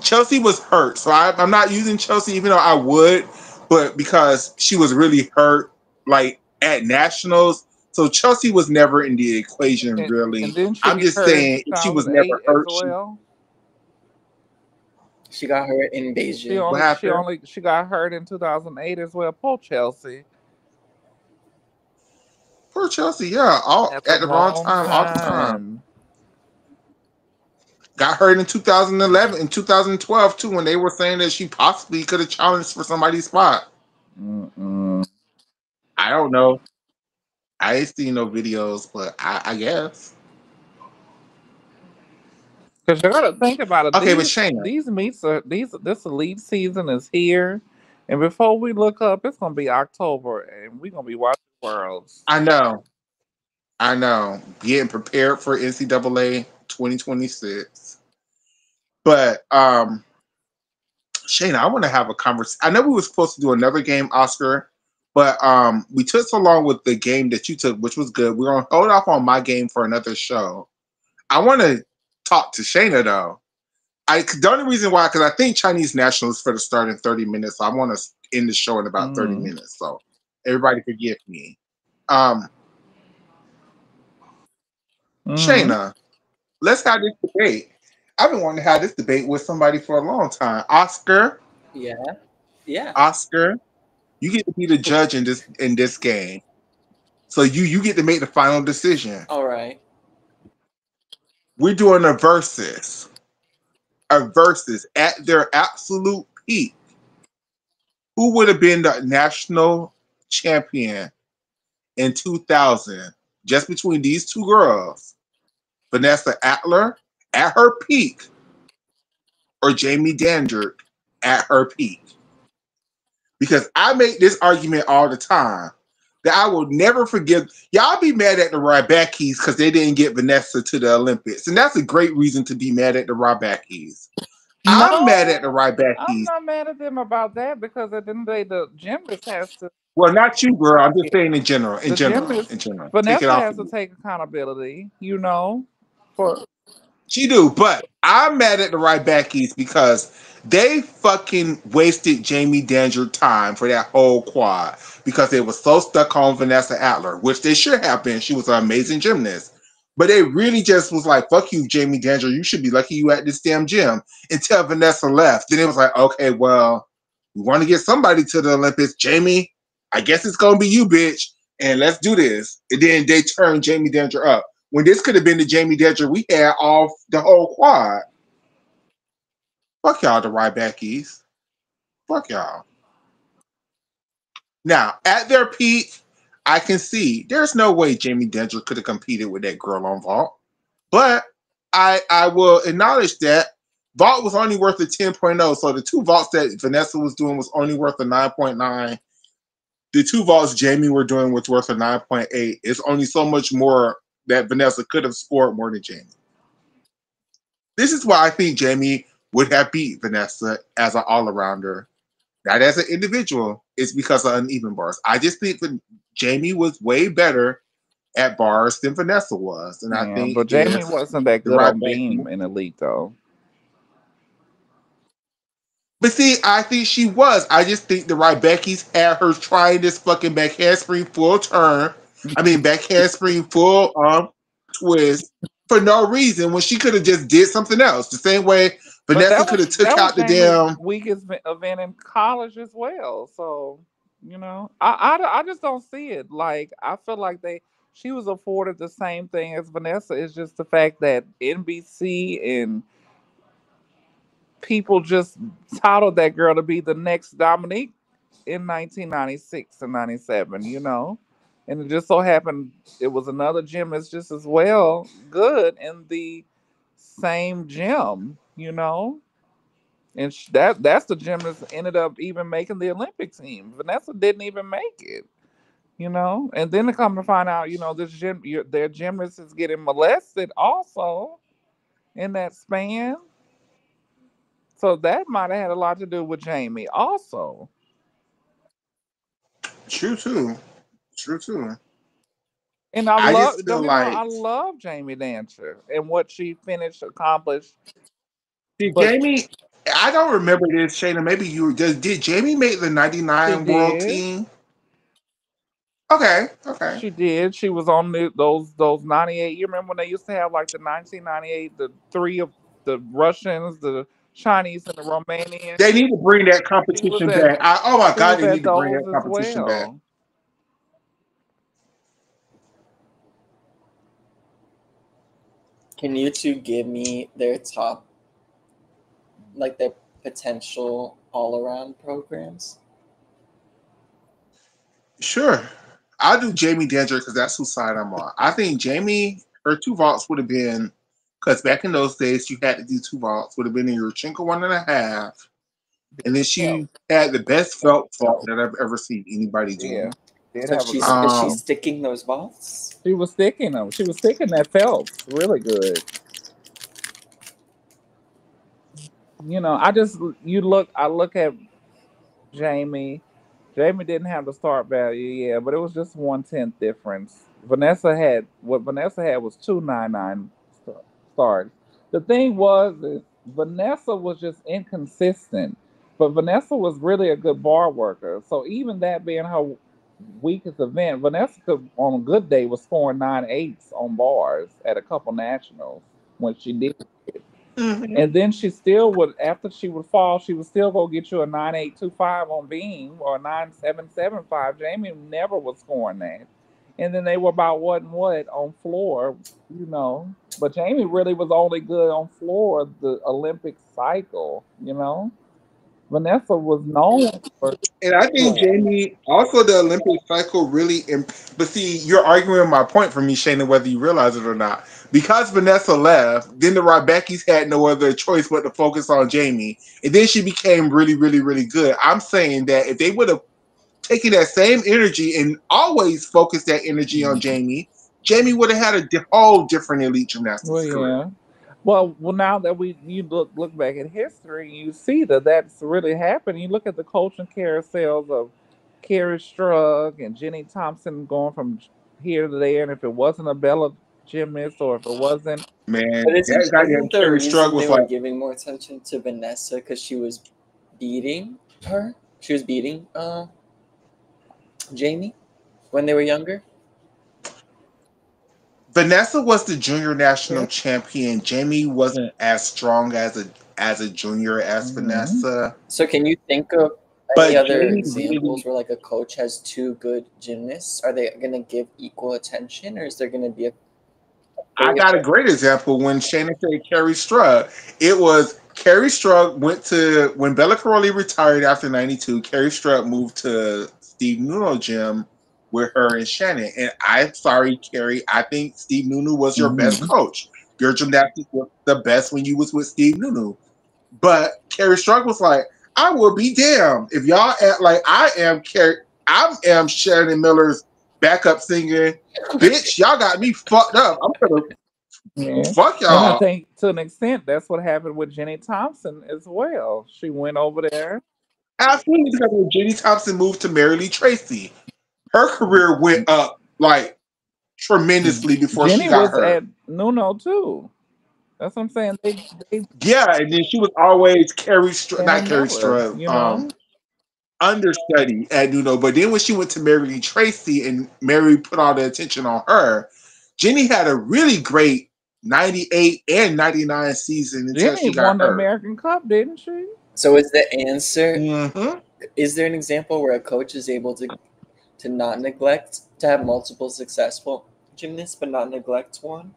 A: Chelsea was hurt, so I'm not using Chelsea, even though I would, but because she was really hurt, like at nationals, So Chelsea was never in the equation,
C: And
A: really.
C: didn't she
A: I'm
C: get
A: just
C: hurt in
A: saying, if she was never
C: 2008 as
A: hurt, she
C: well?
B: She got hurt in
C: She
B: Beijing.
A: what
C: only she
A: happened?
C: only she got hurt in 2008 as well. Poor Chelsea
A: Poor Chelsea, yeah, all
C: at the
A: at the wrong
C: wrong
A: time, all the time.
C: time.
A: Got hurt in 2011 and 2012 too, when they were saying that she possibly could have challenged for somebody's spot.
C: Mm-mm.
A: I don't know. I ain't seen no videos, but I guess.
C: Because you gotta think about it.
A: Okay, but
C: These
A: Shayna,
C: these meets are these this elite season is here, and before we look up, it's gonna be October, and we're gonna be watching Worlds.
A: I know, I know, getting prepared for NCAA 2026. But Shayna, I want to have a conversation. I know we were supposed to do another game, Oscar, but we took so long with the game that you took, which was good. We're gonna hold off on my game for another show. I want to talk to Shayna though. The only reason why, because I think Chinese national is for the start in 30 minutes. So I want to end the show in about 30
C: Mm.
A: minutes. So everybody forgive me. Um,
C: Mm-hmm.
A: Shayna, let's have this debate. I've been wanting to have this debate with somebody for a long time. Oscar,
B: Yeah. Yeah.
A: Oscar, you get to be the judge in this game. So you get to make the final decision.
B: All right.
A: We're doing a versus at their absolute peak. Who would have been the national champion in 2000, just between these two girls, Vanessa Atler at her peak or Jamie Dandert at her peak? Because I make this argument all the time that I will never forgive. Y'all be mad at the Rybakis because they didn't get Vanessa to the Olympics. And that's a great reason to be mad at the Rybakis. I'm mad at the
C: No, I'm
A: Rybakis.
C: not mad at them about that because at the end of the day, the gymnast has to.
A: Well, not you, girl. I'm just saying in general. In
C: The
A: general. In
C: gymnast
A: general. Take it
C: Vanessa
A: off
C: has
A: of
C: to
A: you.
C: take accountability. For
A: She do, but I'm mad at the Rybakis because they fucking wasted Jamie Danger time for that whole quad because they were so stuck on Vanessa Atler, which they should have been. She was an amazing gymnast. But they really just was like, fuck you, Jamie Danger. You should be lucky you at this damn gym until Vanessa left. Then it was like, okay, well, we want to get somebody to the Olympics. Jamie, I guess it's going to be you, bitch. And let's do this. And then they turned Jamie Danger up when this could have been the Jamie Danger we had off the whole quad. Fuck y'all, the Rybakis. Fuck y'all. Now, at their peak, I can see there's no way Jamie Danger could have competed with that girl on vault. But I will acknowledge that vault was only worth a 10.0. So the two vaults that Vanessa was doing was only worth a 9.9. The two vaults Jamie were doing was worth a 9.8. It's only so much more that Vanessa could have scored more than Jamie. This is why I think Jamie would have beat Vanessa as an all-arounder, not as an individual. It's because of uneven bars. I just think that Jamie was way better at bars than Vanessa was, and I
C: yeah,
A: think
C: but Jamie
A: if
C: wasn't that
A: the
C: good
A: right
C: on
A: back,
C: beam in elite though.
A: but see, I think she was. I just think the right Becky's had her trying this fucking back handspring full turn. I mean, back handspring full twist for no reason when she could have just did something else. The same way
C: But
A: Vanessa could have took
C: that was
A: out the
C: Jamie's
A: damn.
C: weakest event in college as well. So I just don't see it. Like I feel like she was afforded the same thing as Vanessa. It's just the fact that NBC and people just touted that girl to be the next Dominique in 1996 and 97. And it just so happened it was another gymnast just as well good in the same gym. And that's the gymnast ended up even making the Olympic team. Vanessa didn't even make it. And then to come to find out, their gymnast is getting molested also in that span. So that might have had a lot to do with Jamie also.
A: True too. True too.
C: And I
A: I
C: love,
A: just
C: don't
A: feel
C: get me wrong,
A: like
C: I love Jamie Dancer and what she accomplished.
A: did
C: But
A: Jamie. I don't remember this, Shayna. Maybe you did Jamie make the
C: she
A: '99 World
C: did.
A: team? Okay, okay.
C: She did. She was on those 98. You remember when they used to have like the 1998, the three of the Russians, the Chinese, and the Romanians.
A: They need to bring that
C: She was
A: competition
C: at
A: back. Oh my
C: she
A: God,
C: was
A: they need
C: at
A: to bring
C: those
A: that
C: as
A: competition back.
C: well.
B: Can you two give me their top, like their potential all around programs?
A: Sure. I'll do Jamie Danger because that's whose side I'm on. I think Jamie, her two vaults would have been, because back in those days, you had to do two vaults, would have been in your Chinka 1.5. And then
C: Yeah,
A: she had the best felt vault that I've ever seen anybody do.
C: yeah. Did
B: So
C: have a
B: she's
C: good
B: is she
A: Um,
B: sticking those vaults?
C: She was sticking them. She was sticking that Phelps really good. I just you look. I look at Jamie. Jamie didn't have the start value, yeah, but it was just 1/10 difference. Vanessa had was 299 starts. The thing was is Vanessa was just inconsistent, but Vanessa was really a good bar worker. So even that being her weakest event, Vanessa could on a good day was scoring 9/8 on bars at a couple nationals when she did.
A: mhm.
C: And then she still would, after she would fall, she would still go get you a 9.825 on beam or a 9.775. Jamie never was scoring that. And then they were about what and what on floor. But Jamie really was only good on floor the Olympic cycle. Vanessa was known for
A: And I think
C: floor.
A: Jamie, also the Olympic cycle really, but see, you're arguing my point for me, Shayna, whether you realize it or not. Because Vanessa left, then the Rybecki's had no other choice but to focus on Jamie. And then she became really, really, really good. I'm saying that if they would have taken that same energy and always focused that energy on Jamie, Jamie would have had a whole different elite
C: Well,
A: gymnastics career.
C: yeah. Well, now that you look back at history, you see that that's really happened. You look at the coaching carousels of Carrie Strug and Jenny Thompson going from here to there, and if it wasn't a Bella gymnast or if it wasn't,
B: But
A: Man,
B: isn't
A: that goddamn
B: isn't the
A: Carrie Strug
B: reason they
A: was
B: were
A: like,
B: giving more attention to Vanessa because she was beating her? She was beating Jamie when they were younger.
A: Vanessa was the junior national
C: yeah.
A: champion. Jamie wasn't as strong as a junior as
C: Hmm.
A: Vanessa,
B: So can you think of any
A: but
B: other
A: Jamie really.
B: examples where like a coach has two good gymnasts? Are they gonna give equal attention, or is there gonna be a
A: I got a
B: favorite?
A: great example when Shayna said Carrie Strug. It was Carrie Strug went to when Bella Caroli retired after '92. Carrie Strug moved to Steve Nuno gym with her and Shannon. And I'm sorry, Carrie. I think Steve Nuno was your best
C: Hmm.
A: coach. Your gymnastics was the best when you was with Steve Nuno. But Carrie Strug was like, I will be damned if y'all act like I am Shannon Miller's backup singer. Bitch, y'all got me fucked up. I'm gonna
C: Yeah.
A: fuck
C: And I
A: y'all.
C: think to an extent that's what happened with Jenny Thompson as well. She went over there.
A: Absolutely, because when Jenny Thompson moved to Mary Lee Tracy, her career went up like tremendously before she
C: Jenny
A: got
C: was
A: hurt.
C: at Nuno too. That's what I'm saying. They
A: Yeah, and then she was always not
C: Shannon
A: Carrie
C: Miller,
A: Strug, understudy at Nuno. But then when she went to Mary Lee Tracy and Mary put all the attention on her, Jenny had a really great 98 and 99 season until
C: Jenny
A: she got
C: won the
A: hurt.
C: American Cup, didn't she?
B: So is the answer?
A: Hmm.
B: Is there an example where a coach is able to not neglect to have multiple successful gymnasts but not neglect one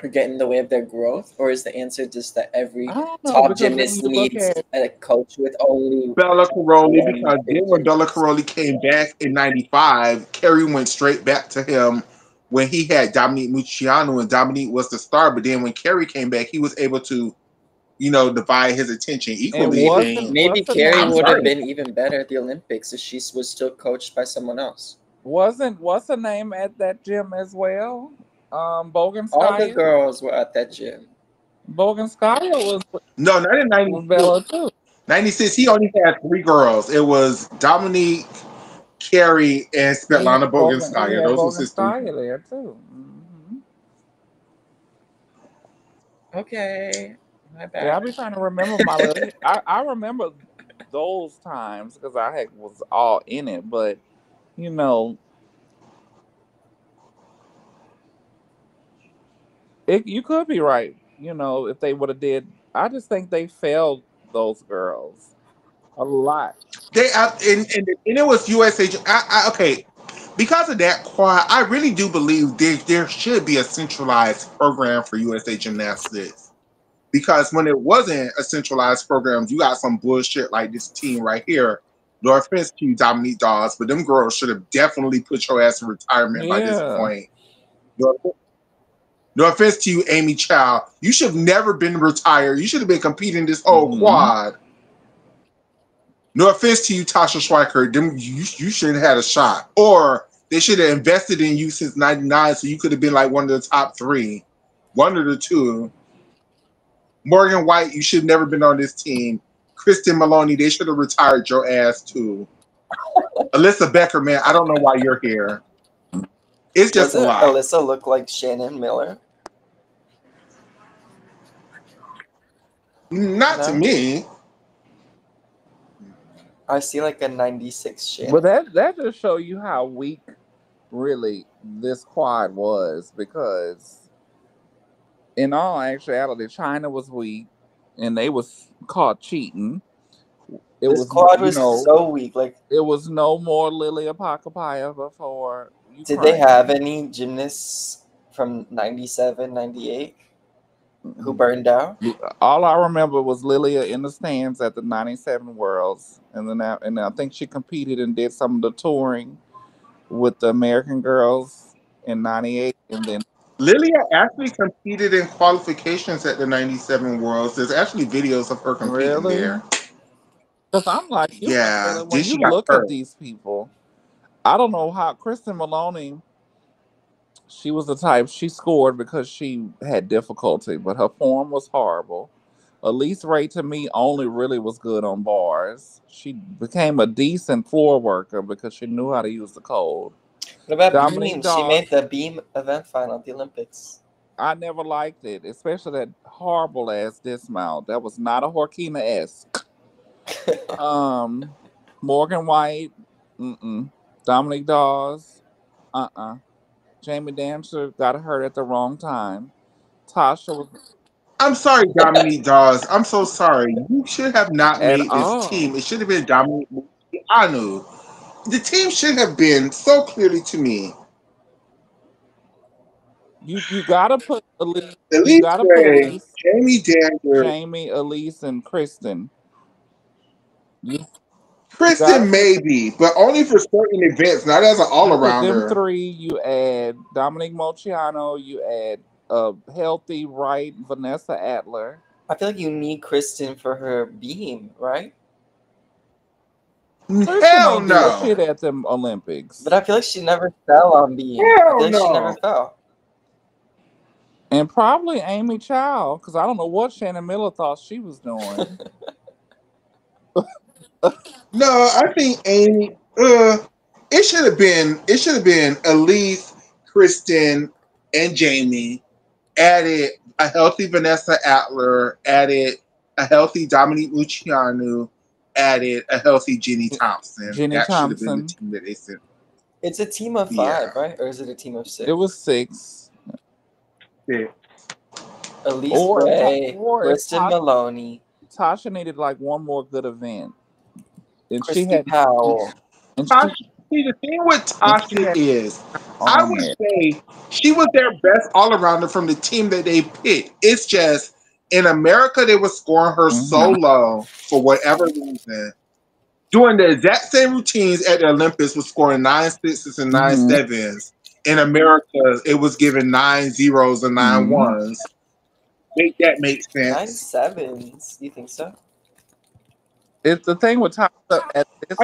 B: or get in the way of their growth, or is the answer just that
C: I
B: every
C: don't know
B: top
C: because then
B: gymnast
C: you look
B: needs
C: at
B: a coach with only
A: Bella Caroli,
B: one
A: because then
B: big
A: when Bella
B: gymnast?
A: Caroli came back in '95, Kerry went straight back to him when he had Dominique Mucciano and Dominique was the star. But then when Kerry came back, he was able to, divide his attention
C: and
A: equally.
B: Maybe
A: And
B: maybe
C: what's the
B: Carrie
A: I'm
C: name
B: would
C: at
B: have
A: sorry,
C: the
B: been even better at the Olympics if she was still coached by someone else.
C: wasn't what's the name at that gym as well?
B: All the
C: Boganskaya.
B: girls were at that gym.
C: Boganskaya
A: no, not in
C: was
A: '96.
C: Bella too.
A: '96, he only had three girls. It was Dominique, Kerry, and Svetlana
C: He
A: Boginskaya.
C: had
A: Those was his three
C: Boganskaya
A: girls.
C: there too.
B: Okay, my
C: Yeah,
B: bad.
C: I be trying to remember my little. I remember those times because was all in it. But you know, You could be right. If they would have did, I just think they failed those girls a lot.
A: They and it was USA. Okay, because of that quad, I really do believe there should be a centralized program for USA Gymnastics. Because when it wasn't a centralized program, you got some bullshit like this team right here. No offense to you, Dominique Dawes, but them girls should have definitely put your ass in retirement by this
C: Yeah.
A: point. No, no offense to you, Amy Chow. You should have never been retired. You should have been competing this whole quad. No offense to you, Tasha Schweiker. You should have had a shot. Or they should have invested in you since 99 so you could have been like one of the top three. One of the two. Morgan White, you should have never been on this team. Kristen Maloney, they should have retired your ass too. Alyssa Becker, man, I don't know why you're here. It's just
B: Doesn't
A: a lot.
B: Alyssa look like Shannon Miller?
A: Not to me.
B: I see like a 96 Shannon.
C: But that just show you how weak really this quad was, because in all actuality, China was weak and they was caught cheating.
B: This quad was so weak. Like,
C: it was no more Lilia Pakapaya for Ukraine.
B: Did they have any gymnasts from 97, 98 who burned out?
C: All I remember was Lilia in the stands at the 97 Worlds, and I think she competed and did some of the touring with the American girls in 98, and then
A: Lilia actually competed in qualifications at the 97 Worlds. There's actually videos of her competing there.
C: Because I'm like, when you look at these people, I don't know how Kristen Maloney, she was the type, she scored because she had difficulty, but her form was horrible. Elise Ray, to me, only really was good on bars. She became a decent floor worker because she knew how to use the code.
B: What about beam? She made the beam event final at the Olympics.
C: I never liked it, especially that horrible ass dismount. That was not a Horkina-esque. Morgan White, Dominique Dawes, Jamie Dancer got hurt at the wrong time. Tasha was.
A: I'm sorry, Dominique Dawes. I'm so sorry. You should have not made this team. It should have been Dominique Anu. The team should have been so clearly to me.
C: You gotta put Elise.
A: You gotta put Elise, Jamie Dancer,
C: Jamie, Elise, and Kristen.
A: Kristen maybe, but only for certain events, not as an all-arounder.
C: Them three, you add Dominique Moceanu, you add healthy right Vanessa Adler.
B: I feel like you need Kristen for her beam, right?
A: Hell no!
C: Shit at the Olympics,
B: but I feel like she never fell on beam. I feel like she never fell.
C: And probably Amy Chow, because I don't know what Shannon Miller thought she was doing.
A: No, I think Amy. It should have been Elise, Kristen, and Jamie. Added a healthy Vanessa Adler. Added a healthy Dominique Luciano. Added a healthy Jenny Thompson. That should have been the team that they sent.
B: It's a team of 5, right? Or is it a team of 6?
C: It was 6.
A: Yeah.
B: Elise Ray, Kristen Maloney.
C: Tasha needed like one more good event. And
B: Christy
C: she had
B: Powell.
A: And Tasha, see, the thing with Tasha is, I would say she was their best all-arounder from the team that they picked. It's just, in America, they were scoring her so low for whatever reason. Doing the exact same routines at the Olympics was scoring 9 6s and 9 7s. In America, it was giving 9 0s and 9 1s. Make that make sense.
B: 9 7s. You think so?
C: It's the thing with Tasha at this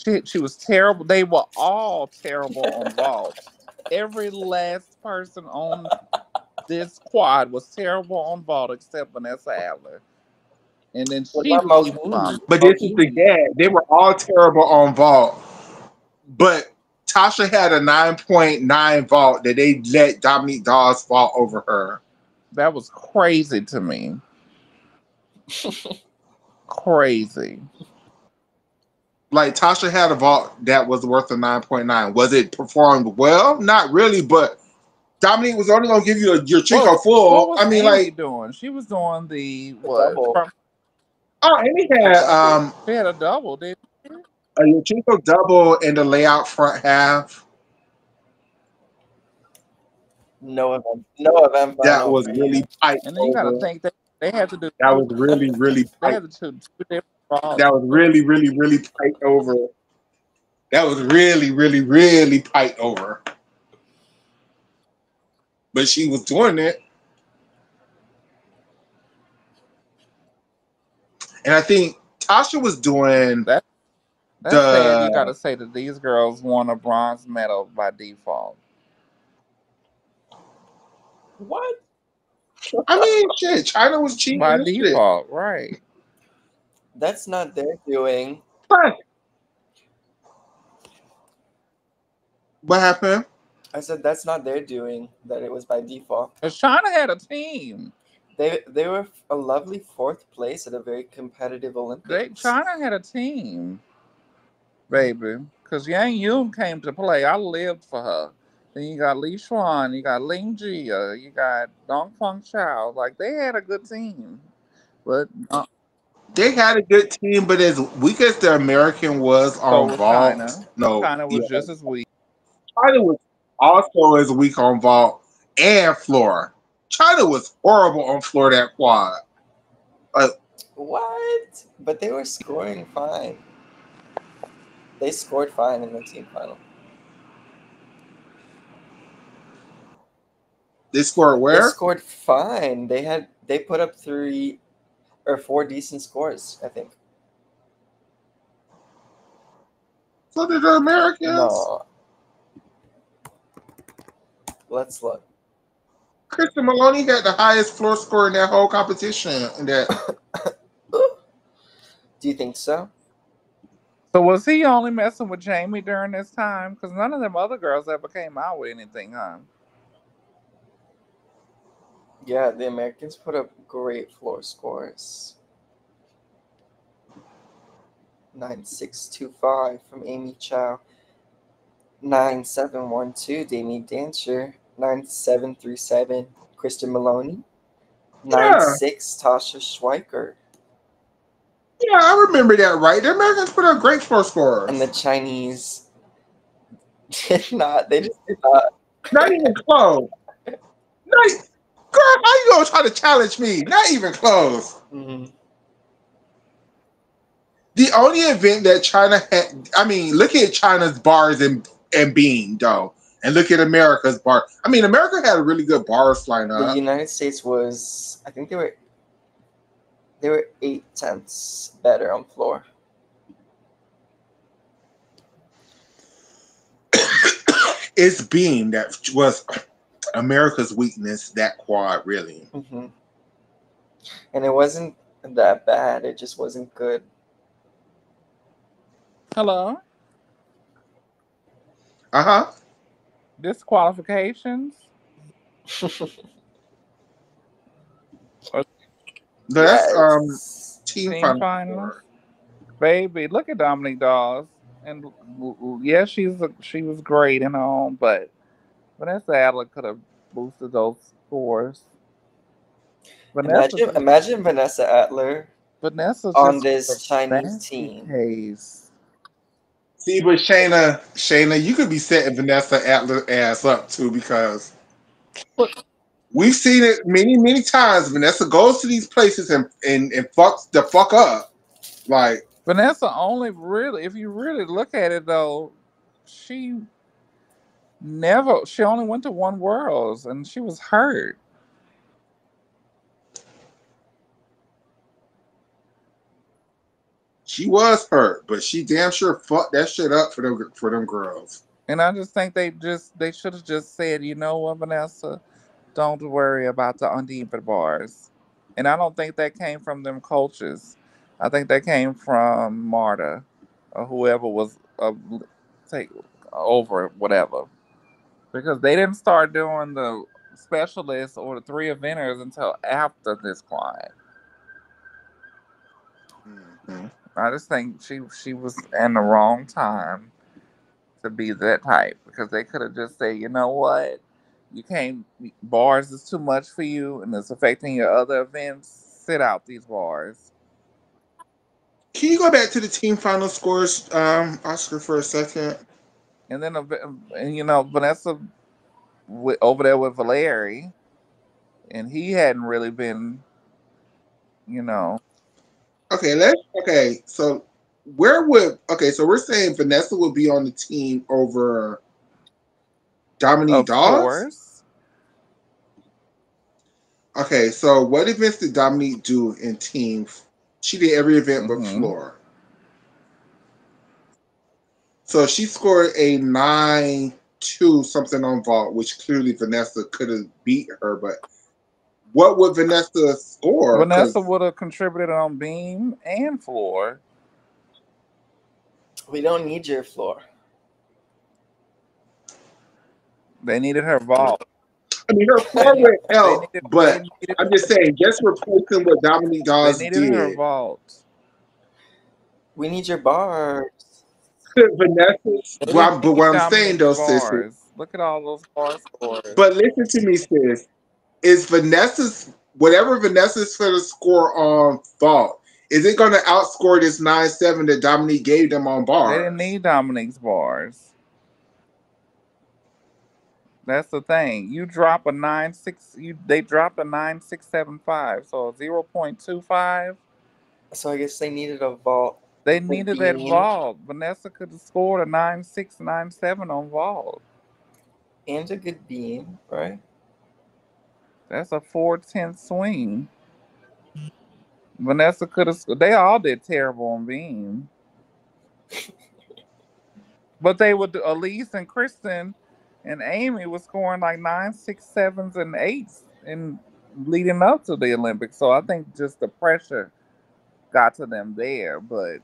C: time. She was terrible. They were all terrible on vault. Every last person on this quad was terrible on vault except Vanessa Adler. And then she
A: But this is the gag. They were all terrible on vault. But Tasha had a 9.9 vault that they let Dominique Dawes vault over her.
C: That was crazy to me. Crazy.
A: Like, Tasha had a vault that was worth a 9.9. Was it performed well? Not really, but Dominique was only gonna give you your
C: What
A: Chico
C: what
A: full.
C: was
A: I mean,
C: Amy
A: like,
C: doing? She was doing the
B: The
C: what?
B: double.
A: oh, and he
B: The
A: had
B: double.
C: She had a double, didn't she?
A: a Chico double in the layout front half.
B: No event
A: That
B: final
A: was
B: for
A: really
B: me.
A: tight
C: And then you got to
A: over.
C: think that they had to do
A: That
C: two.
A: was really, really
C: They
A: tight.
C: had to do two different balls.
A: That was really, really, really tight over. That was really, really, really tight over. But she was doing it. And I think Tasha was doing
C: That that's sad. You got
A: the.
C: to say that these girls won a bronze medal by default.
B: What?
A: I mean, shit. China was cheating
C: By
A: and shit.
C: default, right?
B: That's not their doing.
A: But what happened?
B: I said that's not their doing that it was by default.
C: Because China had a team.
B: They were a lovely fourth place at a very competitive Olympics.
C: China had a team, baby. Because Yang Yun came to play. I lived for her. Then you got Li Xuan, you got Ling Jia, you got Dong Feng Chao. Like they had a good team, but
A: They had a good team, but as weak as the American was
C: so
A: on
C: was
A: vault,
C: China.
A: no,
C: China
A: yeah,
C: was just as weak.
A: China was also as weak on vault and floor. China was horrible on floor that quad. Uh,
B: What? But they were scoring fine. They scored fine in the team final.
A: they scored
B: They
A: where?
B: scored fine. They put up 3 or 4 decent scores, I think.
A: So did the Americans.
B: No. Let's look.
A: Kristen Maloney had the highest floor score in that whole competition. In that,
B: Do you think so?
C: So was he only messing with Jamie during this time? Because none of them other girls ever came out with anything, huh?
B: Yeah, the Americans put up great floor scores. 9625 from Amy Chow. 9712 Damien Dancer. 9737 Kristen Maloney. Nine
A: yeah,
B: six Tasha Schweiker.
A: yeah, I remember that right. The Americans put up great floor
B: And the
A: scores.
B: Chinese did not. They just did not.
A: Not even close. Not, girl, how you gonna try to challenge me? Not even close.
B: Mhm.
A: The only event that China had, I mean, look at China's bars and beam, though. And look at America's bar. I mean, America had a really good bars
B: The
A: lineup.
B: United States was, I think they were 8 tenths better on floor.
A: It's beam that was America's weakness, that quad, really.
B: Hmm. And it wasn't that bad. It just wasn't good.
C: Hello?
A: Uh huh.
C: Disqualifications? Or
A: That's
B: Yes.
A: team
C: team
A: final
C: finals?
A: score.
C: Baby, look at Dominique Dawes. And yeah, she was great and all, but Vanessa Adler could have boosted those scores. Vanessa
B: Imagine Vanessa Atler
C: Vanessa
B: on
C: just
B: this
C: was a
B: Chinese
C: basket
B: team.
C: case.
A: See, but Shayna, you could be setting Vanessa Atlas ass up too because
C: But
A: we've seen it many, many times. Vanessa goes to these places and fucks the fuck up. Like,
C: Vanessa only really, if you really look at it though, she she only went to one Worlds and she was hurt.
A: she was hurt, but she damn sure fucked that shit up for them girls.
C: And I just think they should have just said, you know what, Vanessa, don't worry about the uneven bars. And I don't think that came from them coaches. I think that came from Marta or whoever was take over whatever. Because they didn't start doing the specialists or the three eventers until after this client.
A: Mm-hmm.
C: I just think she was in the wrong time to be that type because they could have just said, you know what? You can't, bars is too much for you and it's affecting your other events. Sit out these bars.
A: Can you go back to the team final scores, Oscar, for a second?
C: And then, and you know, Vanessa over there with Valeri, and he hadn't really been, you know.
A: Okay, so where would so we're saying Vanessa would be on the team over Dominique
C: Of
A: Dawes?
C: course.
A: Okay, so what events did Dominique do in team? She did every event but
C: Mm-hmm.
A: floor. So she scored a 9-2 something on vault, which clearly Vanessa could have beat her. But what would Vanessa score?
C: Vanessa
A: Because
C: would have contributed on beam and floor.
B: We don't need your floor.
C: They needed her vault.
A: I mean, her floor would
C: They
A: help,
C: needed. They
A: but
C: needed.
A: I'm just saying, just replacing what Dominique
C: They
A: Dawes
C: needed her
A: did.
C: vault.
B: We need your bars.
A: Vanessa's,
C: They didn't
A: but
C: need
A: what I'm saying
C: Dominique's
A: though, sis,
C: bars. Look at all those bar scores.
A: but listen to me, sis, is Vanessa's, whatever Vanessa's for the score on vault, is it going to outscore this 9-7 that Dominique gave them on
C: They didn't
A: bars?
C: need Dominique's bars. That's the thing. You drop a 9.6. They dropped a 9.675. So 0.25.
B: So I guess they needed a vault.
C: They
B: A
C: needed that
B: beam
C: vault. Vanessa could have scored a 9.6, 9.7 on vault.
B: and a good beam, right?
C: That's a 4-10 swing. Vanessa could have. They all did terrible on beam. But they would. Elise and Kristen and Amy was scoring like 9.6, 7s, and 8s in leading up to the Olympics. So I think just the pressure got to them there. But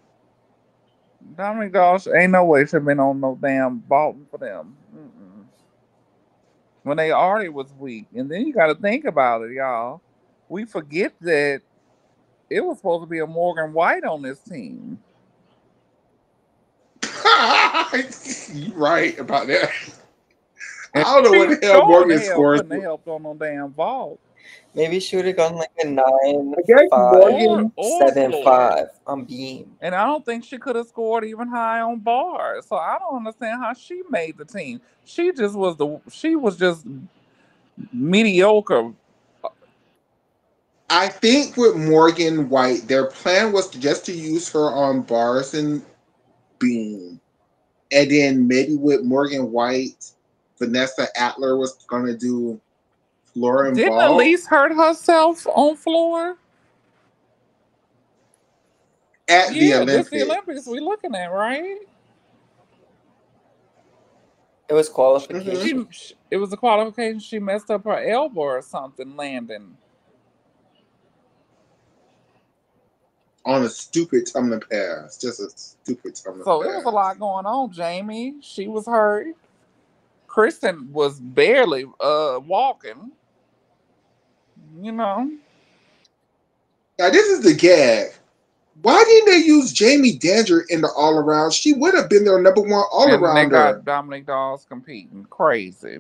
C: Dominic Gosh ain't no way should have been on no damn vaulting for them. Mm-mm. When they already was weak. And then you got to think about it, y'all. We forget that it was supposed to be a Morgan White on this team.
A: You're right about that.
C: And
A: I don't know what
C: she
A: the hell
C: sure
A: Morgan
C: the hell
A: scores.
C: couldn't have helped on no damn vault.
B: Maybe she would have gone like a 9,
A: I guess
B: 5,
A: Morgan.
C: Or
B: 7,
C: floor.
B: 5 on beam.
C: And I don't think she could have scored even high on bars. So I don't understand how she made the team. She was just mediocre.
A: I think with Morgan White, their plan was just to use her on bars and beam. And then maybe with Morgan White, Vanessa Atler was going to do floor and
C: Didn't
A: vault
C: Elise hurt herself on floor?
A: at the
C: Yeah, this the Olympics
A: Olympics.
C: we looking at, right?
B: It was
A: Mm-hmm.
B: qualification.
C: It was a qualification. She messed up her elbow or something landing.
A: On a stupid tumbling pass. Just a stupid tumbling
C: So it was a
A: pass.
C: lot going on. Jamie, she was hurt. Kristen was barely walking. You know.
A: Now, this is the gag. Why didn't they use Jamie Danger in the all around? She would have been their number one all
C: And they
A: arounder.
C: got Dominic Dawes competing. Crazy.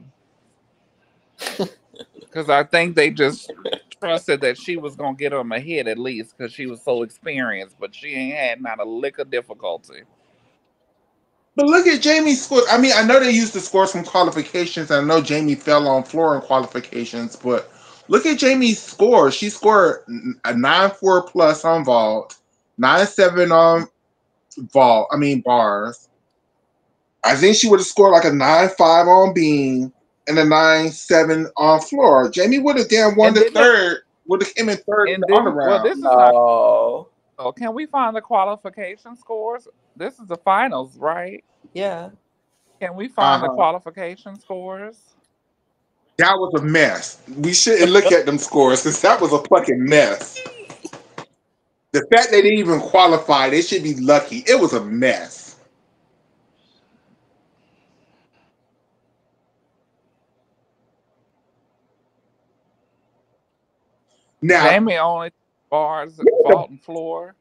C: Because I think they just trusted that she was going to get them a hit at least because she was so experienced. But she ain't had not a lick of difficulty.
A: But look at Jamie's scores. I mean, I know they used the scores from qualifications. And I know Jamie fell on floor in qualifications, but look at Jamie's score. She scored a 9-4 plus on vault, 9-7 on vault. I mean bars. I think she would have scored like a 9-5 on beam and a 9-7 on floor. Jamie would have damn won
C: And
A: the
C: didn't
A: third. Would have came in third in
C: and
A: the honor
C: didn't well
A: round.
C: this is not
B: No.
C: oh, can we find the qualification scores? This is the finals, right?
B: Yeah.
C: Can we
A: Uh
C: find the
A: huh.
C: qualification scores?
A: That was a mess. We shouldn't look at them scores because that was a fucking mess. The fact they didn't even qualify, they should be lucky. It was a mess. Now,
C: Jamie only bars,
A: look
C: vault, and floor.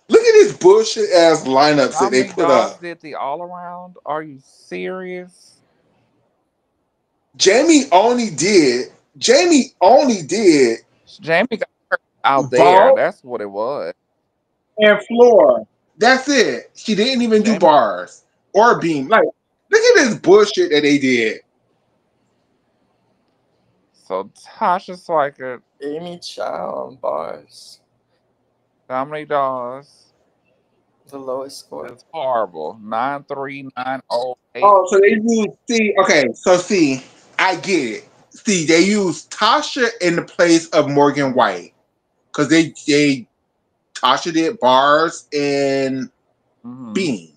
A: at this bullshit ass lineups that they
C: Dominique
A: put
C: Dawes
A: up.
C: did the all around. Are you serious?
A: Jamie only did. Jamie only did
C: Jamie got hurt out there.
A: vault
C: That's what it was.
A: and floor. That's it. She didn't even do
C: Jamie.
A: bars or beam. Like, look at this bullshit that they did.
C: So Tasha Swiker,
B: Amy Chow on bars.
C: Dominique Dawes
B: The lowest score.
C: is horrible. 93908.
A: Oh, so they use see, I get it. See, they use Tasha in the place of Morgan White because they Tasha did bars and
C: Mm-hmm.
A: beam.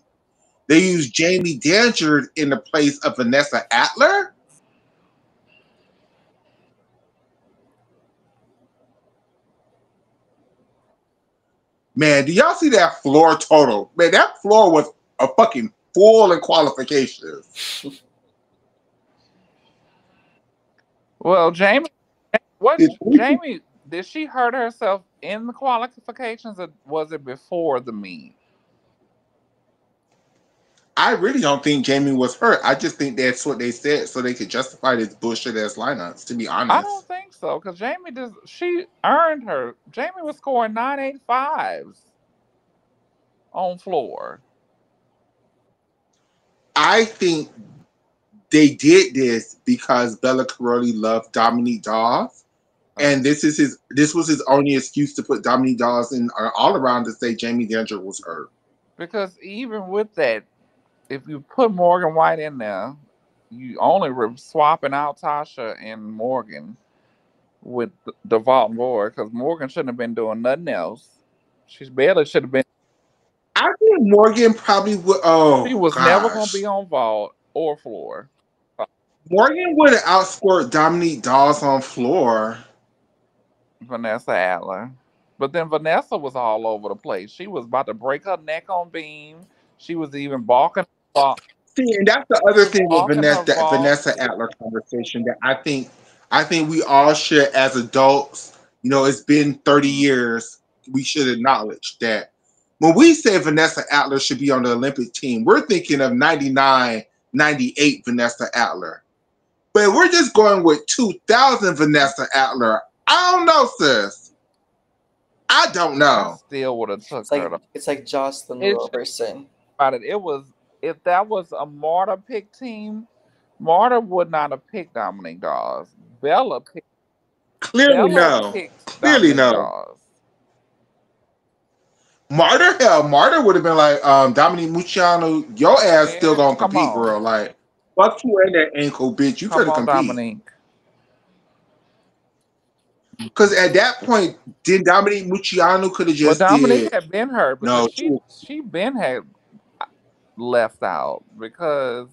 A: They use Jamie Danger in the place of Vanessa Atler. Man, do y'all see that floor total? Man, that floor was a fucking full in qualifications.
C: Well, what
A: It-
C: Jamie did she hurt herself in the qualifications or was it before the meet?
A: I really don't think Jamie was hurt. I just think that's what they said so they could justify this bullshit ass lineups, to be
C: I don't
A: honest.
C: think so because she earned her. Jamie was scoring 985s on floor.
A: I think they did this because Bella Caroli loved Dominique Dawes.
C: Uh,
A: And this was his only excuse to put Dominique Dawes in all around to say Jamie Danger was hurt.
C: because even with that, if you put Morgan White in there, you only swapping out Tasha and Morgan with the vault board because Morgan shouldn't have been doing nothing else. She's barely should have been.
A: I think Morgan probably would.
C: She
A: Oh
C: was never going to be
A: gosh,
C: on vault or floor.
A: Morgan would have outscored Dominique Dawes on floor.
C: Vanessa Adler. But then Vanessa was all over the place. She was about to break her neck on beam. She was even
A: See, and that's the
C: she
A: other
C: was
A: thing with
C: balking her vault.
A: Vanessa Atler conversation that I think we all should as adults, it's been 30
C: Mm.
A: years, we should acknowledge that when we say Vanessa Atler should be on the Olympic team, we're thinking of 99, 98 Vanessa Atler. But we're just going with 2000 Vanessa Atler. I don't know, sis. I don't
C: I
A: know.
C: still would have took her.
B: It's like Jocelyn
C: It's
B: Robertson.
C: about it. It was if that was a Marta pick team, Marta would not have picked Dominic Dawes.
A: Clearly
C: Bella
A: no.
C: picked
A: Clearly
C: Dominic
A: no.
C: Dawes.
A: Martyr would have been like, Dominique Mucciano, your ass still
C: Yeah,
A: gonna
C: come
A: compete,
C: on.
A: girl. Like, fuck you and that ankle, bitch. You
C: Come
A: couldn't
C: on,
A: compete.
C: Dominique.
A: Because at that point, then Dominique Mucciano could have
C: Well,
A: just
C: Dominique
A: did
C: had been hurt because
A: no.
C: she been had left out because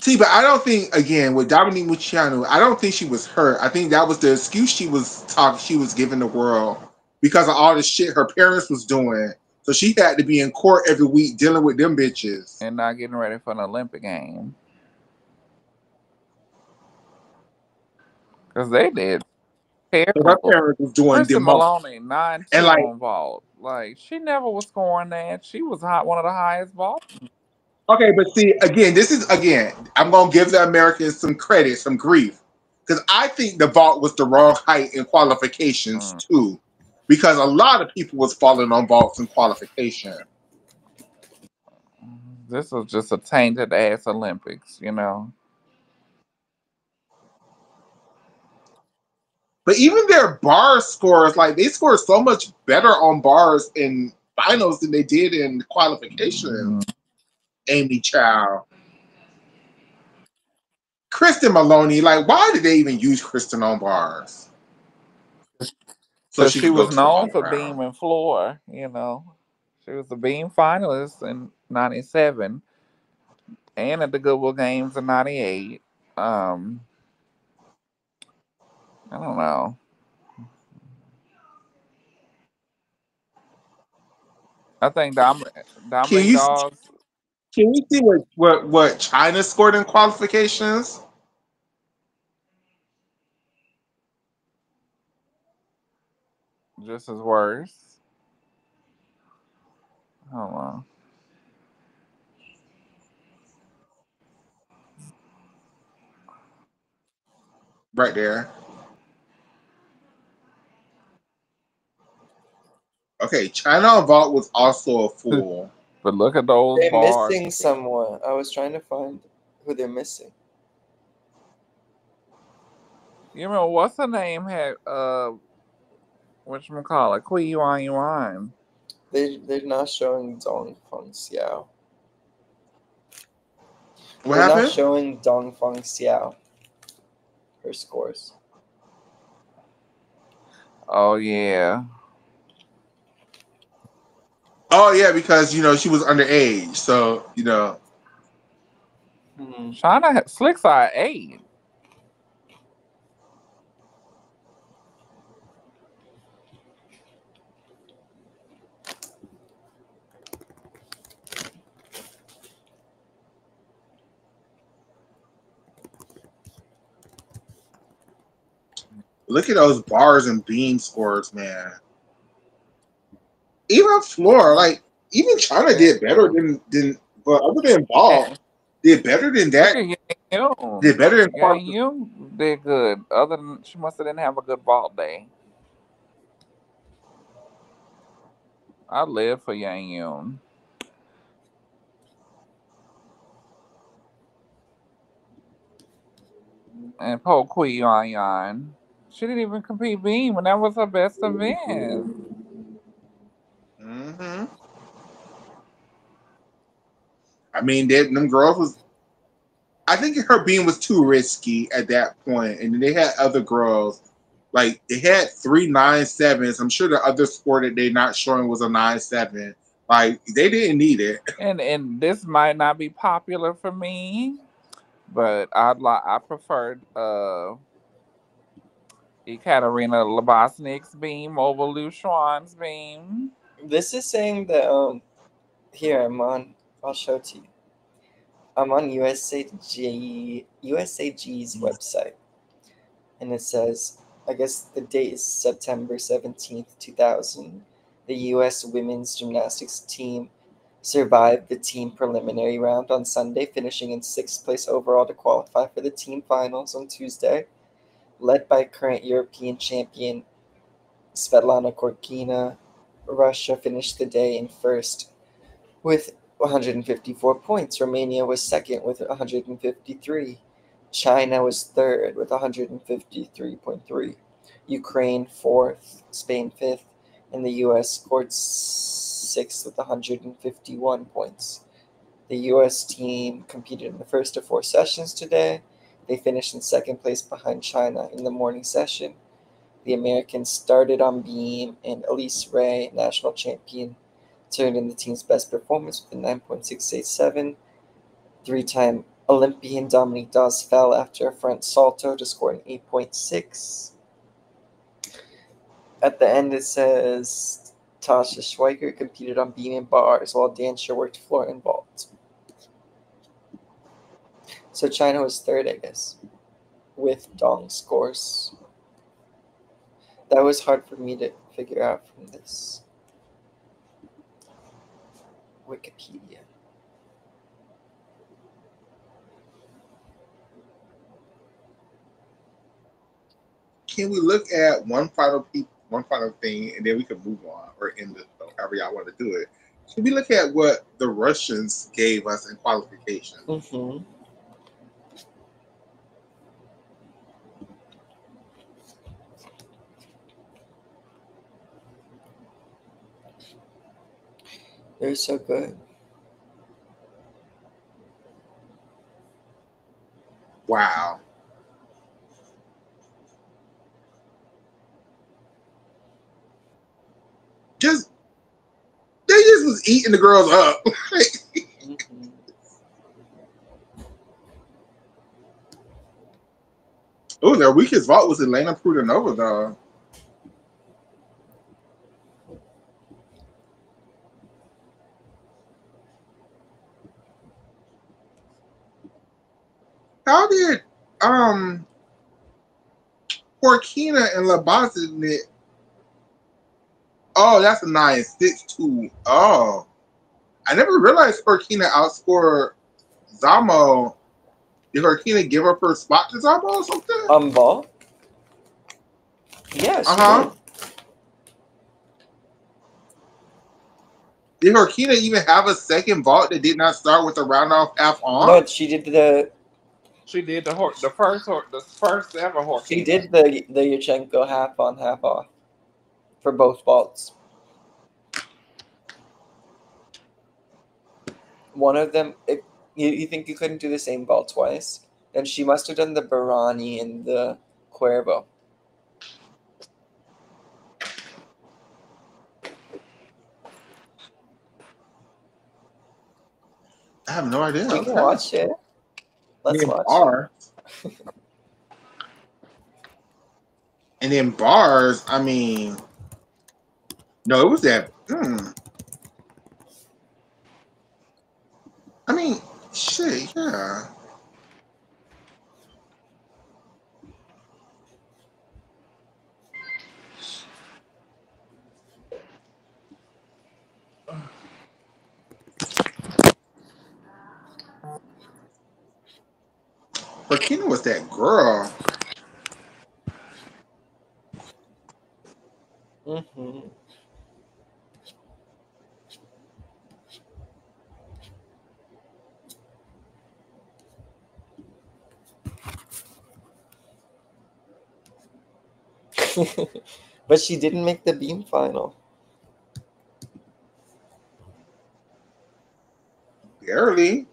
A: See, but I don't think again with Dominique Mucciano, I don't think she was hurt. I think that was the excuse she was giving the world because of all the shit her parents was doing. So she had to be in court every week dealing with them bitches.
C: and not getting ready for an Olympic game because they did
A: So her
C: terrible.
A: parents was doing the
C: Kristen
A: most.
C: Maloney nine
A: And
C: two
A: like,
C: on vault. Like she never was scoring that. She was hot, one of the highest vault.
A: okay, but see, again, I'm gonna give the Americans some credit, some grief, because I think the vault was the wrong height in qualifications
C: Mm.
A: too, because a lot of people was falling on vaults in qualification.
C: This was just a tainted ass Olympics, you know.
A: But even their bar scores, like they scored so much better on bars in finals than they did in qualifications.
C: Mhm.
A: Amy Chow, Kristen Maloney, like why did they even use Kristen on bars so
C: Cause
A: she
C: she
A: could go
C: was
A: to the
C: known
A: final
C: for beam
A: round?
C: and floor, you know. She was the beam finalist in '97 and at the Goodwill Games in '98. Um, I don't know. I think
A: Can
C: Dominic
A: you
C: Dawes
A: can you see what China scored in qualifications?
C: just as worse. Hold on.
A: right there. Okay, China vault was also a fool.
C: But look at those
B: They're
C: bars.
B: missing someone. I was trying to find who they're missing.
C: You know what's her name had whatchamacallit, Kui Yuan Yuan.
B: They're not showing Dong Feng Xiao.
A: What
B: They're not
A: happened?
B: showing Dong Feng Xiao. Her scores.
C: Oh yeah.
A: Oh yeah, because she was underage, so
B: Hmm.
C: China Slicks are 8.
A: look at those bars and beam scores, man. Even floor, like even China
B: Yeah.
A: did better than but other than ball,
C: And
A: did better than
C: look
A: that.
C: at Yang Yun.
A: Did better than
C: Yang Yun did good. Other than she must have didn't have a good vault day. I live for Yang Yun. And Po Kui Yuan Yuan. She didn't even compete beam when that was her best event.
A: hmm I mean, them girls was. I think her beam was too risky at that point, and then they had other girls. Like they had 3 9.7s. I'm sure the other sport that they're not showing was a 9.7. Like they didn't need it.
C: And this might not be popular for me, but I preferred Ekaterina Labosnik's beam over Lu Xuan's beam.
B: This is saying that here I'm on. I'll show it to you. I'm on USAG's website, and it says, I guess the date is September 17th, 2000. The U.S. women's gymnastics team survived the team preliminary round on Sunday, finishing in sixth place overall to qualify for the team finals on Tuesday. Led by current European champion Svetlana Korkina, Russia finished the day in first with 154 points. Romania was second with 153. China was third with 153.3. Ukraine fourth, Spain fifth, and the US scored sixth with 151 points. The US team competed in the first of four sessions today. They finished in second place behind China in the morning session. The Americans started on beam, and Elise Ray, national champion, turned in the team's best performance with a 9.687. Three-time Olympian Dominique Dawes fell after a front salto to score an 8.6. At the end, it says Tasha Schweiger competed on beam and bars, while Dan Scher worked floor and vault. So China was third, I guess, with Dong scores. That was hard for me to figure out from this Wikipedia.
A: Can we look at one final thing, and then we can move on or end it, however y'all want to do it? Can we look at what the Russians gave us in qualification?
B: Mm-hmm. They're so good.
A: Wow. Just they just was eating the girls up.
B: Mm-hmm.
A: Oh, their weakest vault was Elena Prudenova, though. How did Porkina and Labazin? Oh, that's a 9.62. Oh, I never realized Porkina outscored Zamo. Did Porkina give up her spot to Zamo or something? it?
B: Vault? Yeah, she
A: Uh-huh. Did Horkina even have a second vault that did not start with a round off half
B: did. No,
A: on?
B: she did the
C: She did the first ever
B: she
C: Horkina.
B: did the Yurchenko half on half off for both vaults. One of them, you think you couldn't do the same vault twice? Then she must have done the Barani and the Cuervo.
A: I have no idea.
B: We
A: Okay.
B: can watch it. Let's
A: And then
B: watch it.
A: bars. And then bars, I mean, no, it was that. I mean, shit, yeah. Horkina was that girl.
B: Mm-hmm. But she didn't make the beam final.
A: Barely.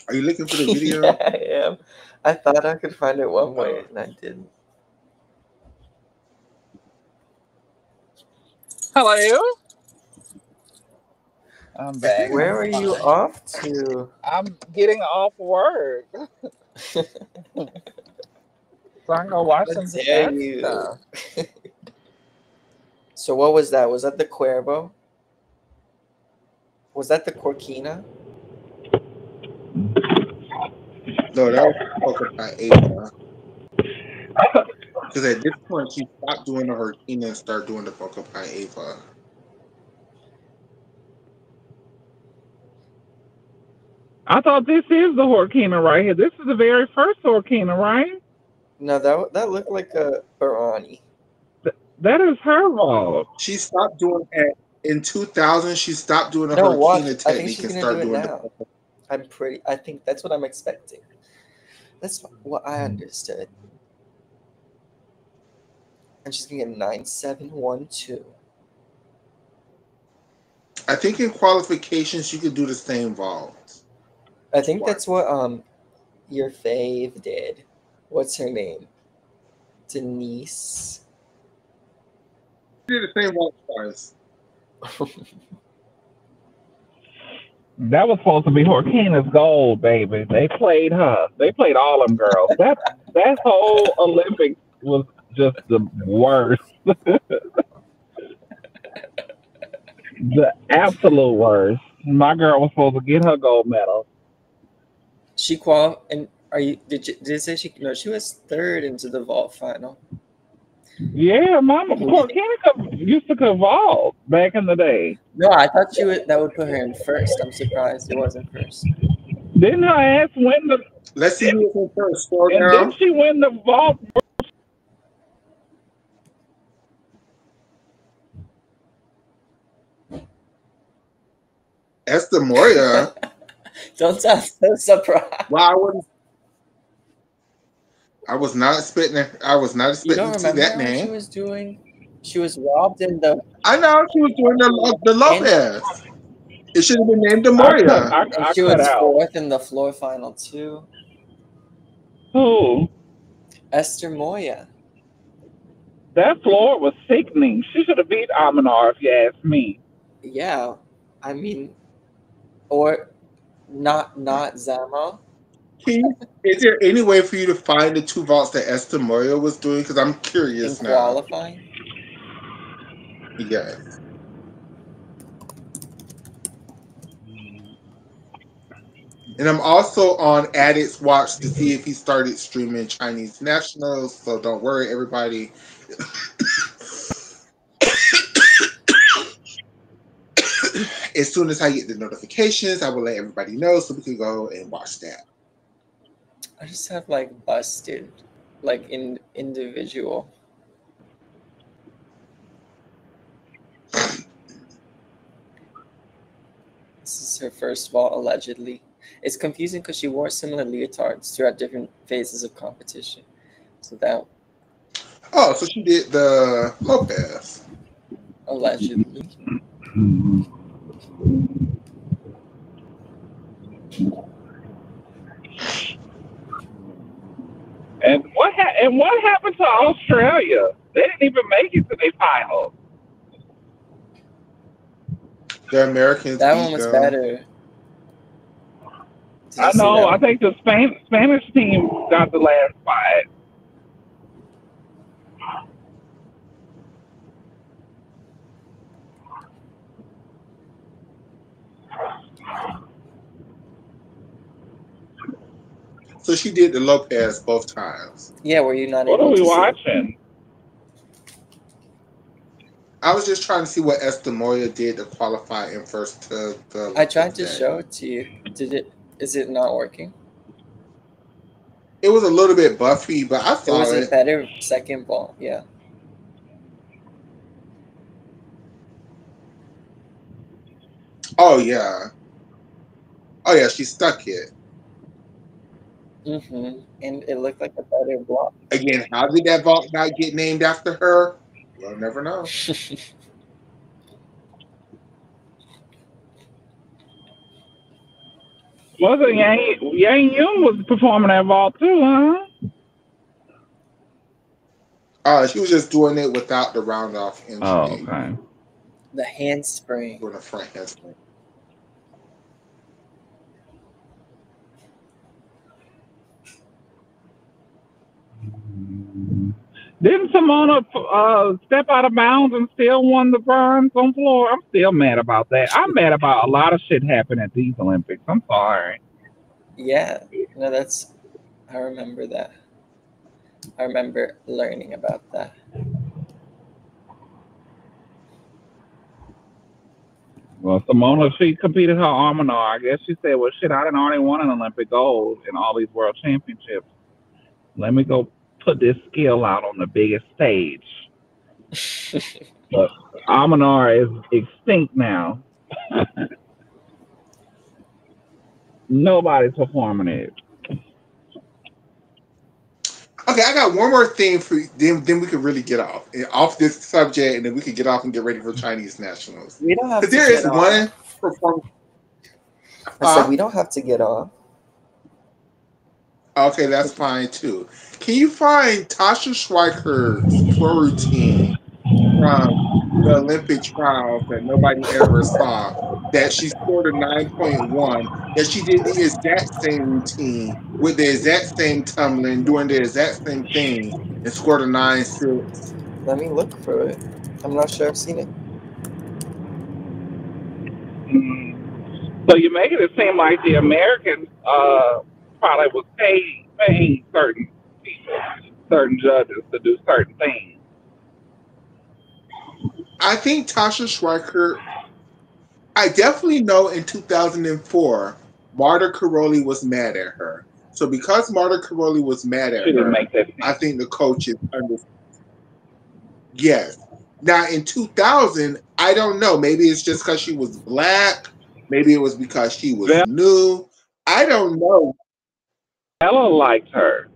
A: Are you looking for the video?
B: Yeah, I am. I thought I could find it one way, and I didn't.
C: Hello. I'm back.
B: Where are you off to?
C: I'm getting off work. So I can go watch
B: How
C: some
B: dare
C: gymnastics
B: you?
C: stuff.
B: So what was that? Was that the Cuervo? Was that the Corkina?
A: No, that was spoken by Ava. Because at this point, she stopped doing the Horkina and started doing the Focal by Ava.
C: I thought this is the Horkina right here. This is the very first Horkina, right?
B: No, that looked like a Barani.
C: That is her vault.
A: She stopped doing it in 2000. She stopped doing the
B: No, watch.
A: Horkina
B: I think
A: technique
B: she's
A: and
B: gonna do
A: started
B: it
A: doing
B: now.
A: the.
B: I think that's what I'm expecting. That's what I understood. And she's gonna get 9.712.
A: I think in qualifications, you could do the same vault.
B: I think that's what your fave did. What's her name? Denise.
A: She did the same vault twice.
C: That was supposed to be Horkina's gold, baby. They played her. They played all them girls. That whole Olympics was just the worst. The absolute worst. My girl was supposed to get her gold medal.
B: She and did you say she no, she was third into the vault final.
C: Yeah, Mama Horkina used to vault back in the day.
B: No, I thought that would put her in first. I'm surprised it wasn't first.
C: Didn't her ass win the?
A: Let's see who's in first. Slow
C: And
A: down.
C: didn't she win the vault?
A: Esther Moya.
B: Don't sound so surprised.
A: Well, I was not expecting. I was not
B: You
A: expecting
B: don't
A: to see
B: remember
A: that
B: how she
A: name.
B: was doing? She was robbed in the.
A: I know she was doing the Lopez. It should have been named the Moya.
B: And she was fourth in the floor final too.
C: Who?
B: Esther Moya.
C: That floor was sickening. She should have beat Aminar, if you ask me.
B: Yeah, I mean, or not Zama.
A: Keith, is there any way for you to find the two vaults that Esther Moya was doing? Because I'm curious
B: in
A: now.
B: Qualifying?
A: Yes. And I'm also on Addict's Watch to see if he started streaming Chinese nationals. So don't worry, everybody. As soon as I get the notifications, I will let everybody know so we can go and watch that.
B: I just have like busted, like in individual. This is her first vault, allegedly. It's confusing because she wore similar leotards throughout different phases of competition. So that
A: Oh, so she did the Lopez.
B: allegedly.
C: And what happened to Australia? They didn't even make it to the finals.
A: The Americans
B: That
A: beat
B: one was
A: them.
B: better. Did
C: I
B: you see
C: know.
B: that
C: I
B: one?
C: think the Spanish team got the last spot.
A: So she did the Lopez both times.
B: Yeah, were you not
C: What are
B: able
C: we
B: to see?
C: watching?
A: I was just trying to see what Esther Moya did to qualify in first to the
B: I tried
A: Olympic
B: to
A: day.
B: show it to you. Did it? Is it not working?
A: It was a little bit buffy, but I
B: It
A: saw
B: was a
A: it.
B: better second vault. Yeah.
A: Oh yeah. Oh yeah, she stuck it.
B: And it looked like a better block.
A: Again, how did that vault not get named after her? We'll never know.
C: Wasn't Yang Yun was performing that vault too, huh?
A: She was just doing it without the round off
C: Oh,
A: entry.
C: okay.
B: The handspring.
A: Doing a front handspring.
C: Didn't Simona step out of bounds and still won the bronze on floor? I'm still mad about that. I'm mad about a lot of shit happening at these Olympics. I'm sorry.
B: Yeah. No, that's. I remember that. I remember learning about that.
C: Well, Simona, she competed her arm. I guess she said, well, shit, I done already won an Olympic gold in all these world championships. Let me go put this skill out on the biggest stage. But Amanar is extinct now. Nobody's performing it.
A: Okay, I got one more thing for you. Then we can really get off this subject, and then we can get off and get ready for Chinese nationals.
B: We don't have
A: Because
B: to
A: there is
B: get off.
A: one performance.
B: I said we don't have to get off.
A: Okay, that's fine too. Can you find Tasha Schweikert's floor routine from the Olympic trials that nobody ever saw? That she scored a 9.1. That she did the exact same routine with the exact same tumbling, doing the exact same thing, and scored a 9.6.
B: Let me look for it. I'm not sure I've seen it.
C: So you make it seem like the Americans probably was paying certain people, certain judges to do certain things.
A: I think Tasha Schweikert. I definitely know in 2004, Marta Caroli was mad at her. So because Marta Caroli was mad
C: She
A: at
C: didn't
A: her,
C: make that
A: I
C: sense.
A: think the coaches understood. Yes. Now in 2000, I don't know. Maybe it's just because she was black. Maybe it was because she was new. I don't know.
C: Bella liked her.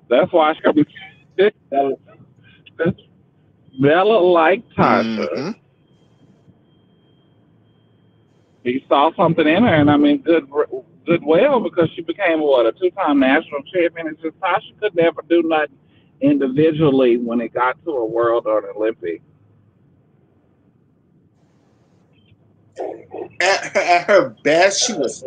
C: That's why Bella liked Tasha.
A: Mm-hmm.
C: He saw something in her, and I mean, goodwill, because she became what, a two-time national champion. It's just Tasha could never do nothing individually when it got to a world or an Olympic.
A: At her best, she was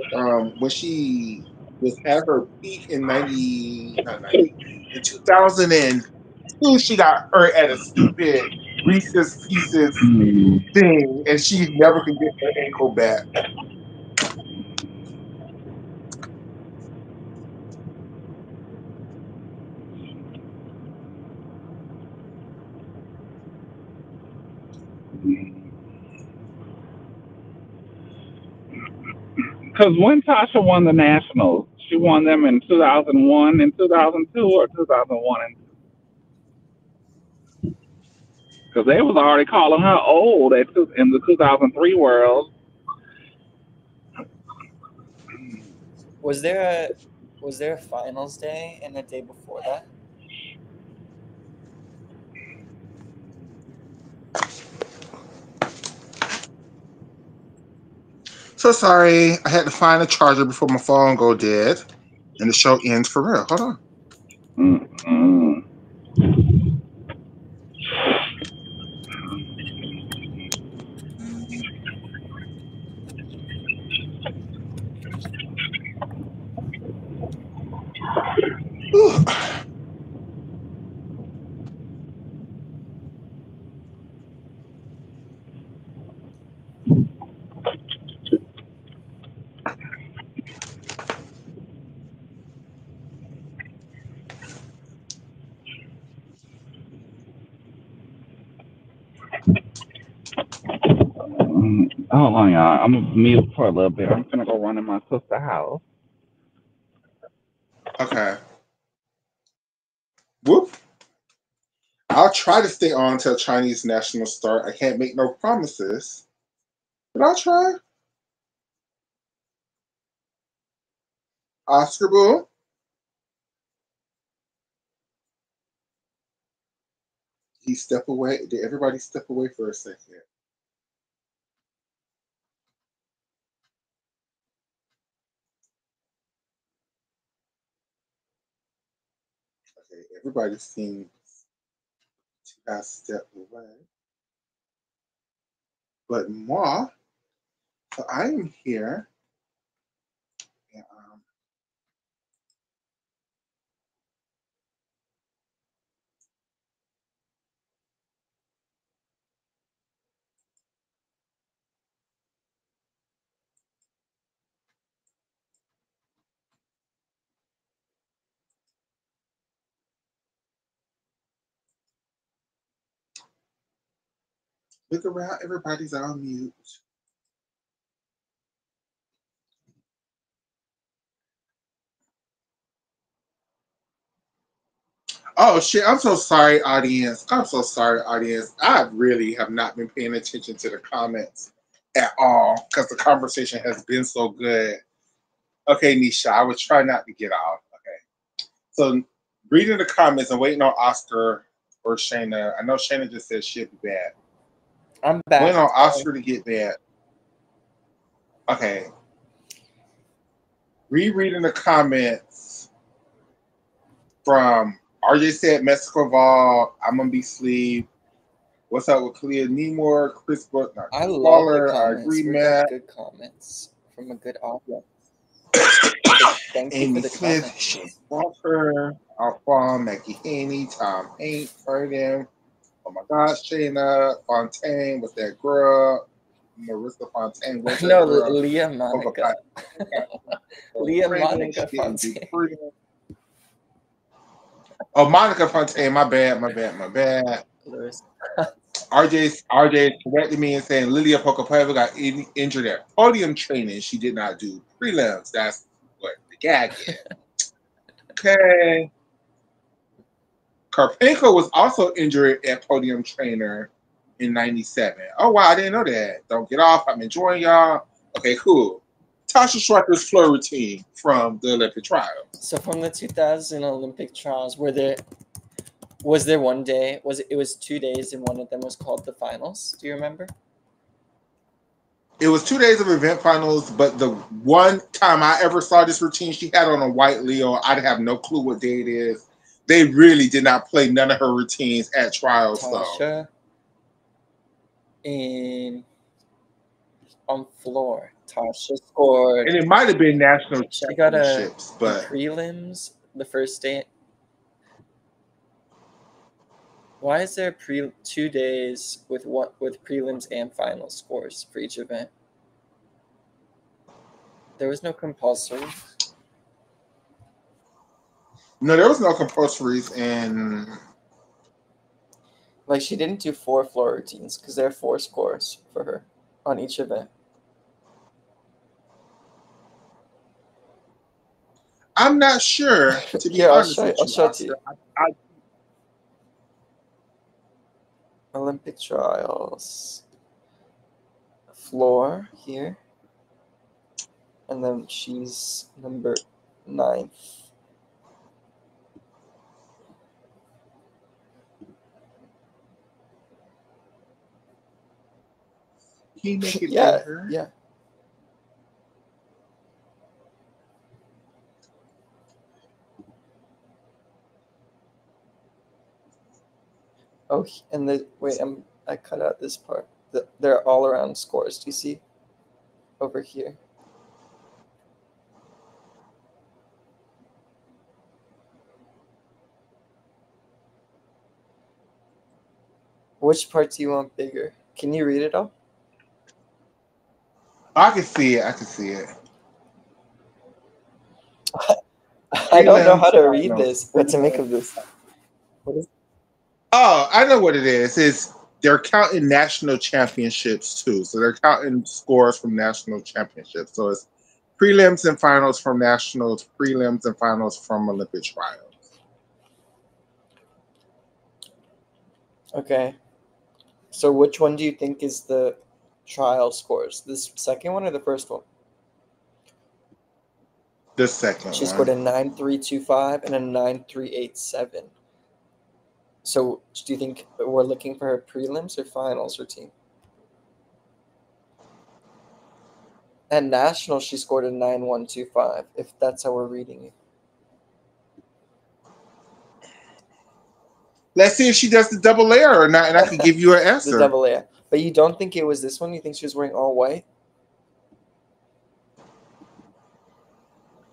A: when she was at her peak in 90, not 90, in 2002, she got hurt at a stupid Reese's Pieces thing, and she never could get her ankle back.
C: Because when Tasha won the Nationals, she won them in 2001 and 2002 or 2001 and because they was already calling her old in the 2003 world.
B: Was there a finals day and a day before that?
A: So sorry, I had to find a charger before my phone go dead, and the show ends for real. Hold on.
C: Mm-mm.
A: Whew.
C: Hold on, y'all. I'm gonna mute for a little bit. I'm gonna go run in my sister's house.
A: Okay. Whoop. I'll try to stay on until Chinese national start. I can't make no promises, but I'll try. Oscar Boo. He step away. Did everybody step away for a second? Okay, everybody seems to have stepped away. But moi, so I am here. And, look around, everybody's on mute. Oh shit, I'm so sorry, audience. I'm so sorry, audience. I really have not been paying attention to the comments at all because the conversation has been so good. Okay, Nisha, I was trying not to get off. Okay. So reading the comments and waiting on Oscar or Shayna. I know Shayna just said she'll be bad.
B: I'm back.
A: Waiting on Oscar to get bad. Okay. Rereading the comments from RJ said Mexico Vol, I'm gonna be sleep. What's up with Clea Nemore, Chris Brook, not
B: I
A: Chris
B: love the
A: Waller. I
B: comments.
A: agree,
B: We
A: Matt.
B: got good comments from a good audience. Thank you
A: Amy
B: for the
A: Smith,
B: comments.
A: Shane Walker, Alphon, Mackie Haney, Tom Haint, Ferdinand. Oh my gosh, Shayna Fontaine was that girl. Marissa Fontaine was that
B: No,
A: girl.
B: Leah Monica. Leah Monica Fontaine.
A: Oh, Monica Fontaine, my bad. RJ corrected me and saying Lilia Pocapeva got injured at podium training. She did not do prelims. That's what the gag is. Okay. Karpenko was also injured at podium trainer in 97. Oh, wow. I didn't know that. Don't get off. I'm enjoying y'all. Okay, cool. Tasha Stryker's floor routine from the Olympic trials.
B: So from the 2000 Olympic trials, was there one day? It was 2 days, and one of them was called the finals? Do you remember?
A: It was 2 days of event finals, but the one time I ever saw this routine, she had on a white Leo. I'd have no clue what day it is. They really did not play none of her routines at trials.
B: Tasha on floor. Tasha scored.
A: And it might have been national
B: She got
A: championships, but
B: prelims the first day. Why is there 2 days with prelims and final scores for each event? There was no compulsory.
A: no, there was no compulsories. And
B: Like, she didn't do 4 floor routines because there are 4 scores for her on each event.
A: I'm not sure, to be
B: Here, I'll
A: honest
B: show you.
A: with
B: I'll
A: you,
B: show it to you.
A: Oscar. I
B: Olympic trials. Floor here. And then she's number 9th.
A: Can you make it
B: Yeah,
A: bigger?
B: yeah. Oh, and the wait, I cut out this part. They're all around scores. Do you see over here? Which part do you want bigger? Can you read it all?
A: I can see it. I can see it.
B: I don't know how
A: Prelims,
B: to read
A: finals.
B: this. What to make of this? What is?
A: Oh, I know what it is. It's they're counting national championships too. So they're counting scores from national championships. So it's prelims and finals from nationals, prelims and finals from Olympic trials.
B: Okay. So which one do you think is the trial scores? This second one or the first one?
A: The second
B: She scored
A: one.
B: a 9.325 and a 9.387. So do you think we're looking for her prelims or finals routine? At national, she scored a 9.125. If that's how we're reading it.
A: Let's see if she does the double layer or not, and I can give you an
B: The
A: answer.
B: double layer. But you don't think it was this one? You think she was wearing all white?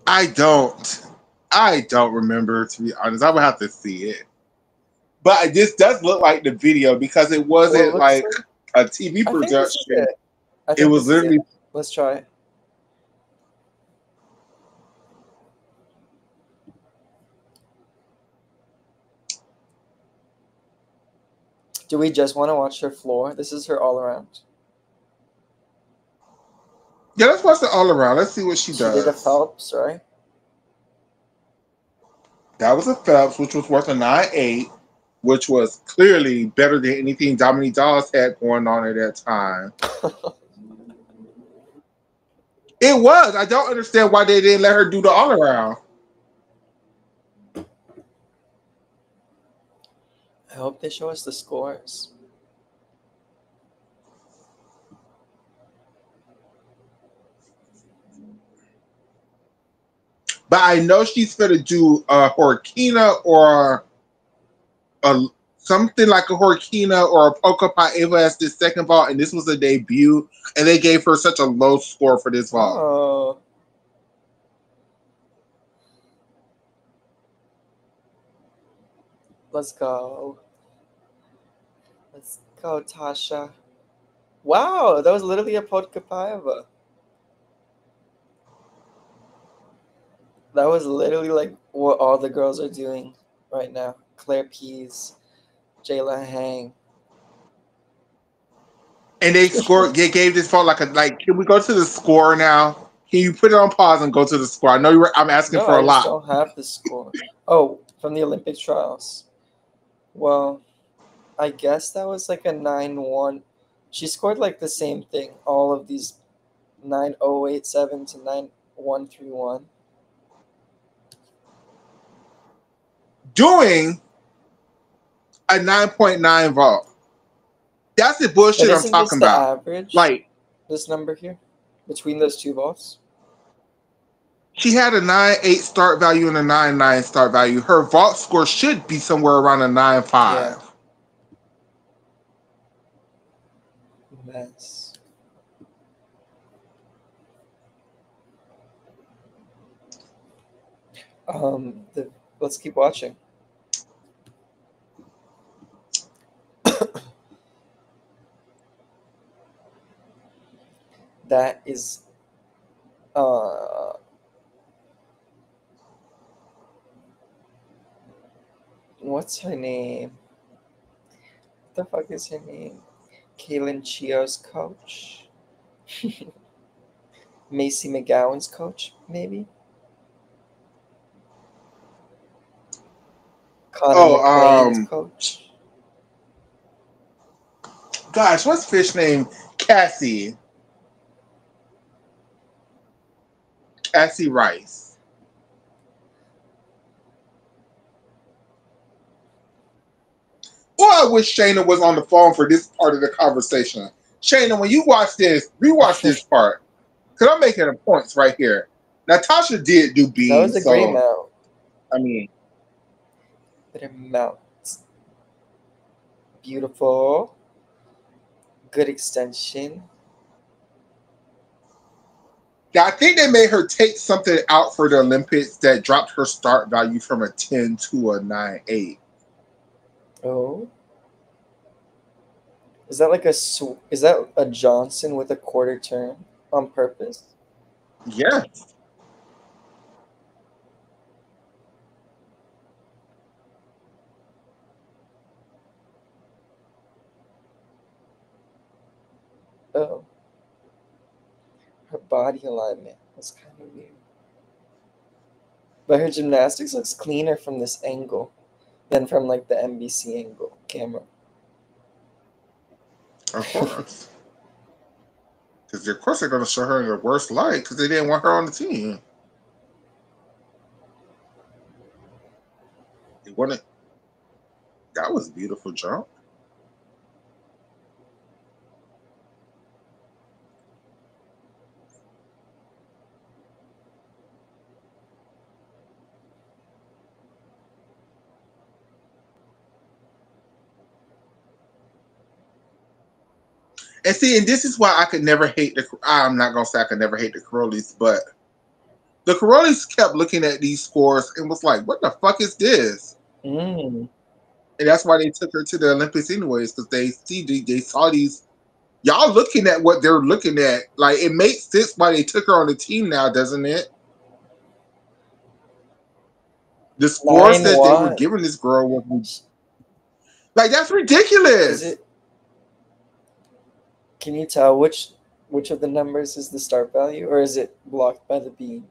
A: I don't. I don't remember, to be honest. I would have to see it. But this does look like the video because it
B: Well, it
A: wasn't
B: looks
A: like
B: like.
A: a TV
B: I think this is
A: production.
B: it. I
A: It
B: think
A: was
B: this is it.
A: literally.
B: Let's try it. Do we just want to watch her floor? This is her all around.
A: Yeah, let's watch it all around. Let's see what she
B: She did a
A: does.
B: Phelps, right?
A: That was a Phelps, which was worth a 9.8, which was clearly better than anything Dominique Dawes had going on at that time. It was. I don't understand why they didn't let her do the all around.
B: I hope they show us the scores.
A: But I know she's going to do a Horkina or a something like a Horkina or a Polka Eva as this second vault, and this was a debut, and they gave her such a low score for this vault.
B: Oh. Let's go. Let's go, Tasha. Wow, that was literally a Podkapaeva. That was literally like what all the girls are doing right now. Claire Pease, Jayla Hang.
A: And they scored. They gave this vault like. Can we go to the score now? Can you put it on pause and go to the score? I know you were. I'm asking
B: No,
A: for
B: I
A: a
B: just
A: lot.
B: don't have the score. Oh, from the Olympic trials. Well, I guess that was like a 9-1. She scored like the same thing. All of these 9.087 to 9.131.
A: Doing a 9.9 vault. That's the
B: But
A: bullshit I'm
B: isn't this
A: talking
B: the
A: about.
B: average?
A: Like,
B: This number here? Between those two vaults?
A: she had a 9.8 start value and a 9.9 start value. Her vault score should be somewhere around a 9.5.
B: Yeah. Mess. Let's keep watching. That is what's her name? What the fuck is her name? Kaylin Chio's coach? Macy McGowan's coach, maybe? Connor
A: Oh,
B: McLean's coach.
A: gosh, what's fish name? Cassie. Cassie Rice. Well, I wish Shayna was on the phone for this part of the conversation. Shayna, when you watch this, rewatch this part. Because I'm making the points right here. Natasha did do
B: That was
A: beans,
B: a great
A: so,
B: mount.
A: I mean,
B: Better mount. Beautiful. Good extension.
A: yeah, I think they made her take something out for the Olympics that dropped her start value from a 10 to a 9.8.
B: Oh. Is that like is that a Johnson with a quarter turn on purpose?
A: Yeah.
B: Oh. Her body alignment was kind of weird. But her gymnastics looks cleaner from this angle than from like the NBC angle camera.
A: Of course. Because, of course, they're going to show her in the worst light because they didn't want her on the team. They wanted. That was a beautiful jump. And see, and this is why I could never hate the. I'm not gonna say I could never hate the Carolis, but the Carolis kept looking at these scores and was like, "What the fuck is this?"
B: Mm.
A: And that's why they took her to the Olympics anyways, because they saw these. Y'all looking at what they're looking at, like it makes sense why they took her on the team now, doesn't it? The scores
B: Nine
A: that they were
B: one.
A: giving this girl was like that's
B: Is
A: ridiculous.
B: it? Can you tell which of the numbers is the start value, or is it blocked by the beam?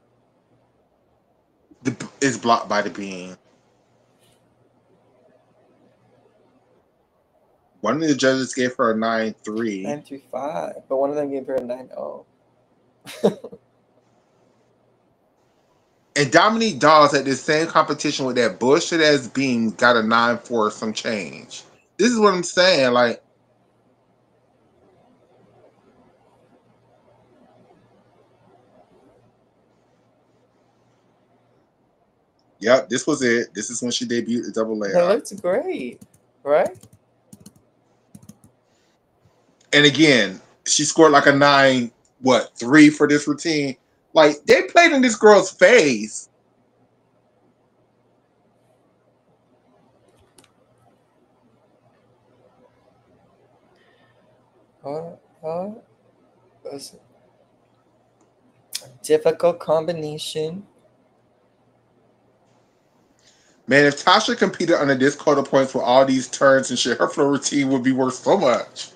A: It's blocked by the beam. One of the judges gave her a 9.3.
B: 935, but one of them gave her a 9.0.
A: And Dominique Dawes at this same competition with that bullshit ass beam got a 9.4 some change. This is what I'm saying. Like, yep, this was it. This is when she debuted the double
B: That
A: layout.
B: looked great, right?
A: And again, she scored like a 9.3 for this routine. Like, they played in this girl's face.
B: Was a difficult combination.
A: Man, if Tasha competed under this quota points with all these turns and shit, her floor routine would be worth so much.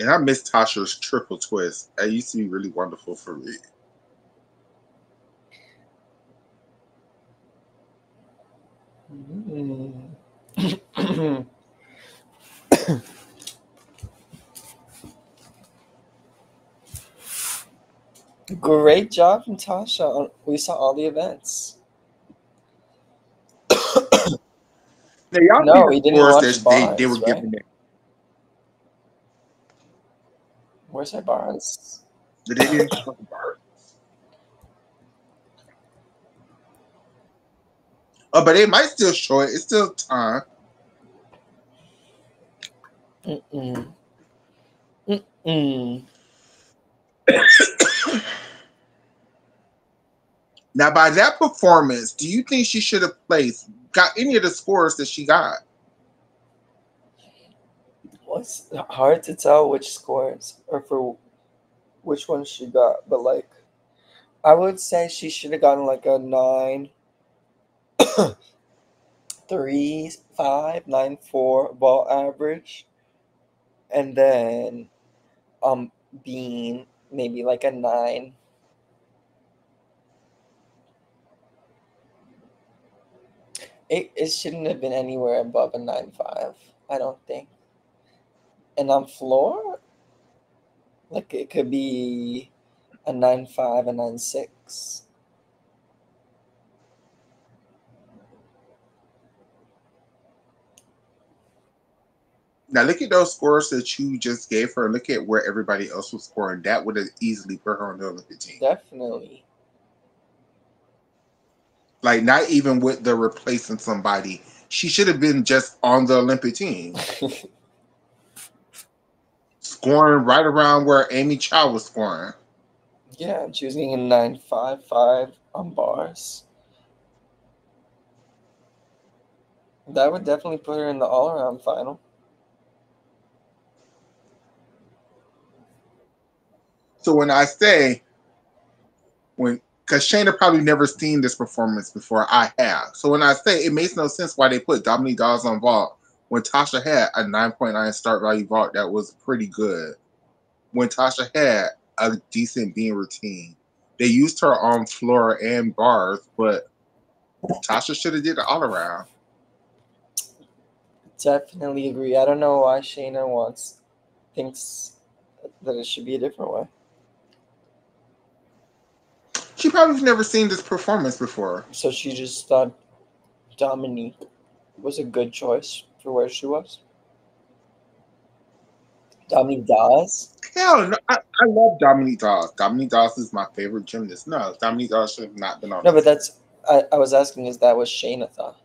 A: And I miss Tasha's triple twist. It used to be really wonderful for me.
B: Mm. Great job from Tasha. We saw all the events.
A: Now, y'all see
B: No,
A: the
B: we didn't
A: scores
B: watch
A: that they were
B: bars, right?
A: giving it.
B: Where's our bars?
A: But they didn't show the bar. Oh, but they might still show it. It's still time.
B: Mm-mm. Mm-mm.
A: Now, by that performance, do you think she should have got any of the scores that she got?
B: Well, it's hard to tell which scores or for which one she got, but like I would say she should have gotten like a 9.35, 9.4 ball average, and then being maybe like a 9. It shouldn't have been anywhere above a 9.5, I don't think. And on floor, like it could be a 9.5, a 9.6.
A: Now, look at those scores that you just gave her. Look at where everybody else was scoring. That would have easily put her on the Olympic team.
B: Definitely.
A: Like, not even with the replacing somebody. She should have been just on the Olympic team. Scoring right around where Amy Chow was scoring.
B: Yeah, she was getting a 9.55 on bars. That would definitely put her in the all-around final.
A: So when I say, because Shayna probably never seen this performance before, I have. So when I say it makes no sense why they put Dominique Dawes on vault when Tasha had a 9.9 start value vault that was pretty good. When Tasha had a decent being routine, they used her on floor and bars, but Tasha should have did it all around.
B: Definitely agree. I don't know why Shayna thinks that it should be a different way.
A: She probably never seen this performance before.
B: So she just thought Dominique was a good choice for where she was. Dominique Dawes?
A: Hell no, I love Dominique Dawes. Dominique Dawes is my favorite gymnast. No, Dominique Dawes should have not been on
B: No,
A: this
B: but
A: team.
B: I was asking, is that what Shayna thought?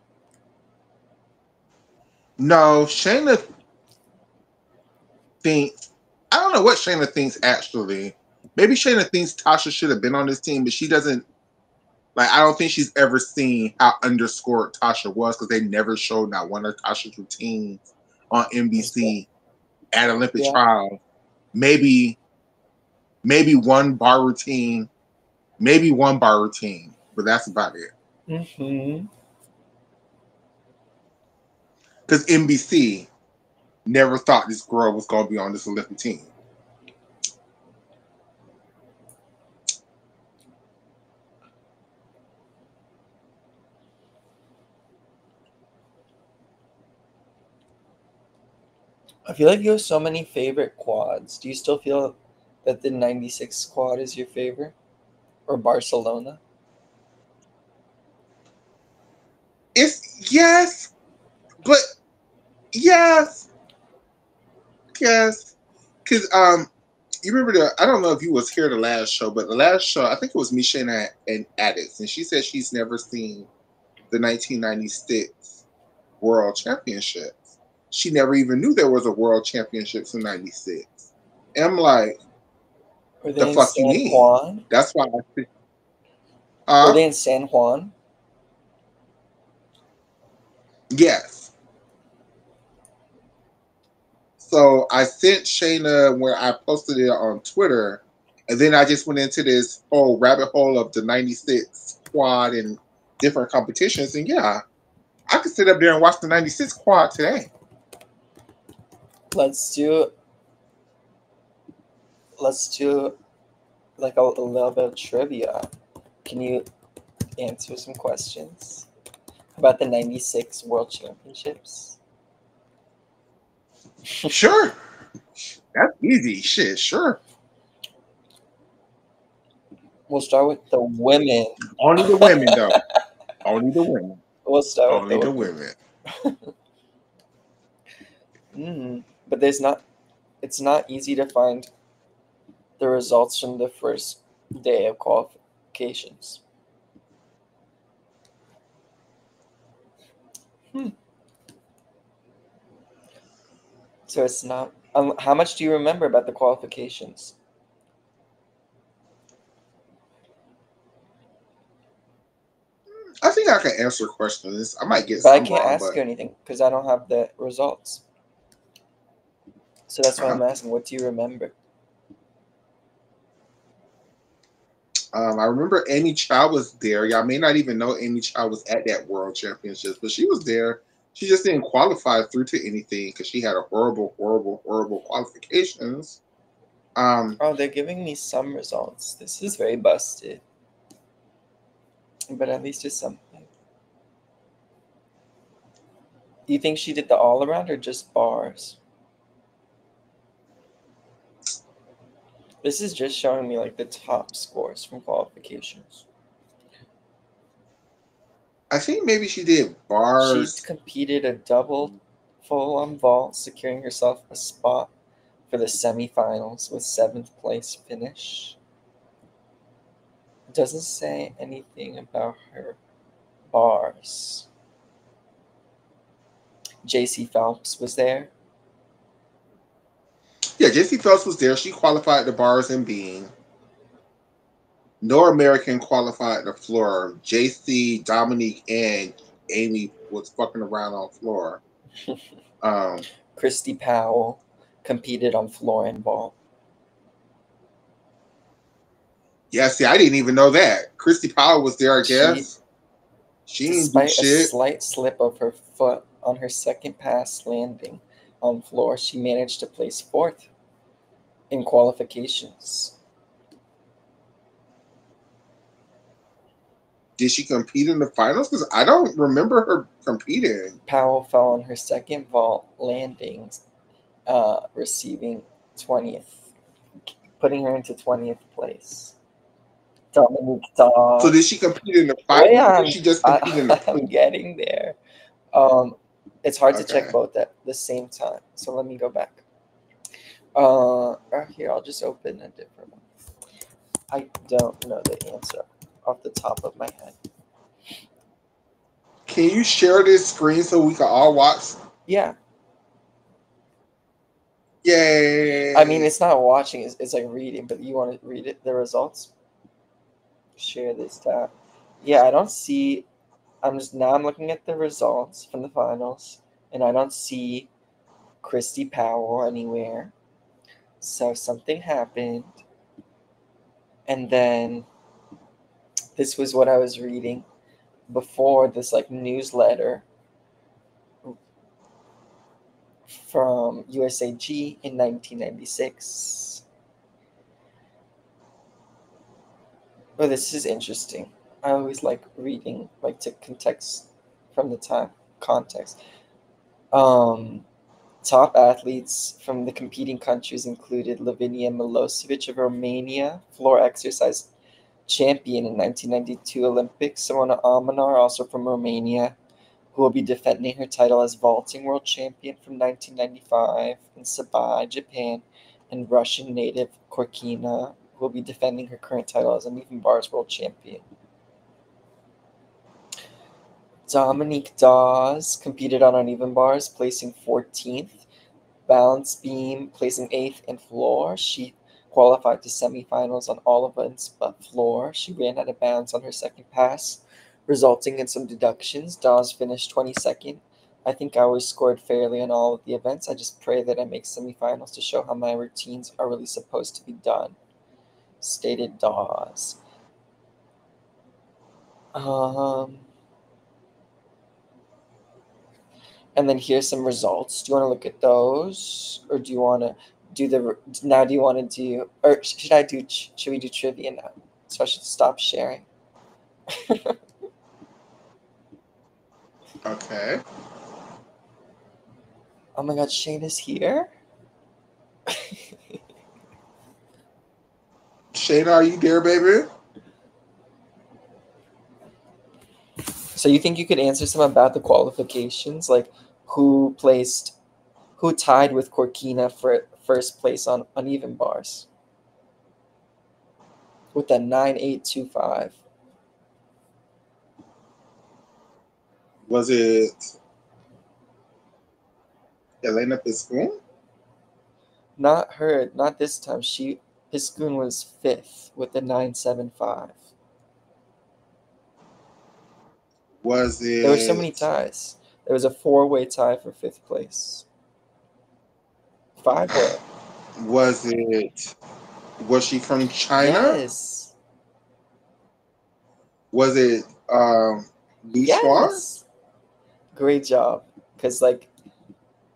A: No, Shayna thinks, I don't know what Shayna thinks actually. Maybe Shayna thinks Tasha should have been on this team, but she doesn't, like, I don't think she's ever seen how underscored Tasha was because they never showed not one of Tasha's routines on NBC at Olympic
B: Yeah.
A: trials. Maybe one bar routine, but that's about it.
B: Mm-hmm.
A: Because NBC never thought this girl was going to be on this Olympic team.
B: I feel like you have so many favorite quads. Do you still feel that the 96 quad is your favorite? Or Barcelona?
A: It's yes, but yes. Because you remember I don't know if you was here the last show, but the last show I think it was Michelle and Addis, and she said she's never seen the 1996 World Championships. She never even knew there was a World Championships in '96. And I'm like,
B: Were
A: the
B: they in
A: fuck you
B: San
A: mean?
B: Juan?
A: That's why I think.
B: Were they in San Juan?
A: Yes. So I sent Shayna where I posted it on Twitter, and then I just went into this whole rabbit hole of the '96 quad and different competitions. And yeah, I could sit up there and watch the '96 quad today.
B: Let's do like a little bit of trivia. Can you answer some questions about the 96 World Championships?
A: Sure. That's easy. Shit, sure.
B: We'll start with the women.
A: Only the women, though. Only the women.
B: We'll start with
A: Only the women.
B: But it's not easy to find the results from the first day of qualifications. So it's not. How much do you remember about the qualifications?
A: can answer questions. I might get
B: But I
A: some
B: can't
A: wrong,
B: ask
A: but
B: you anything because I don't have the results. So that's why I'm asking. What do you remember?
A: I remember Amy Chow was there. Y'all may not even know Amy Chow was at that World Championships, but she was there. She just didn't qualify through to anything because she had a horrible, horrible, horrible qualifications.
B: Oh, they're giving me some results. This is very busted. But at least it's something. Do you think she did the all around or just bars? This is just showing me like the top scores from qualifications.
A: I think maybe she did
B: She
A: bars.
B: competed a double full on vault, securing herself a spot for the semifinals with 7th place finish. It doesn't say anything about her bars. JC Phelps was there.
A: Yeah, Jessie Phelps was there. She qualified the bars and beam. No American qualified the floor. JC, Dominique, and Amy was fucking around on floor.
B: Christy Powell competed on floor and vault.
A: Yeah, see, I didn't even know that. Christy Powell was there, I guess. She didn't do
B: Despite a
A: shit.
B: slight slip of her foot on her second pass landing on floor, she managed to place 4th in qualifications.
A: Did she compete in the finals? Because I don't remember her competing.
B: Powell fell on her second vault landing, receiving 20th, putting her into 20th place. Dominique
A: So did
B: Dawes.
A: she compete in the
B: Wait,
A: finals or she just competed in the
B: I'm getting there. It's hard to check
A: Okay.
B: both at the same time. So let me go back. Here, I'll just open a different one. I don't know the answer off the top of my head.
A: Can you share this screen so we can all watch?
B: Yeah.
A: Yay.
B: I mean, it's not watching, it's like reading, but you want to read it, the results? Share this tab. Yeah, I don't see. I'm looking at the results from the finals, and I don't see Christy Powell anywhere. So something happened. And then this was what I was reading before this like newsletter from USAG in 1996. Oh, this is interesting. I always like reading like to context from the time context. Top athletes from the competing countries included Lavinia Milosevic of Romania, floor exercise champion in 1992 Olympics, Simona Almanar, also from Romania, who will be defending her title as vaulting world champion from 1995 in Sabai, Japan, and Russian native Korkina, who will be defending her current title as uneven bars world champion. Dominique Dawes competed on uneven bars, placing 14th. Balance beam, placing 8th, and floor. She qualified to semifinals on all events but floor. She ran out of bounds on her second pass, resulting in some deductions. Dawes finished 22nd. I think I always scored fairly on all of the events. I just pray that I make semifinals to show how my routines are really supposed to be done, stated Dawes. And then here's some results. Do you want to look at those, or do you want to do the now? Do you want to do, or should I do? Should we do trivia now? So I should stop sharing.
A: Okay.
B: Oh my God, Shane is here.
A: Shayna, are you there, baby?
B: So you think you could answer some about the qualifications, like who tied with Corkina for first place on uneven bars with a 9.825?
A: Was it Elena Piscon?
B: Not her, not this time. Piskun was 5th with a 9.75.
A: Was
B: There were so many
A: it?
B: ties. There was a 4-way tie for 5th place. 5-way.
A: Was it? Was she from China?
B: Yes.
A: Was it Lu Xuan?
B: Yes. Great job. Because, like,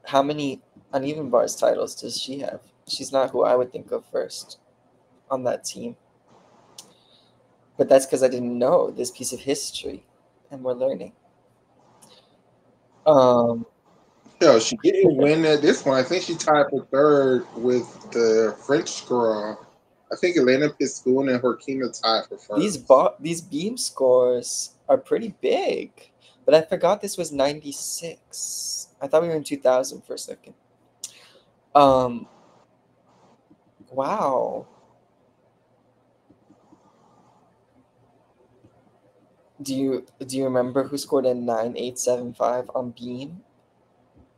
B: how many uneven bars titles does she have? She's not who I would think of first on that team. But that's because I didn't know this piece of history, and we're learning. Um,
A: Hell, she didn't win at this one. I think she tied for third with the French girl. I think Elena Piscun and Horkina tied for first.
B: these beam scores are pretty big, but I forgot this was 96. I thought we were in 2000 for a second. Um, wow. Do you remember who scored a 9875 on beam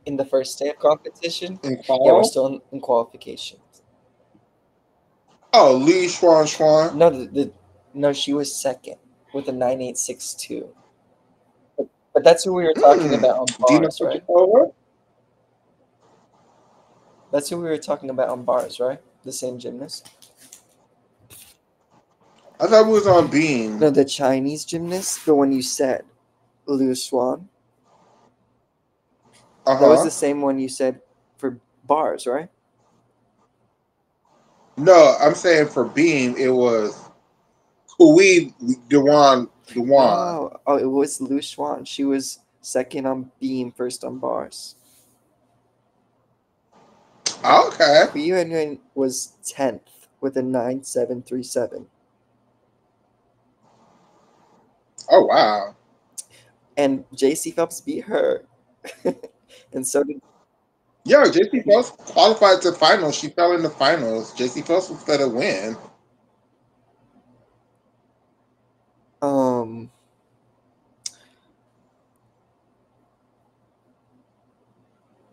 B: in the first day of competition?
A: In
B: Yeah, we're
A: fall?
B: still in qualifications.
A: Oh, Li Xuan Xuan.
B: No, no, she was second with a 9862. But that's who we were talking
A: Hmm.
B: about on
A: Dina
B: bars, right?
A: Kuchikova?
B: That's who we were talking about on bars, right? The same gymnast.
A: I thought we was on Beam.
B: No, the Chinese gymnast, the one you said, Liu Xuan.
A: Uh
B: That was
A: huh.
B: the same one you said for bars, right?
A: No, I'm saying for Beam, it was Kui Dewan.
B: Oh, it was Liu Xuan. She was second on beam, first on bars.
A: Okay.
B: Hui Yuan was 10th with a 9737.
A: Oh wow.
B: And JC Phelps beat her. And so did
A: Yo, JC Phelps qualified to finals. She fell in the finals. JC Phelps was going to win.
B: um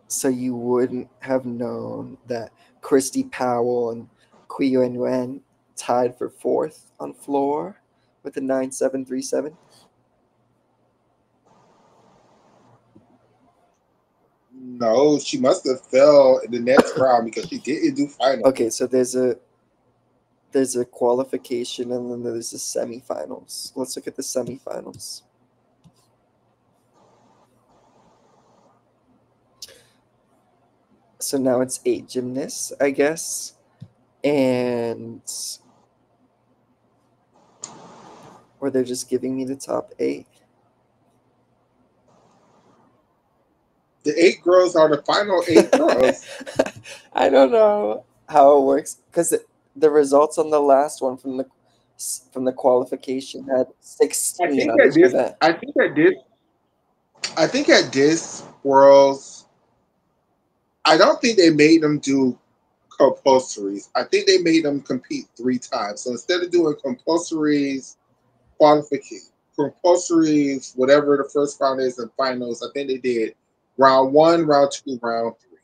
B: so you wouldn't have known that Christy Powell and Kui Yuan tied for 4th on floor with a 9737.
A: No, she must have fell in the next round because she didn't do finals.
B: Okay, so there's a qualification and then there's the semifinals. Let's look at the semifinals. So now it's 8 gymnasts, I guess. And or they're just giving me the top 8.
A: The 8 girls are the final 8 girls.
B: I don't know how it works because the results on the last one from the qualification had
A: I
B: 16
A: think
B: on
A: at
B: each
A: this,
B: event.
A: I think at this, I think at this Worlds, I don't think they made them do compulsories. I think they made them compete 3 times. So instead of doing qualification, compulsories, whatever the first round is and finals, I think they did round one, round two, round three.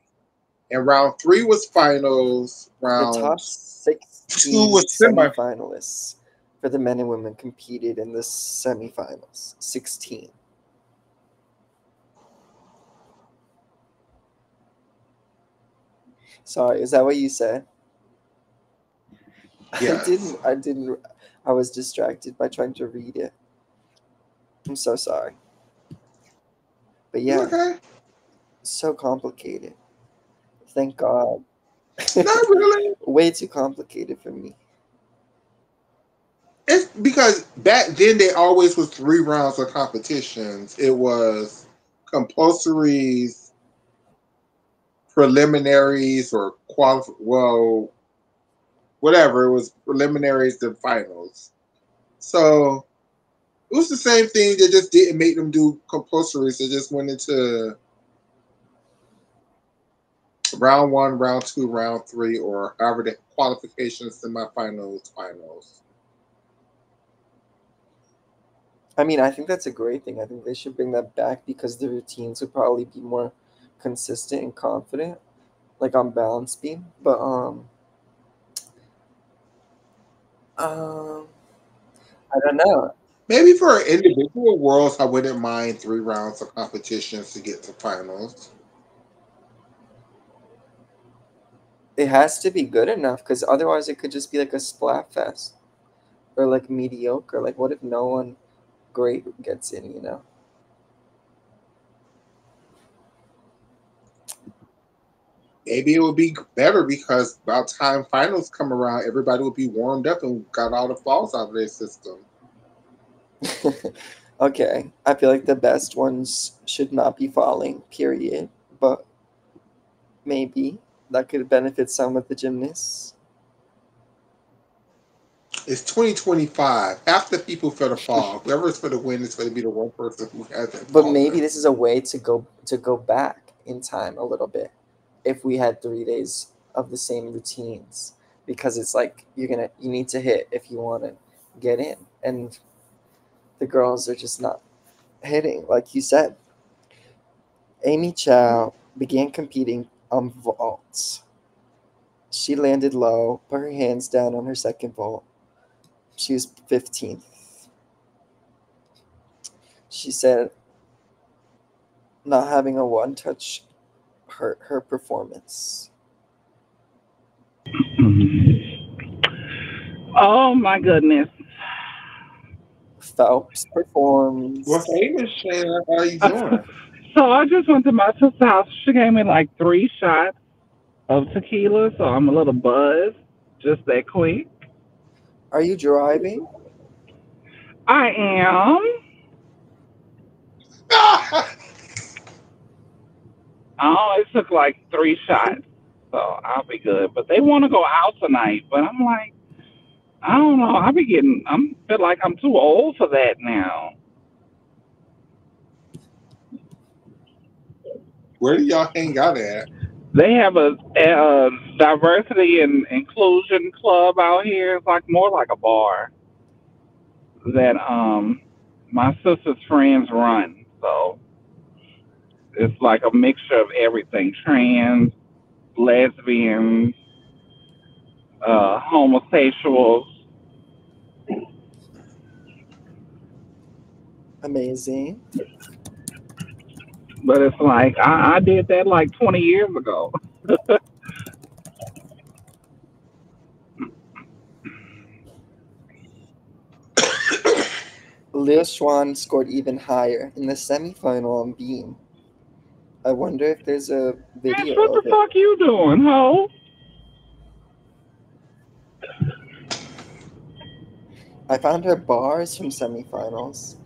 A: And round three was finals.
B: The
A: Round
B: top
A: two
B: 16
A: was semi.
B: semifinalists for the men and women competed in the semifinals. 16. Sorry, is that what you said?
A: Yes.
B: I didn't. I was distracted by trying to read it. I'm so sorry. But
A: It's
B: yeah,
A: okay.
B: so complicated. Thank God.
A: Not really.
B: Way too complicated for me.
A: It's because back then they always was 3 rounds of competitions. It was compulsories, preliminaries, or whatever. It was preliminaries to finals. So it was the same thing. They just didn't make them do compulsories. They just went into round one, round two, round three, or however the qualifications, semifinals, finals.
B: I mean, I think that's a great thing. I think they should bring that back because the routines would probably be more consistent and confident, like on balance beam. But um, I don't know.
A: Maybe for individual worlds, I wouldn't mind 3 rounds of competitions to get to finals.
B: It has to be good enough because otherwise it could just be like a splat fest or like mediocre. Like, what if no one great gets in, you know?
A: Maybe it would be better because by the time finals come around, everybody will be warmed up and got all the falls out of their system.
B: Okay, I feel like the best ones should not be falling, period. But maybe that could benefit some of the gymnasts.
A: It's 2025. Half the people for the fall. Whoever's for the win is going to be the one person who hasn't
B: But maybe
A: fallen.
B: this is a way to go back in time a little bit if we had 3 days of the same routines because it's like you need to hit if you want to get in and the girls are just not hitting like you said. Amy Chow began competing on vaults. She landed low, put her hands down on her second vault. She was 15th. She said not having a one touch hurt her performance.
C: Oh my goodness.
B: Phelps
A: Well,
B: performs.
A: hey, Michelle, how are you doing?
C: So I just went to my sister's house. She gave me like 3 shots of tequila, so I'm a little buzzed. Just that quick.
B: Are you driving?
C: I am. I only took like 3 shots, so I'll be good. But they want to go out tonight, but I'm like, I don't know. I feel like I'm too old for that now.
A: Where do y'all hang out at?
C: They have a diversity and inclusion club out here. It's like more like a bar that my sister's friends run. So it's like a mixture of everything: trans, lesbians, homosexuals.
B: Amazing.
C: But it's like I did that like 20 years ago.
B: Leo Schwan scored even higher in the semifinal on beam. I wonder if there's a
C: Bitch,
B: video
C: what the
B: of it.
C: fuck you doing, ho?
B: I found her bars from semifinals.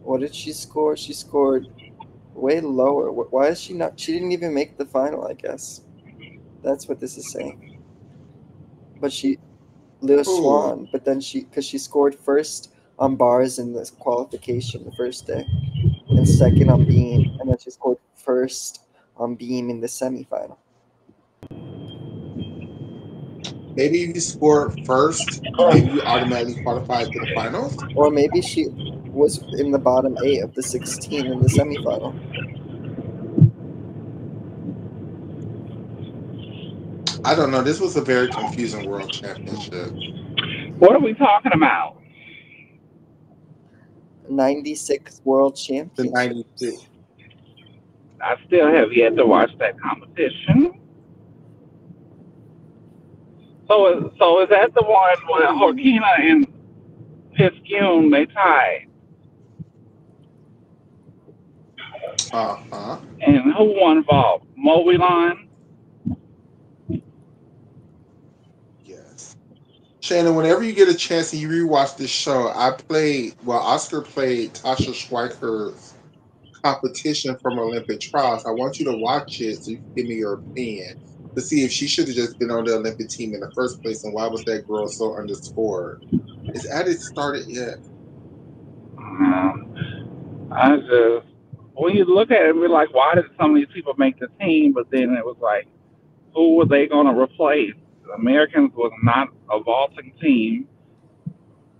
B: What did she score? She scored way lower. Why is she not? She didn't even make the final, I guess. That's what this is saying. But Leo
A: Who?
B: Swan, but then because she scored first on bars in the qualification the first day, and second on beam, and then she scored first on beam in the semifinal.
A: Maybe if you score first, maybe you automatically qualify to the finals.
B: Or maybe she was in the bottom 8 of the 16 in the semifinal.
A: I don't know. This was a very confusing world championship.
C: What are we talking about?
B: 96 World
A: The 96.
B: Championships.
C: I still have yet to watch that competition. So is that the one where Horkina and Piscune they tied?
A: Uh huh.
C: And who won vault? Mobilon?
A: Yes. Shannon, whenever you get a chance and you rewatch this show, Oscar played Tasha Schweiker's competition from Olympic trials. I want you to watch it so you can give me your opinion to see if she should have just been on the Olympic team in the first place and why was that girl so underscored. Is at it started yet?
C: I just when you look at it, we're like, why did some of these people make the team? But then it was like, who were they going to replace? The Americans was not a vaulting team.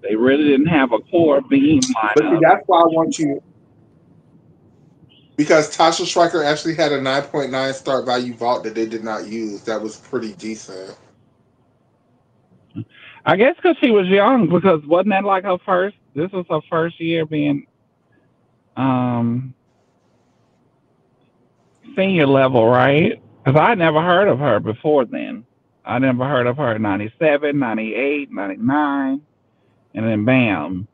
C: They really didn't have a core beam
A: But see,
C: lineup.
A: that's why I want you because Tasha Stryker actually had a 9.9 start value vault that they did not use. That was pretty decent.
C: I guess because she was young, because wasn't that like her first This was her first year being um senior level, right? Because I never heard of her before then. I never heard of her in 97, 98, 99, and then bam,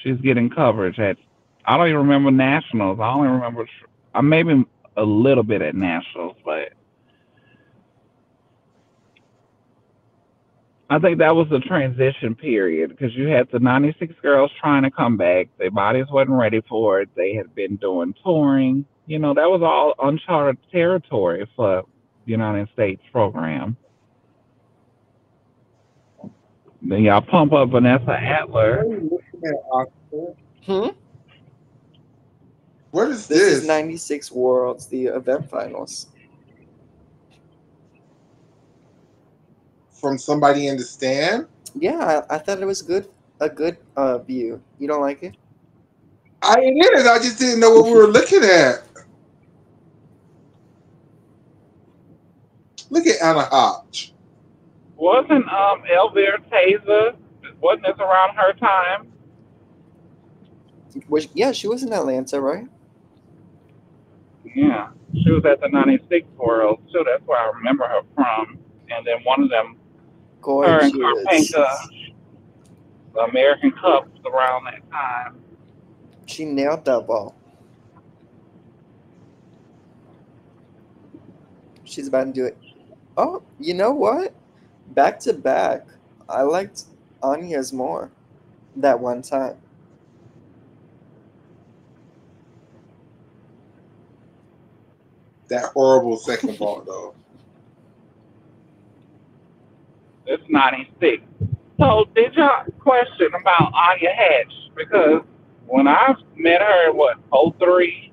C: she's getting coverage at, I don't even remember nationals. I only remember, maybe a little bit at nationals, but I think that was the transition period because you had the 96 girls trying to come back. Their bodies wasn't ready for it. They had been doing touring. You know, that was all uncharted territory for the United States program. Then y'all pump up Vanessa
A: What
C: Adler.
A: are you looking at, Oscar?
B: Hmm?
A: What is
B: This is
A: this?
B: 96 Worlds, the event finals.
A: From somebody in the stand?
B: Yeah, I thought it was good. A good view. You don't like it?
A: I did it. I just didn't know what we were looking at. Look at Anna Hodge.
C: Wasn't Elvira Taser, wasn't this around her time?
B: Yeah, she was in Atlanta, right?
C: Yeah. She was at the 96 World, too. That's where I remember her from. And then one of them, her and
B: Gorgeous.
C: Carpenka, the American Cup was around that time.
B: She nailed that ball. She's about to do it. Oh, you know what? Back to back. I liked Anya's more that one time.
A: That horrible second ball, though.
C: It's 96. So did y'all question about Anya Hatch? Because when I met her in what, '03,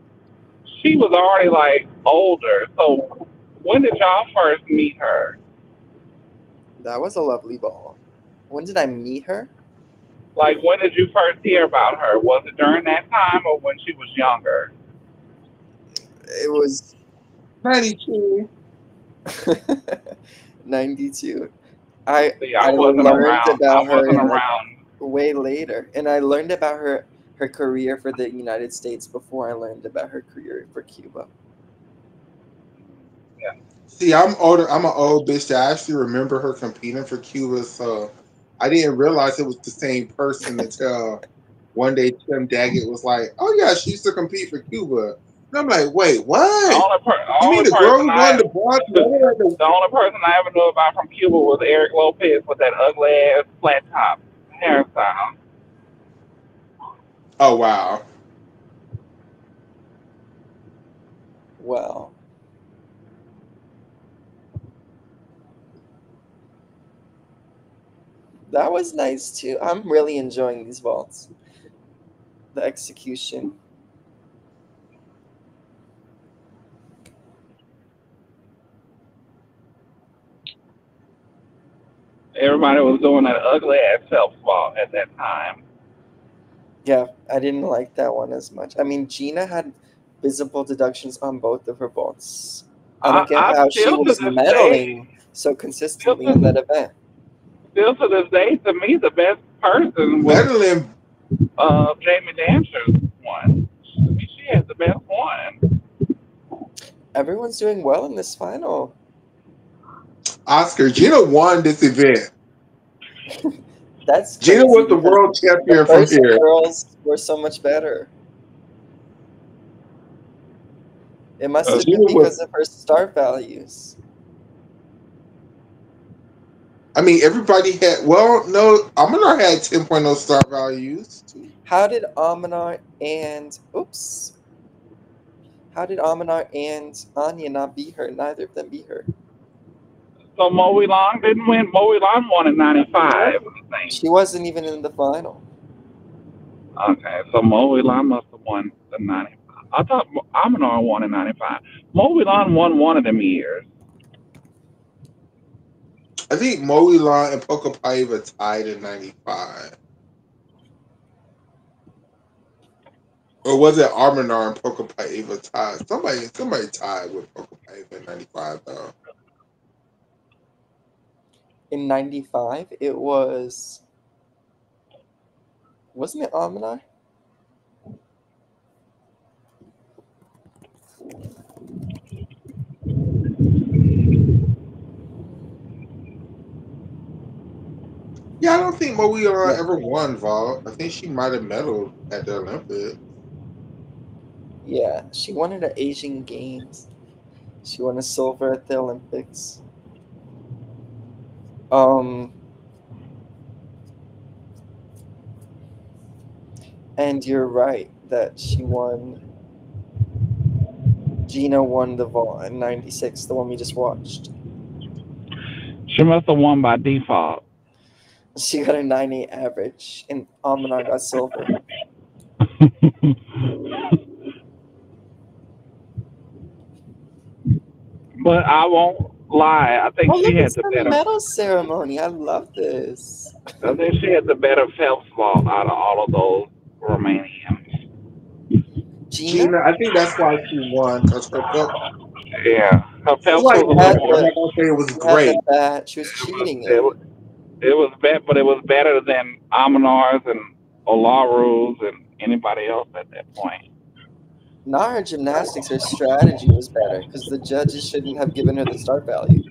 C: she was already like older. So when did y'all first meet her?
B: That was a lovely ball. When did I meet her?
C: Like when did you first hear about her? Was it during that time or when she was younger?
B: It was
A: 92.
B: 92. I
C: See,
B: I
C: I wasn't
B: learned
C: around. I
B: about her
C: wasn't
B: in like
C: around.
B: way later, and I learned about her career for the United States before I learned about her career for Cuba.
C: Yeah.
A: See, I'm older. I'm an old bitch that I actually remember her competing for Cuba, so I didn't realize it was the same person until one day Tim Daggett was like, "Oh yeah, she used to compete for Cuba." And I'm like, "Wait, what? You mean
C: Only
A: the girl
C: person
A: who won
C: I
A: the bronze medal at the?"
C: the only person I ever knew about from Cuba was Eric Lopez with that ugly ass flat top hairstyle.
A: Oh wow,
B: Wow, that was nice too. I'm really enjoying these vaults. The execution.
C: Everybody was doing that ugly ass self spot at that time.
B: Yeah, I didn't like that one as much. I mean, Gina had visible deductions on both of her vaults. I don't get
C: I
B: how she
C: still to
B: was
C: this day,
B: medaling so
C: still
B: consistently in
C: to
B: that event.
C: still to this day, to me the best person was
A: Madeline.
C: Jamie Dancer's one. She had the best one.
B: Everyone's doing well in this final.
A: Oscar, Gina won this event.
B: That's
A: Gina
B: crazy
A: was the
B: because
A: world
B: the
A: champion from
B: first
A: here.
B: girls were so much better. It must have been
A: Gina was.
B: because of her start values.
A: I mean, everybody had. Well, no, Amanar had 10.0 star values.
B: How did Aminar and oops? How did Aminar and Anya not beat her? Neither of them beat her.
C: So Moe Long didn't win. Moe Long won in '95, I think.
B: She wasn't even in the final.
C: Okay, so Moe Long must have won the '95. I thought Aminar won in '95. Moe Long won one of them years.
A: I think Moelan and Pocopaiva tied in '95. Or was it Arminar and Pocopaiva tied? Somebody tied with Pocopaiva in '95 though.
B: In 95, it was Wasn't it Almanar?
A: Yeah, I don't think Moe ever won vault. I think she might have medaled at the Olympics.
B: Yeah, she won it at Asian Games. She won a silver at the Olympics. And you're right that she won. Gina won the vault in '96, the one we just watched.
C: She must have won by default.
B: She got a 98 average, and Almanar got silver.
C: But I won't lie. I think
B: Oh,
C: she
B: look,
C: had
B: it's
C: the
B: the
C: better.
B: medal ceremony. I love this.
C: I think she had the better Phelps vault out of all of those Romanians.
B: Gina?
A: I think that's why she won because her Phelps
C: Yeah, her
A: was
C: Phelps
A: like
C: was a
A: good.
C: little
B: Had
C: more.
A: I'm
B: the
A: not gonna say it was
B: she had the
A: great.
B: bat. She was cheating
C: It,
B: it.
C: it was bad, but it was better than Amanar's and Olaru's and anybody else at that point.
B: Not her gymnastics, her strategy was better because the judges shouldn't have given her the start value.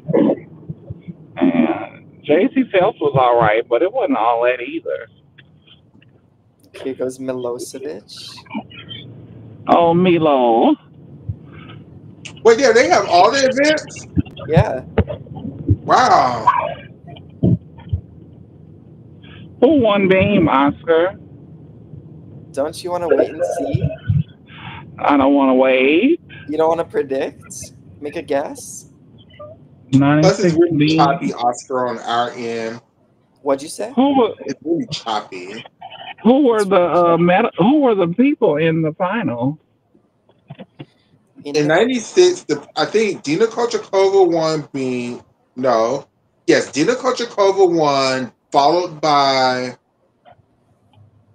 C: And JC Phelps was all right, but it wasn't all that either.
B: Here goes Milosevic.
C: Oh, Milo.
A: Wait, yeah, they have all the events.
B: Yeah.
A: Wow.
C: Who won Beam, Oscar?
B: Don't you want to wait and see?
C: I don't want to wait.
B: You don't want to predict? Make a guess?
A: Plus, it's
C: 96
A: really
C: Beam.
A: choppy, Oscar, on our end.
B: What'd you say?
A: It's really choppy.
C: Who were the who were the people in the final?
A: In '96, I think Dina Kochakova won. Dina Kochakova won, followed by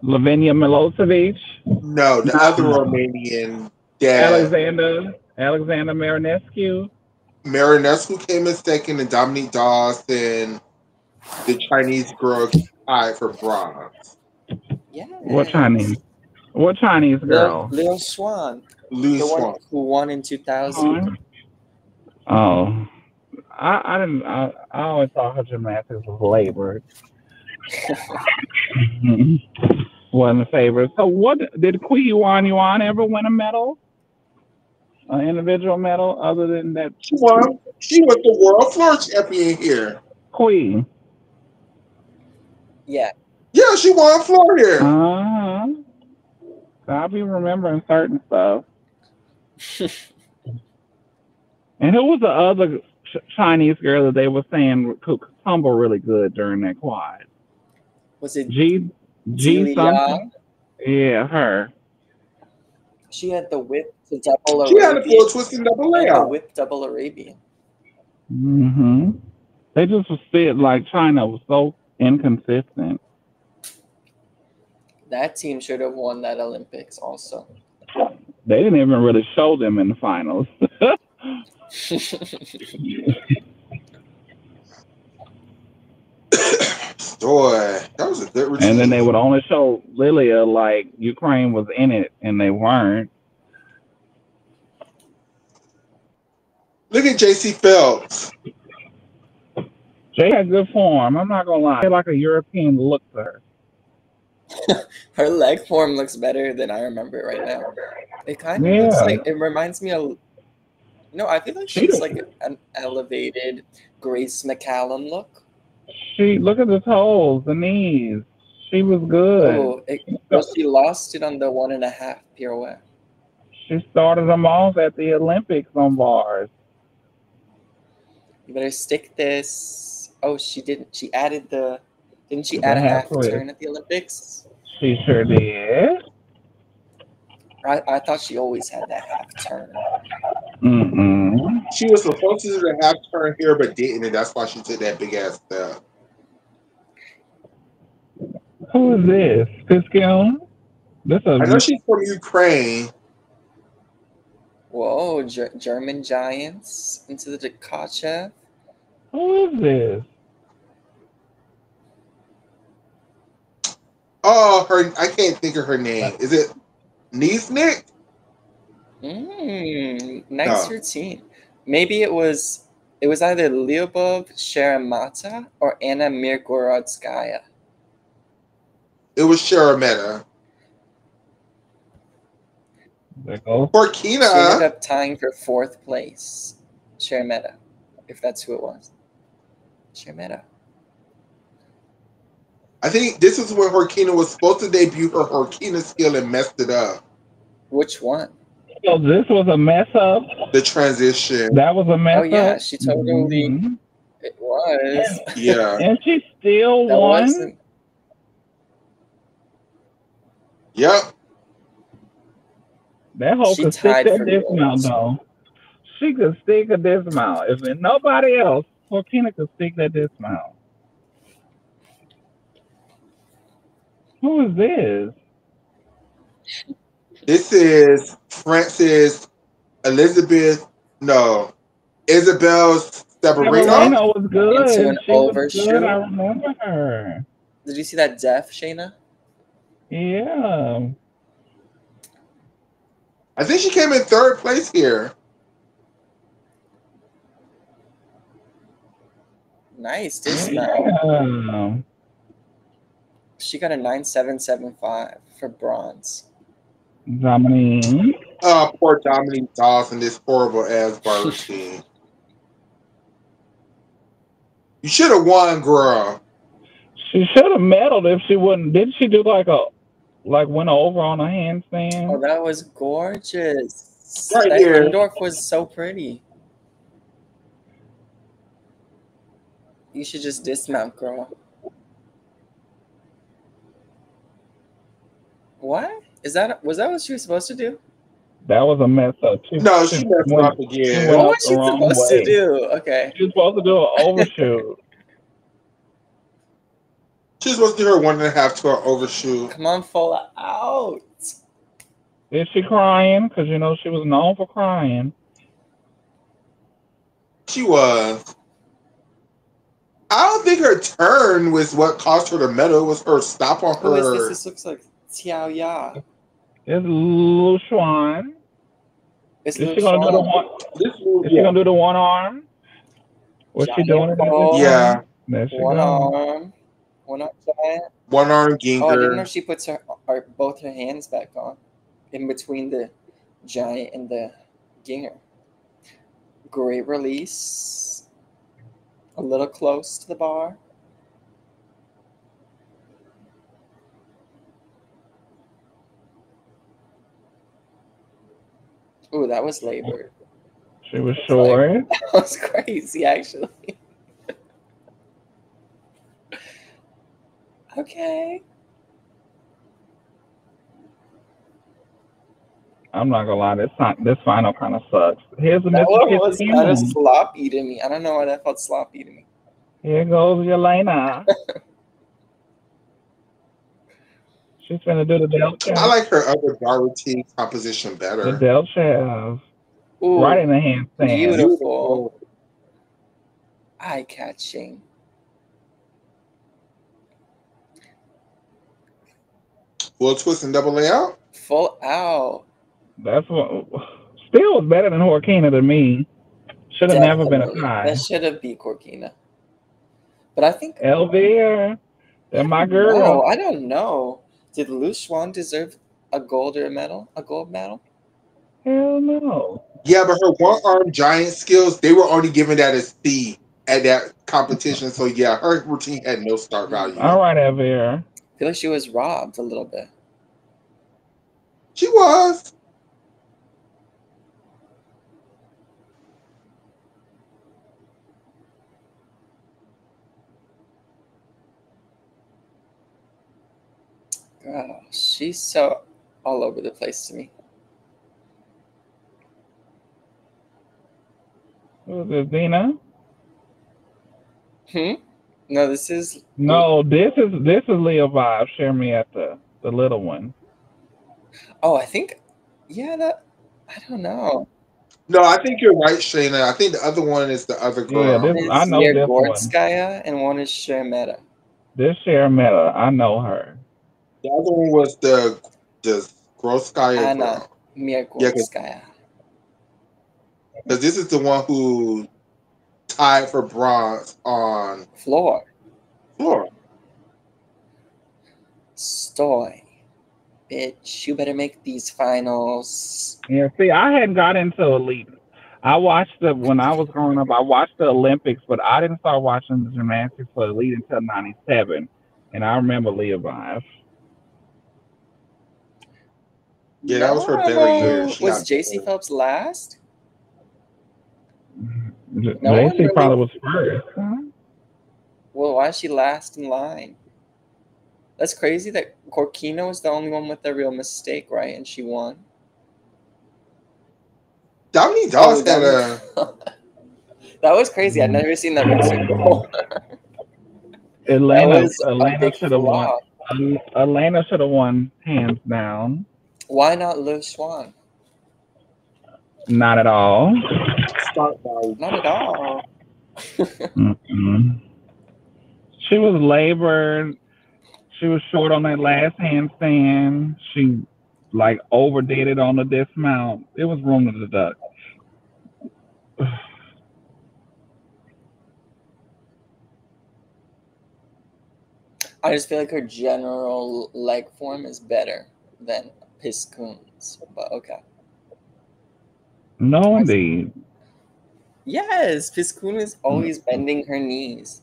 C: Lavinia Milosevic,
A: the other Romanian that
C: Alexander Marinescu.
A: Marinescu came in second, and Dominique Dawes, and the Chinese girl tied for bronze.
B: Yes.
C: What Chinese? What Chinese girl?
B: Leon Swan.
A: Lou
B: The one
A: Swan.
B: who won in 2000.
C: Oh, I didn't. I always thought her gymnastics was labored. Wasn't a favorite. So, what did Kui Yuan ever win a medal? An individual medal other than that?
A: She won. She was the world floor champion here.
C: Kui.
B: Yeah.
A: Yeah, she won floor here.
C: I'll be remembering certain stuff. And who was the other Chinese girl that they were saying could tumble really good during that quad?
B: Was it
C: G something?
B: Liang?
C: Yeah, her.
B: She had the whip to double
A: She had a
B: Arabian.
A: full twist and double
B: And the
A: layout.
B: whip double Arabian.
C: They just said like China was so inconsistent.
B: That team should have won that Olympics also.
C: They didn't even really show them in the finals.
A: Boy, that was a good routine.
C: And then they would only show Lilia like Ukraine was in it, and they weren't.
A: Look at JC Phelps.
C: Jay had good form. I'm not gonna lie. She had like a European look to her.
B: Her leg form looks better than I remember right now. It kind of looks like, it reminds me of, I feel like she's like an elevated Grace McCallum look.
C: Look at the toes, the knees. She was good.
B: She lost it on the 1.5 pirouette.
C: She started them off at the Olympics on bars.
B: You better stick this. Oh, she didn't. She added didn't she add a half turn at the Olympics?
C: She sure did.
B: I thought she always had that half turn.
A: She was supposed to do the half turn here, but didn't, and that's why she took that big ass step.
C: Who is this? Piscine?
A: I know she's from Ukraine.
B: Whoa, German Giants into the Tkachev.
C: Who is this?
A: Oh, her. I can't think of her name. Is it Nick?
B: Nice
A: No,
B: routine. Maybe it was either Lyubov Sharamata or Anna Mirgorodskaya.
A: it was Sharameta.
C: There goes.
B: She ended
A: Horkina.
B: up tying for fourth place. Sharameta, if that's who it was. Sharameta.
A: I think this is when Horkina was supposed to debut her Horkina skill and messed it up.
B: Which one?
C: So this was a mess up.
A: The transition.
C: That was a
B: Oh
C: mess
B: yeah,
C: up.
B: she totally it was.
A: Yeah.
C: And she still
B: That
C: won.
B: wasn't.
A: Yep.
C: That hoe
B: She
C: could stick
B: tied
C: that
B: for
C: dismount
B: gold.
C: though. She could stick a dismount. If nobody else, Fortina could stick that dismount. Who is this?
A: This is Francis Elizabeth. No, Isabel Severino.
C: Sabarino was
B: Into
C: good.
B: an
C: She was good. I
B: overshoot.
C: remember her.
B: Did you see that def, Shayna?
C: Yeah.
A: I think she came in third place here.
B: Nice dismount.
C: Yeah.
B: She got a 9775 for bronze.
C: Dominique.
A: Poor Dominique Dawson, this horrible ass bar routine. You should have won, girl.
C: She should have medaled if she wouldn't. Didn't she do like went over on a
B: Oh,
C: handstand?
B: that was gorgeous.
A: Right
B: That
A: here.
B: indoor was so pretty. You should just dismount, girl. What? Was that what she was supposed to do?
C: That was a mess up.
A: No, she messed
C: Went,
A: up
C: she
A: again.
C: went
B: What
C: up
B: was
C: the
B: she
C: wrong
B: supposed to
C: way.
B: do? Okay.
C: She was supposed to do an overshoot.
A: She was supposed to do her 1.5 to her overshoot.
B: Come on, full out.
C: Is she crying? Because she was known for crying.
A: She was. I don't think her turn was what cost her the medal. It was her stop on
B: Who is this?
A: her.
B: This looks like Xiao Ya.
C: It's Lu Xuan.
B: It's
C: Is
B: Lu
C: she gonna do the
B: Shuang.
C: one?
A: This move,
C: Is she
A: yeah.
C: gonna do the one arm? Was she doing
B: Giant
C: it this
B: pose.
C: time?
A: Yeah.
C: There she
B: One
C: goes.
B: arm. One arm giant.
A: One arm
B: Oh, I didn't know
A: ginger.
B: she puts both her hands back on. In between the giant and the ginger. Great release. A little close to the bar. Ooh, that was labored.
C: She was
B: It's like,
C: short.
B: that was crazy, actually. Okay.
C: I'm not gonna lie, this final kind of sucks. Here's a
B: That one
C: Mississippi
B: was kind of
C: Human.
B: sloppy to me. I don't know why that felt sloppy to me.
C: Here goes Yelena. She's gonna do the Del
A: I
C: Chef.
A: like her other bar routine composition
C: The
A: better.
C: Del Chef. Right
B: Ooh,
C: in the handstand.
B: beautiful. Eye-catching.
A: Full twist and double layout.
B: Full out.
C: That's what still was better than Joaquina to me. Should have never been a
B: Definitely.
C: tie.
B: That should have beat Corkina. But I think
C: Elvira, they're my
B: no,
C: girl.
B: I don't know. Did Lu Xuan deserve a gold medal? A gold medal?
C: Hell no.
A: Yeah, but her one arm giant skills, they were only giving that a C at that competition. So yeah, her routine had no start value.
C: All right, Elvira.
B: I feel like she was robbed a little bit.
A: She was.
B: Girl, she's so all over the place to me.
C: Who's this, Dina?
B: No, this is
C: No, this is Leo Vibe. Share me at the little one.
B: Oh, I think that I don't know.
A: No, I think you're right, Shayna. I think the other one is the other
C: Yeah,
A: girl.
C: I
B: It's
C: know this one.
B: Yergorskaya and one is Shermeta.
C: This Share Meta, I know her.
A: The other one was the Groskaya
B: Anna
A: girl. Yeah,
B: Mirgorskaya.
A: because this is the one who tied for bronze on
B: Floor.
A: floor.
B: Stoy. Bitch, you better make these finals.
C: Yeah, see, I hadn't got into elite. I watched the when I was growing up. I watched the Olympics, but I didn't start watching the gymnastics for elite until '97, and I remember Leovive.
A: Yeah, that was her better year.
B: No.
A: She
B: Was
A: got
B: JC Phelps last? No one
C: JC
B: really.
C: probably was first. Huh?
B: Well, why is she last in line? That's crazy that Corkino was the only one with a real mistake, right? And she won.
A: Dominique
B: Oh,
A: Dawes had
B: Dominique.
A: a
B: That was crazy. I'd never seen that routine before. That
C: Elena
B: was a
C: Elena
B: big
C: should have won.
B: flop.
C: Elena should have won hands down.
B: Why not Le Swan?
C: Not at all.
A: start by
B: Not at all.
C: Mm-mm. She was labored. She was short on that last handstand. She like overdid it on the dismount. It was room to deduct.
B: I just feel like her general leg form is better than Piscoon's. But okay.
C: No,
B: I see.
C: indeed.
B: Yes, Piscoon is always bending her knees.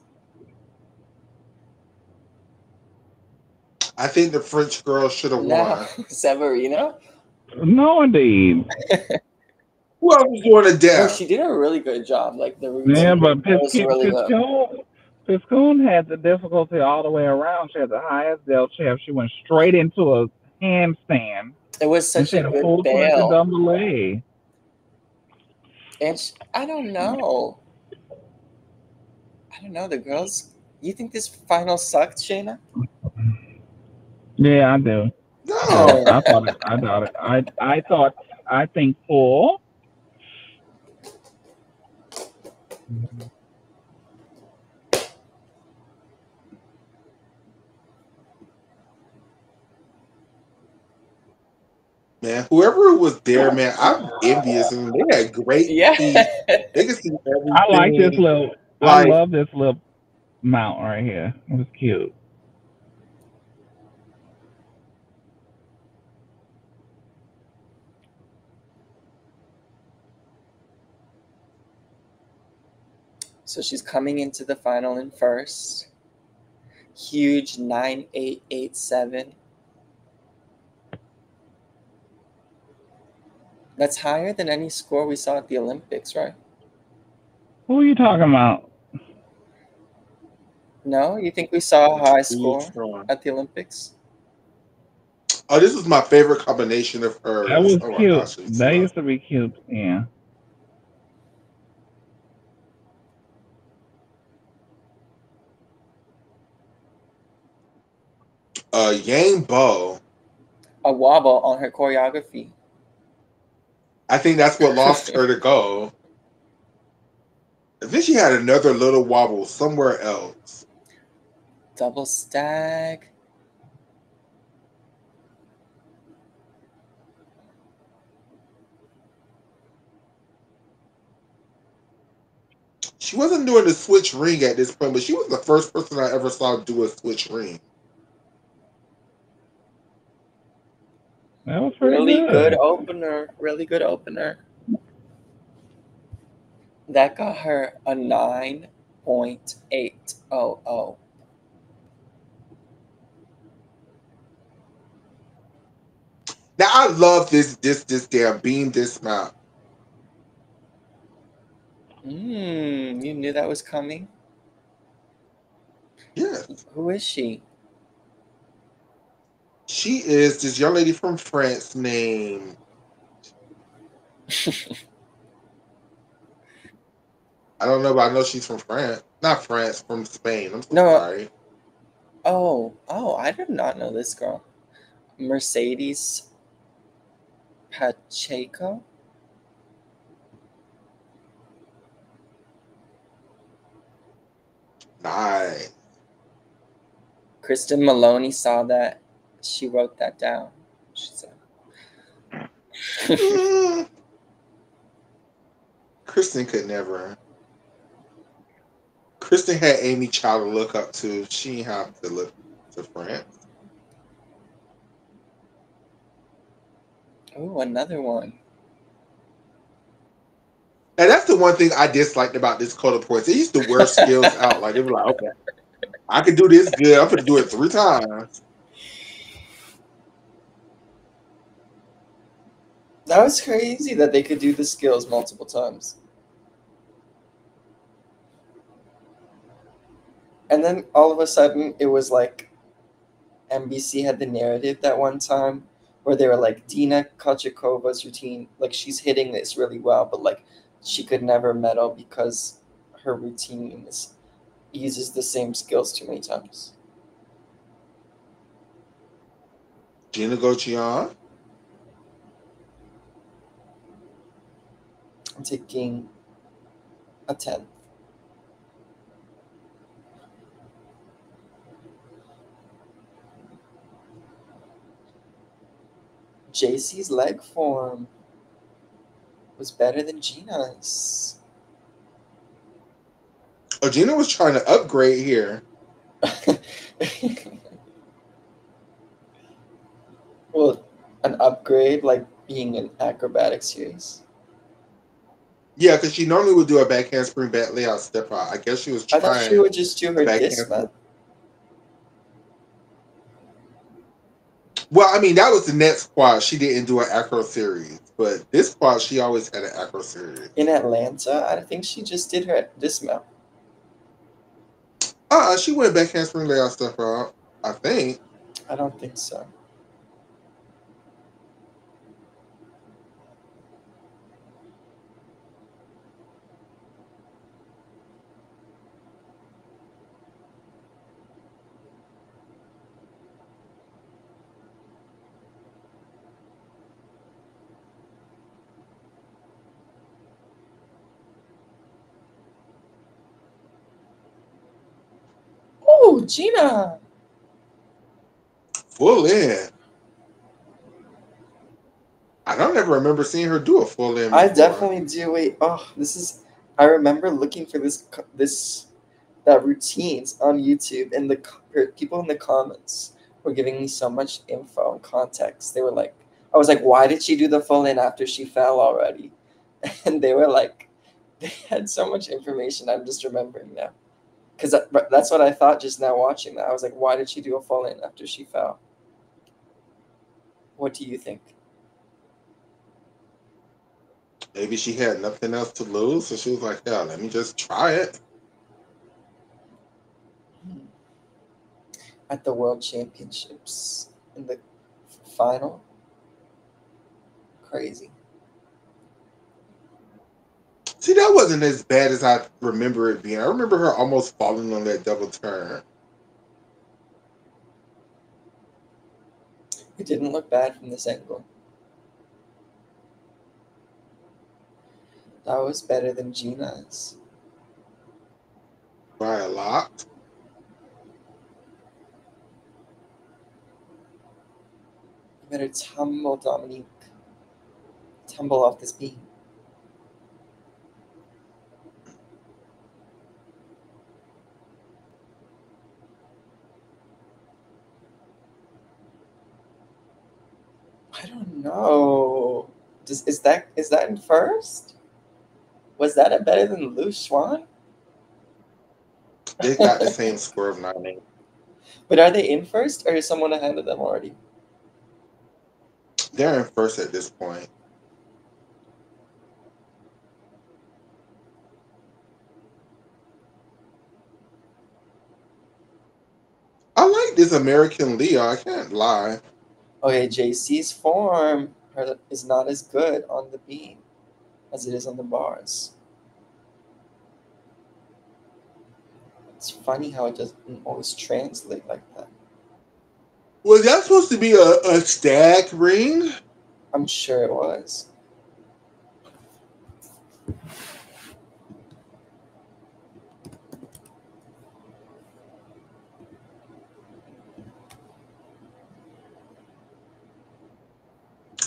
A: I think the French girl should have
B: Now,
A: won.
B: Severino?
C: No, indeed.
A: Who else was doing a
B: No,
A: dab?
B: she did a really good job. Like the
C: Yeah,
B: routine
C: but
B: was really good.
C: Piscoon had the difficulty all the way around. She had the highest delta shaft. She went straight into a handstand,
B: It was
C: and
B: such
C: she
B: a
C: had a
B: good
C: full twisted
B: bail.
C: double leg.
B: And I don't know. I don't know. The girls. You think this final sucked, Shayna?
C: Yeah, I do.
A: No.
C: I thought it. I thought it. I thought. I think full.
A: Man, whoever was there, man, I'm envious of them. They had great
B: Yeah.
A: feet. They could see
C: I like this
A: everything.
C: little. I
A: Like,
C: love this little mount right here. It was cute.
B: So she's coming into the final in first. Huge 9887. That's higher than any score we saw at the Olympics, right?
C: Who are you talking about?
B: No? You think we saw a high
A: ooh,
B: score
A: strong.
B: at the Olympics?
A: Oh, this is my favorite combination of
C: That
A: hers.
C: was
A: Oh my
C: cute.
A: gosh, it's
C: That
A: love.
C: used to be cute. Yeah.
A: Yang Bo.
B: A wobble on her choreography.
A: I think that's what lost her to go. I think she had another little wobble somewhere else.
B: Double stag.
A: She wasn't doing the switch ring at this point, but she was the first person I ever saw do a switch ring.
C: That was pretty
B: Really good
C: good.
B: opener. Really good opener. That got her a 9.800.
A: Now I love this damn beam dismount.
B: You knew that was coming?
A: Yes.
B: Who is she?
A: She is this young lady from France named I don't know, but I know she's from France. Not France, from Spain. I'm so
B: No.
A: sorry.
B: Oh, I did not know this girl. Mercedes Pacheco?
A: Nice.
B: Kristen Maloney saw that. She wrote that down. She said.
A: Mm, Kristen could never. Kristen had Amy Child to look up to. She didn't have to look to France.
B: Oh, another one.
A: And that's the one thing I disliked about this code of points. They used to wear skills out. Like they were like, okay, I can do this good. I'm gonna do it 3 times.
B: That was crazy that they could do the skills multiple times. And then all of a sudden, it was like NBC had the narrative that one time where they were like, Dina Kochakova's routine, like she's hitting this really well, but like she could never medal because her routine uses the same skills too many times.
A: Gina Gochion.
B: I'm taking a 10. JC's leg form was better than Gina's.
A: Oh, Gina was trying to upgrade here.
B: Well, an upgrade like being an acrobatic series.
A: Yeah, because she normally would do a back handspring, back layout, step out. I guess she was
B: I thought she
A: trying
B: would just do
A: a
B: her
A: back
B: dismount.
A: handspring. Well, I mean, that was the next squat. She didn't do an acro series, but this squat she always had an acro series.
B: In Atlanta, I think she just did her dismount.
A: She went back handspring layout step out. I think.
B: I don't think so. Oh, Gina!
A: Full in. I don't ever remember seeing her do a full in
B: I
A: before.
B: definitely do. Wait, oh, this is. I remember looking for that routines on YouTube, and people in the comments were giving me so much info and context. They were like, I was like, why did she do the full in after she fell already? And they were like, they had so much information. I'm just remembering now. Because that's what I thought just now watching that. I was like, why did she do a full in after she fell? What do you think?
A: Maybe she had nothing else to lose, so she was like, "Yeah, let me just try it."
B: At the World Championships in the final? Crazy.
A: See, that wasn't as bad as I remember it being. I remember her almost falling on that double turn.
B: It didn't look bad from this angle. That was better than Gina's.
A: By a lot.
B: You better tumble, Dominique. Tumble off this beam. I don't know. Is that in first? Was that a better than Lu Schwan?
A: They got the same score of 9-8.
B: But are they in first, or is someone ahead of them already?
A: They're in first at this point. I like this American Leo. I can't lie.
B: Okay, JC's form is not as good on the beam as it is on the bars. It's funny how it doesn't always translate like that.
A: Was that supposed to be a stag ring?
B: I'm sure it was.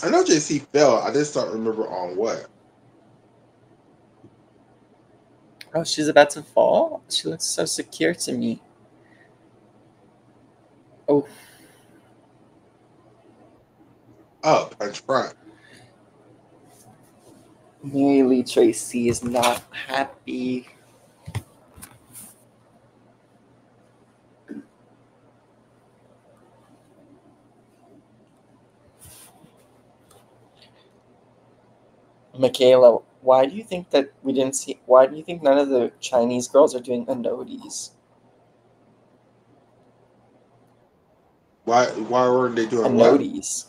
A: I know JC fell. I just don't remember on what.
B: Oh, she's about to fall? She looks so secure to me. Oh,
A: Oh, punch front.
B: Mary Lee Tracy is not happy. Michaela, why do you think that we didn't see? Why do you think none of the Chinese girls are doing anodis?
A: Why weren't they doing what?
B: Anodis.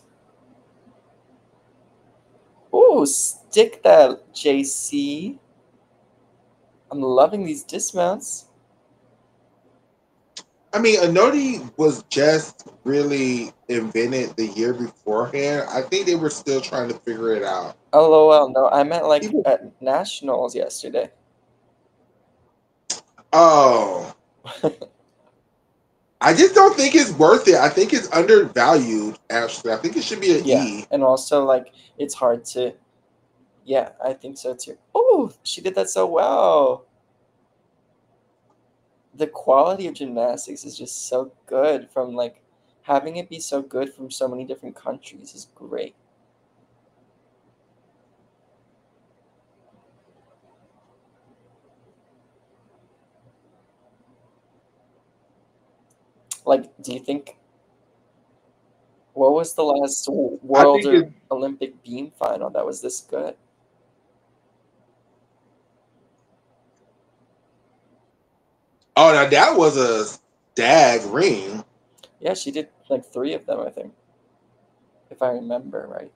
B: Oh, stick that, JC. I'm loving these dismounts.
A: I mean, Anodi was just really invented the year beforehand. I think they were still trying to figure it out.
B: LOL, no, I meant like
A: People,
B: at nationals yesterday.
A: oh, I just don't think it's worth it. I think it's undervalued. Actually, I think it should be an
B: Yeah,
A: E.
B: and also like it's hard to. Yeah, I think so too. Oh, she did that so well. The quality of gymnastics is just so good from like having it be so good from so many different countries is great. Like, do you think what was the last
A: I
B: world
A: think
B: or
A: it's.
B: Olympic beam final that was this good?
A: Oh, now that was a stag ring.
B: Yeah, she did like 3 of them, I think, if I remember right.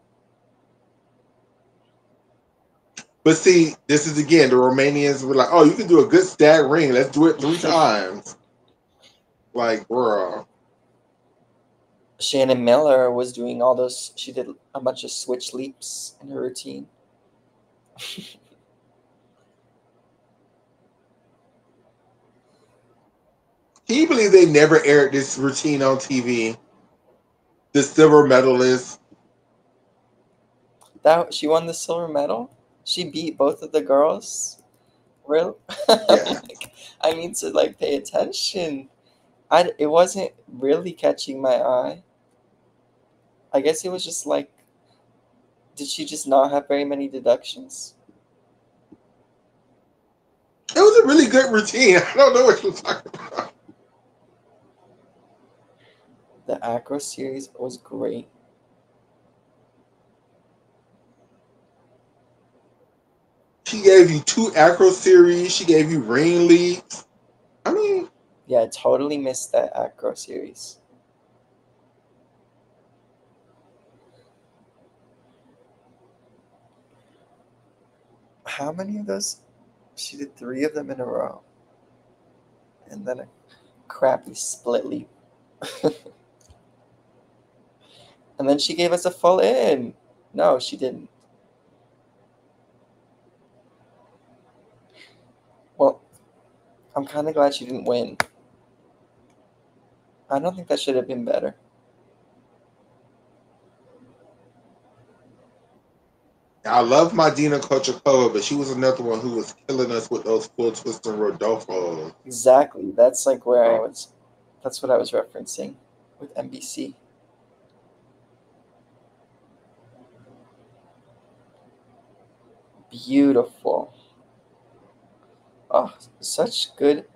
A: But see, this is again the Romanians were like, "Oh, you can do a good stag ring. Let's do it 3 times." Like, bro,
B: Shannon Miller was doing all those. She did a bunch of switch leaps in her routine.
A: can you believe they never aired this routine on TV? The silver medalist.
B: That she won the silver medal. She beat both of the girls. Really?
A: Yeah,
B: Like, I need to like pay attention. It wasn't really catching my eye. I guess it was just like, did she just not have very many deductions?
A: it was a really good routine. I don't know what you're talking about.
B: The acro series was great.
A: She gave you 2 acro series. She gave you ring leaps. I mean,
B: Yeah, I totally missed that acro series. How many of those? She did 3 of them in a row, and then a crappy split leap, and then she gave us a full in. No, she didn't. Well, I'm kind of glad she didn't win. I don't think that should have been better.
A: I love my Dina Kochakova, but she was another one who was killing us with those full twist and Rodolfo.
B: Exactly. That's like where I was. That's what I was referencing with NBC. Beautiful. Oh, such good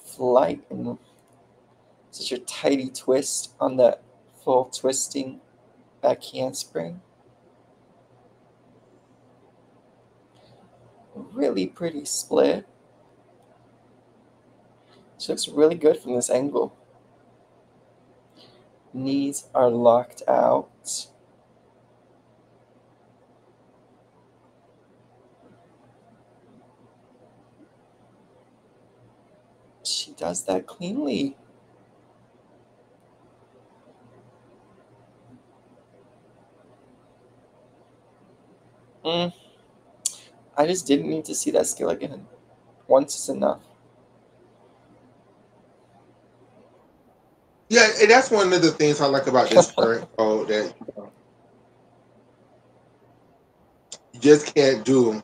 B: flight and such a tidy twist on that full twisting back handspring. Really pretty split. She looks really good from this angle. Knees are locked out. She does that cleanly. Mm, I just didn't need to see that skill again. Once is enough.
A: Yeah, and that's one of the things I like about this current code that just can't do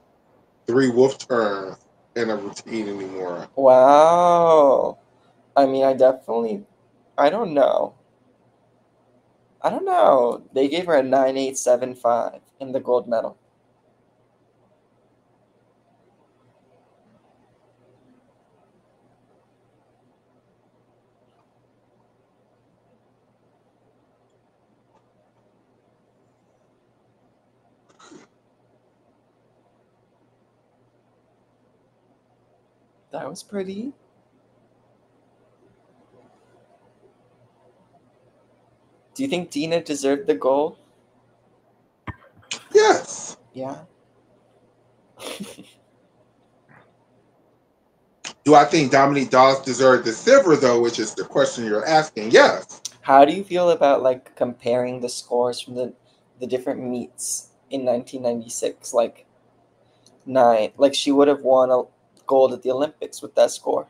A: 3 wolf turns in a routine anymore.
B: Wow. I mean, I don't know. I don't know. They gave her a 9875 in the gold medal. That was pretty. Do you think Dina deserved the gold?
A: Yes.
B: Yeah.
A: Do I think Dominique Dawes deserved the silver though, which is the question you're asking? Yes.
B: How do you feel about like comparing the scores from the different meets in 1996? Like she would have won a gold at the Olympics with that score.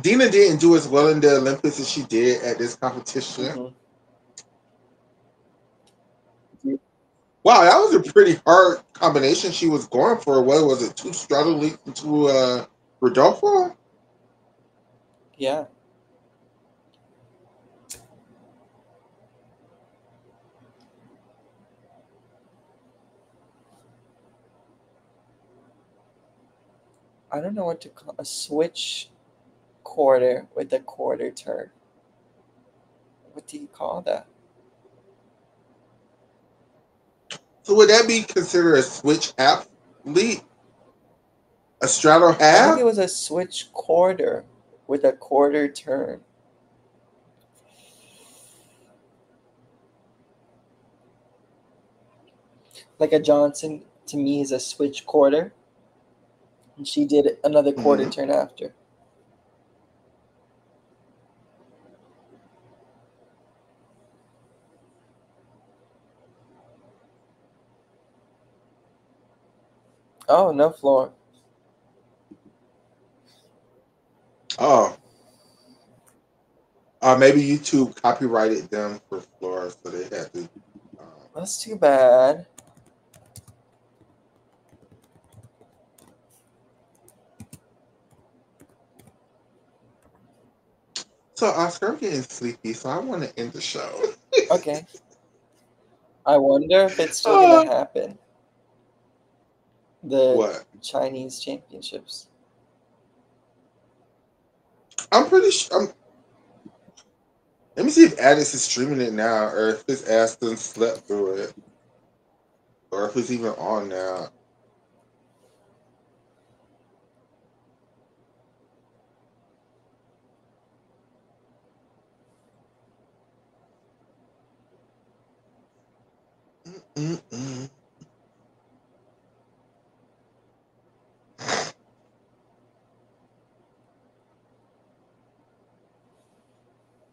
A: Dina didn't do as well in the Olympics as she did at this competition.
B: Mm-hmm.
A: Wow, that was a pretty hard combination she was going for. What was it? 2 straddle leap into Rodolfo?
B: Yeah. I don't know what to call a switch quarter with a quarter turn. What do you call that?
A: So would that be considered a switch half leap? A straddle
B: I think it
A: half?
B: was a switch quarter with a quarter turn. Like a Johnson to me is a switch quarter, and she did another quarter
A: Mm-hmm.
B: turn after. Oh, no floor.
A: Oh, maybe YouTube copyrighted them for Flora, so they had to. Uh,
B: That's too bad.
A: so Oscar, I'm getting sleepy, so I want to end the show.
B: Okay. I wonder if it's still gonna
A: uh,
B: happen. The
A: what?
B: Chinese championships.
A: I'm pretty sure. Let me see if Addis is streaming it now, or if his ass done slept through it, or if it's even on now. Mm-mm.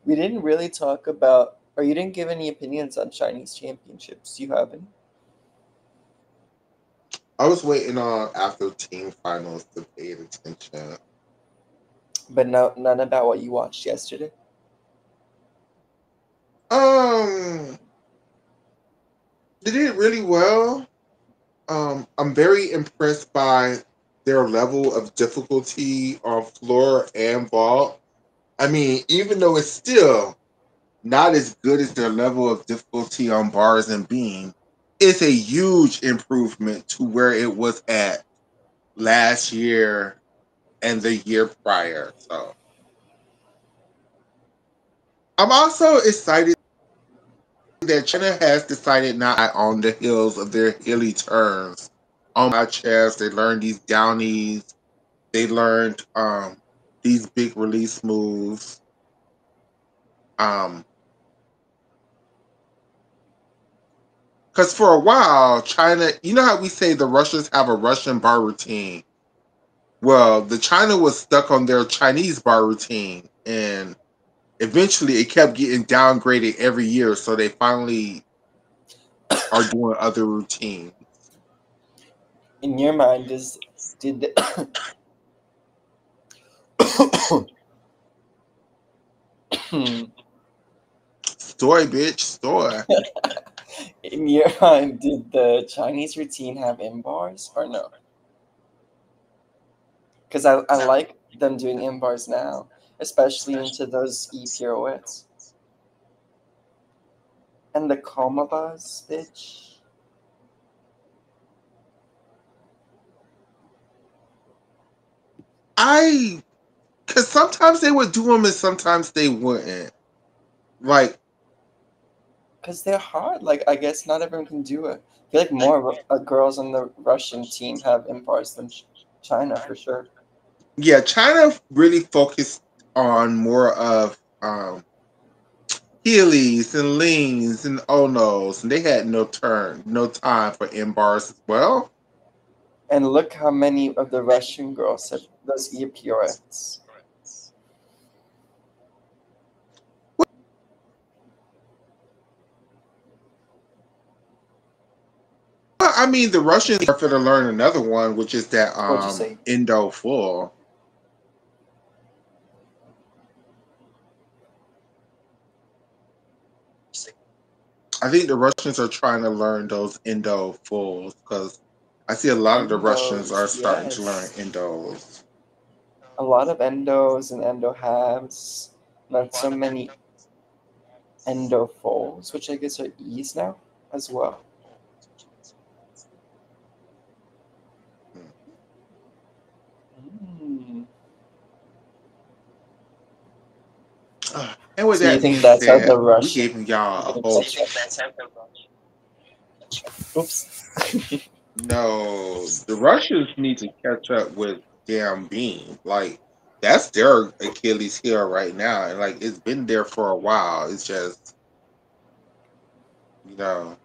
B: We didn't really talk about, or you didn't give any opinions on Chinese championships. You haven't?
A: I was waiting on after team finals to pay attention.
B: But no, none about what you watched yesterday.
A: Um, they did really well. I'm very impressed by their level of difficulty on floor and vault. I mean, even though it's still not as good as their level of difficulty on bars and beam, it's a huge improvement to where it was at last year and the year prior. So I'm also excited that China has decided not on the heels of their hilly turns. On my chest, they learned these downies. They learned these big release moves. Um, because for a while, China, you know how we say the Russians have a Russian bar routine. Well, the China was stuck on their Chinese bar routine, and eventually it kept getting downgraded every year. So they finally are doing other routines.
B: In your mind, is did
A: Story, bitch, story.
B: In your mind, did the Chinese routine have in bars or no? Because I like them doing in bars now, especially into those pirouettes. And the coma bars, bitch.
A: Cause sometimes they would do them and sometimes they wouldn't. Like,
B: Because they're hard. Like, I guess not everyone can do it. I feel like more girls on the Russian team have in bars than China for sure.
A: yeah, China really focused on more of Heelys and leans and Onos, and they had no time for in bars as well.
B: And look how many of the Russian girls have those pirouettes.
A: Well, I mean, the Russians are going to learn another one, which is that
B: What'd you say?
A: Indo full. I think the Russians are trying to learn those Indo fulls because I see a lot of the Russians are
B: Endos,
A: starting to learn
B: yes.
A: Indos.
B: A lot of endos and endo halves. Not so many endo folds, which I guess are E's now as well. Mm.
A: And with
B: So you
A: that
B: think
A: being
B: that's how the
A: said, we
B: Russian
A: gave y'all a
B: gonna
A: whole.
B: catch up? Oops.
A: No, the Russians need to catch up with damn Beam. Like that's their Achilles heel right now, and like it's been there for a while. It's just you know,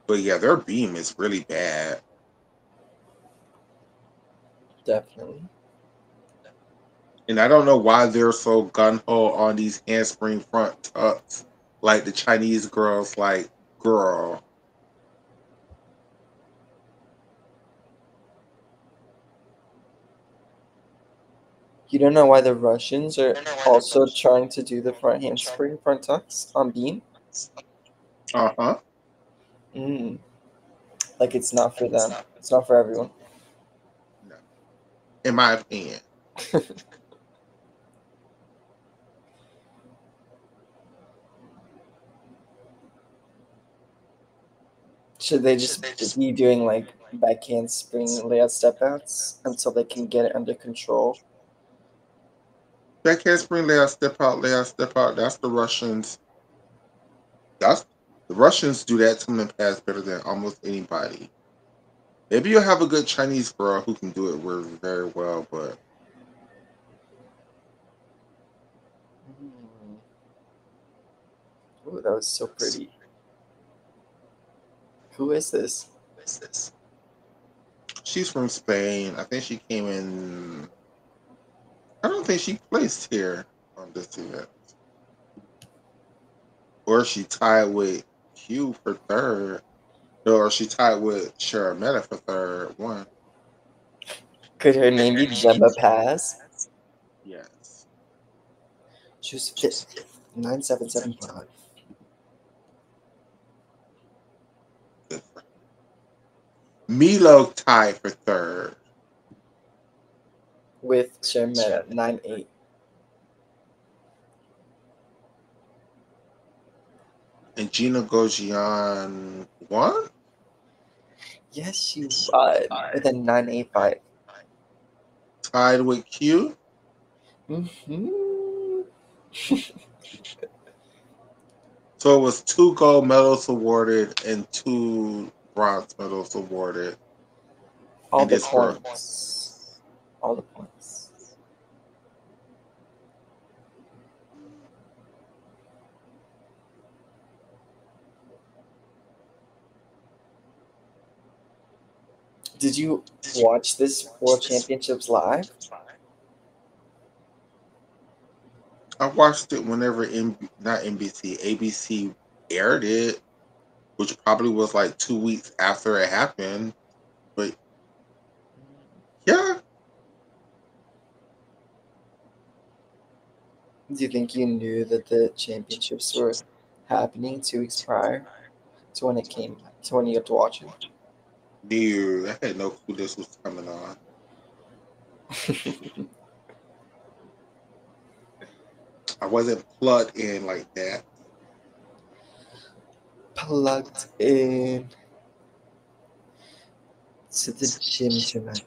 A: but yeah, their beam is really bad,
B: Definitely.
A: and I don't know why they're so gun ho on these handspring front tucks, like the Chinese girls. Like, girl,
B: You don't know why the Russians are also trying to do the front handspring front tucks on beam?
A: uh-huh.
B: Mm. Like it's not for them. It's not for everyone.
A: No, in my opinion.
B: Should they just be doing like backhand spring layout step outs until they can get it under control?
A: That handspring layout, step out, layout, step out. That's the Russians. That's the Russians do that to them pass better than almost anybody. Maybe you'll have a good Chinese girl who can do it very well, but
B: Mm. Ooh, that was so pretty. Who is this?
A: she's from Spain. I think she came in. I don't think she placed here on this event, or she tied with Q for third, or she tied with Sharameta for third. One,
B: Could her name be Gemma Paz?
A: yes.
B: She was fifth. 9775.
A: Good for her. Milo tied for third,
B: With Shermeta 98.
A: and Gina Gojian won,
B: Yes, she won with a 985.
A: tied with Q.
B: Mm-hmm.
A: So it was two gold medals awarded and two bronze medals awarded
B: All
A: in
B: the
A: this for
B: points. All the points. Did you watch this World Championships live?
A: I watched it whenever not NBC, ABC aired it, which probably was like 2 weeks after it happened. But yeah,
B: Do you think you knew that the championships were happening 2 weeks prior to when it came to when you got to watch
A: Dude, I had no clue this was coming on.
B: it?
A: I wasn't plugged in like that.
B: Plugged in to the gym tonight.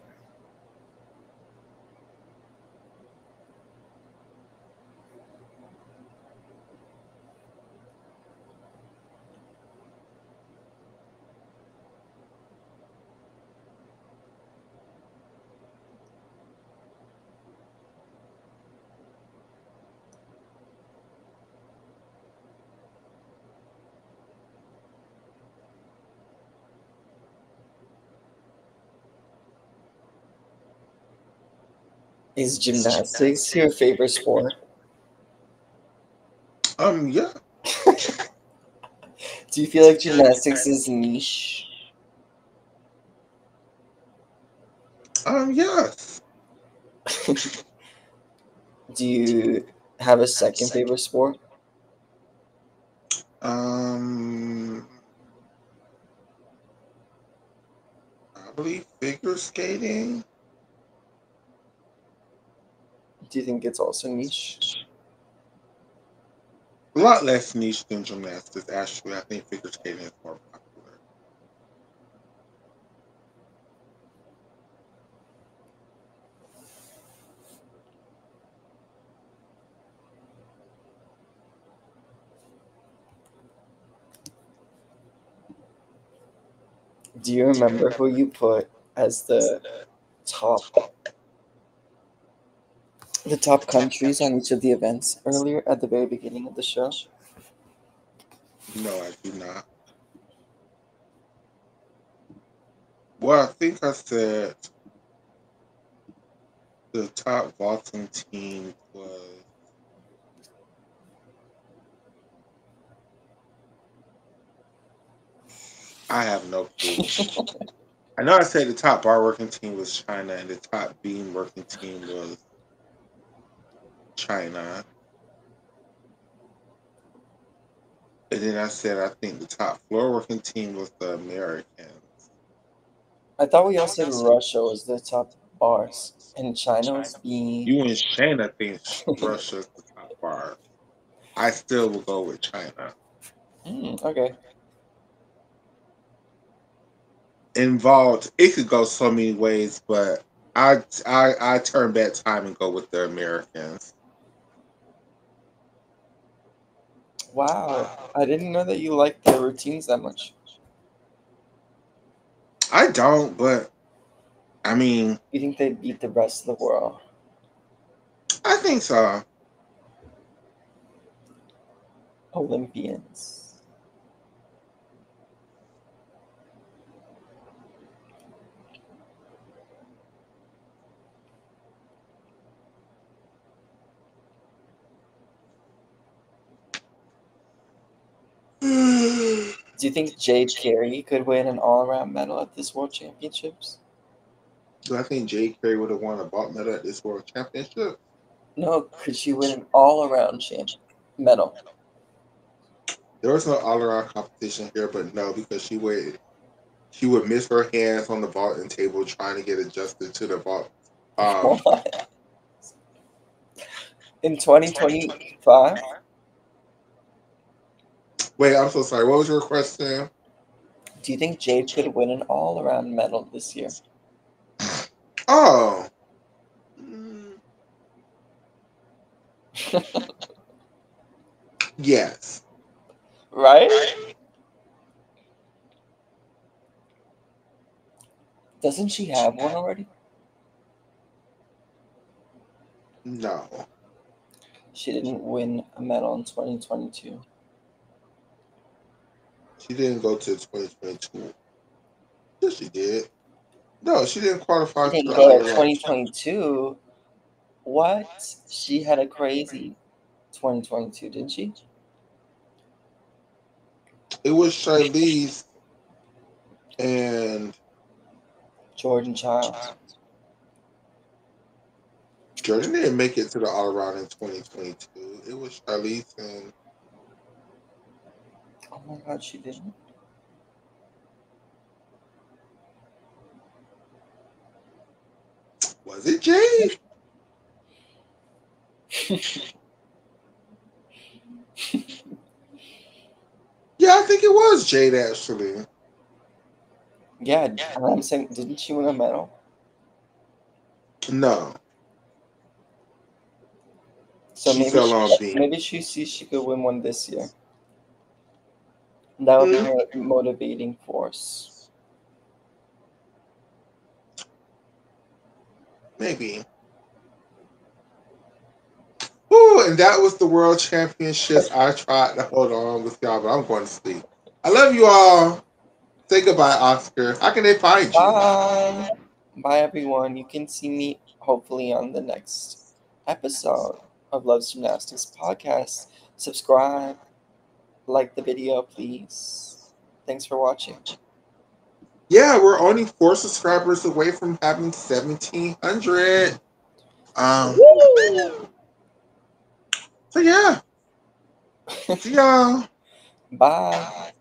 B: Is gymnastics your favorite sport?
A: Yeah.
B: Do you feel like gymnastics is niche?
A: Yes.
B: Do you have a second favorite sport?
A: Um, probably figure skating.
B: Do you think it's also niche?
A: A lot less niche than gymnastics, actually. I think figure skating is more popular.
B: Do you remember who you put as top the top countries on each of the events earlier at the very beginning of the show?
A: No, I do not. Well, I think I said the top vaulting team was. I have no clue. I know I said the top bar working team was China and the top beam working team was China. And then I said I think the top floor working team was the Americans.
B: I thought we all said Russia was the top bars and China was being.
A: You and Shayna think Russia's the top bar. I still will go with China.
B: Okay.
A: Involved, it could go so many ways, but I turn back time and go with the Americans.
B: Wow. I didn't know that you liked their routines that much.
A: I don't, but I mean,
B: You think they beat the rest of the world?
A: I think so.
B: Olympians. Do you think Jade Carey could win an all-around medal at this World Championships?
A: Do I think Jay Carey would have won a vault medal at this World Championship?
B: No, could she win an all-around medal?
A: There was no all around competition here, but no, because she would miss her hands on the vaulting table trying to get adjusted to the vault. Um,
B: What? In 2025?
A: wait, I'm so sorry. What was your question?
B: Do you think Jade could win an all-around medal this year?
A: Oh, yes.
B: Right? Doesn't she have one already?
A: No,
B: She didn't win a medal in 2022.
A: she didn't go to 2022. Yes, she did. No, she didn't
B: She
A: qualify to
B: didn't
A: the
B: go
A: all
B: to
A: around.
B: 2022. What? She had a crazy 2022, didn't she?
A: It was Charlize and
B: Jordan Childs.
A: Jordan didn't make it to the all around in 2022. It was Charlize and
B: Oh my God, she didn't.
A: was it Jade? Yeah, I think it was Jade actually.
B: Yeah, I'm saying, didn't she win a medal?
A: No,
B: So
A: she
B: maybe
A: fell
B: she
A: on beam.
B: maybe she sees she could win one this year. That would be
A: Mm,
B: her motivating force.
A: maybe. Ooh, and that was the world championships. I tried to hold on with y'all, but I'm going to sleep. I love you all. Say goodbye, Oscar. How can they find you?
B: Bye. Bye, everyone. You can see me hopefully on the next episode of Love's Gymnastics podcast. Subscribe, like the video, please. Thanks for watching.
A: Yeah, we're only 4 subscribers away from having 1,700. Um,
B: Woo!
A: so yeah, see y'all.
B: Bye.